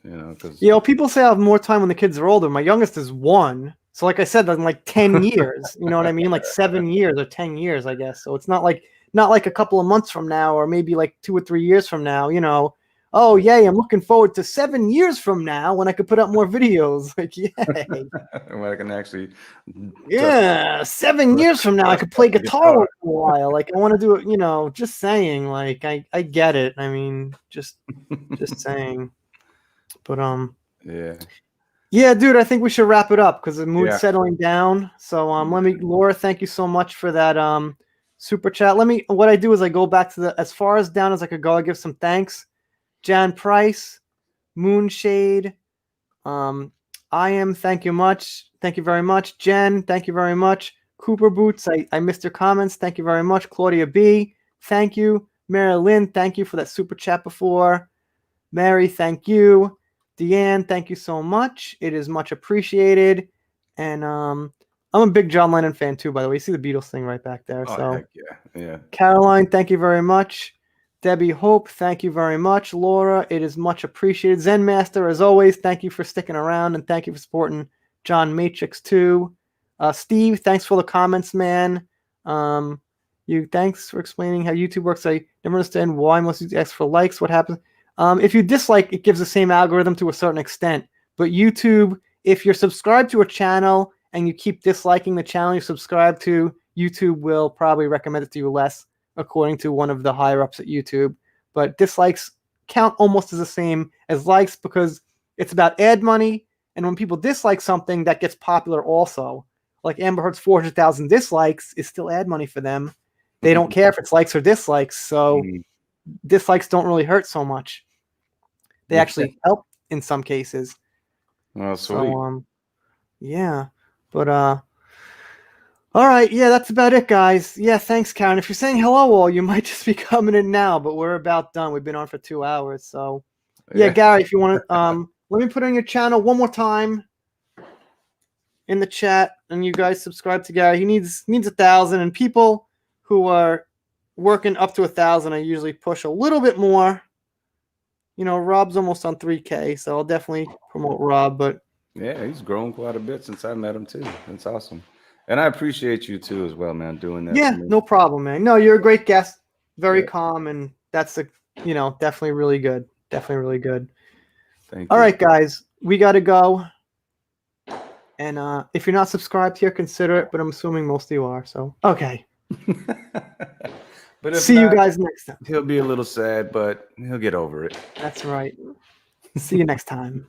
Because people say I have more time when the kids are older. My youngest is 1, so like I said, in like 10 years. You know what I mean? Like 7 years or 10 years, I guess. So it's not like a couple of months from now, or maybe like 2 or 3 years from now. Oh yay! I'm looking forward to 7 years from now when I could put up more videos. Like yay! when I can actually. 7 years from now I could play guitar for a while. Like I want to do it. Just saying. Like I get it. I mean, just saying. But yeah, dude, I think we should wrap it up because the mood's settling down. So Laura, thank you so much for that super chat. What I do is I go back to as far as down as I could go. I give some thanks. Jan Price, Moonshade, I am, thank you very much. Jen, thank you very much. Cooper Boots, I missed your comments. Thank you very much. Claudia B, thank you. Mary Lynn, thank you for that super chat before. Mary, thank you. Deanne, thank you so much. It is much appreciated. And I'm a big John Lennon fan too, by the way. You see the Beatles thing right back there. Oh, so heck yeah. Caroline, thank you very much. Debbie Hope, thank you very much. Laura, it is much appreciated. Zen Master, as always, thank you for sticking around, and thank you for supporting John Matrix too. Steve, thanks for the comments, man. Thanks for explaining how YouTube works. I never understand why most of you ask for likes. What happens? If you dislike, it gives the same algorithm to a certain extent. But YouTube, if you're subscribed to a channel and you keep disliking the channel you subscribe to, YouTube will probably recommend it to you less, according to one of the higher ups at YouTube. But dislikes count almost as the same as likes because it's about ad money. And when people dislike something, that gets popular also. Like Amber Heard's 400,000 dislikes is still ad money for them. They don't care if it's likes or dislikes. So dislikes don't really hurt so much. They actually help in some cases. Oh, sweet. So, yeah. But, all right. Yeah, that's about it, guys. Yeah, thanks, Karen. If you're saying hello all, you might just be coming in now, but we're about done. We've been on for 2 hours. So, yeah, Gary, if you want to, let me put on your channel one more time in the chat, and you guys subscribe to Gary. He needs 1,000, and people who are working up to 1,000, I usually push a little bit more. You know, Rob's almost on 3K, so I'll definitely promote Rob. But yeah, he's grown quite a bit since I met him too. That's awesome, and I appreciate you too as well, man, doing that. Yeah, for me. no problem, man. No, you're a great guest, very calm, and that's definitely really good. Definitely really good. Thank you. All right, guys, we got to go. And if you're not subscribed here, consider it. But I'm assuming most of you are. So okay. But if See you not, guys next time. He'll be a little sad, but he'll get over it. That's right. See you next time.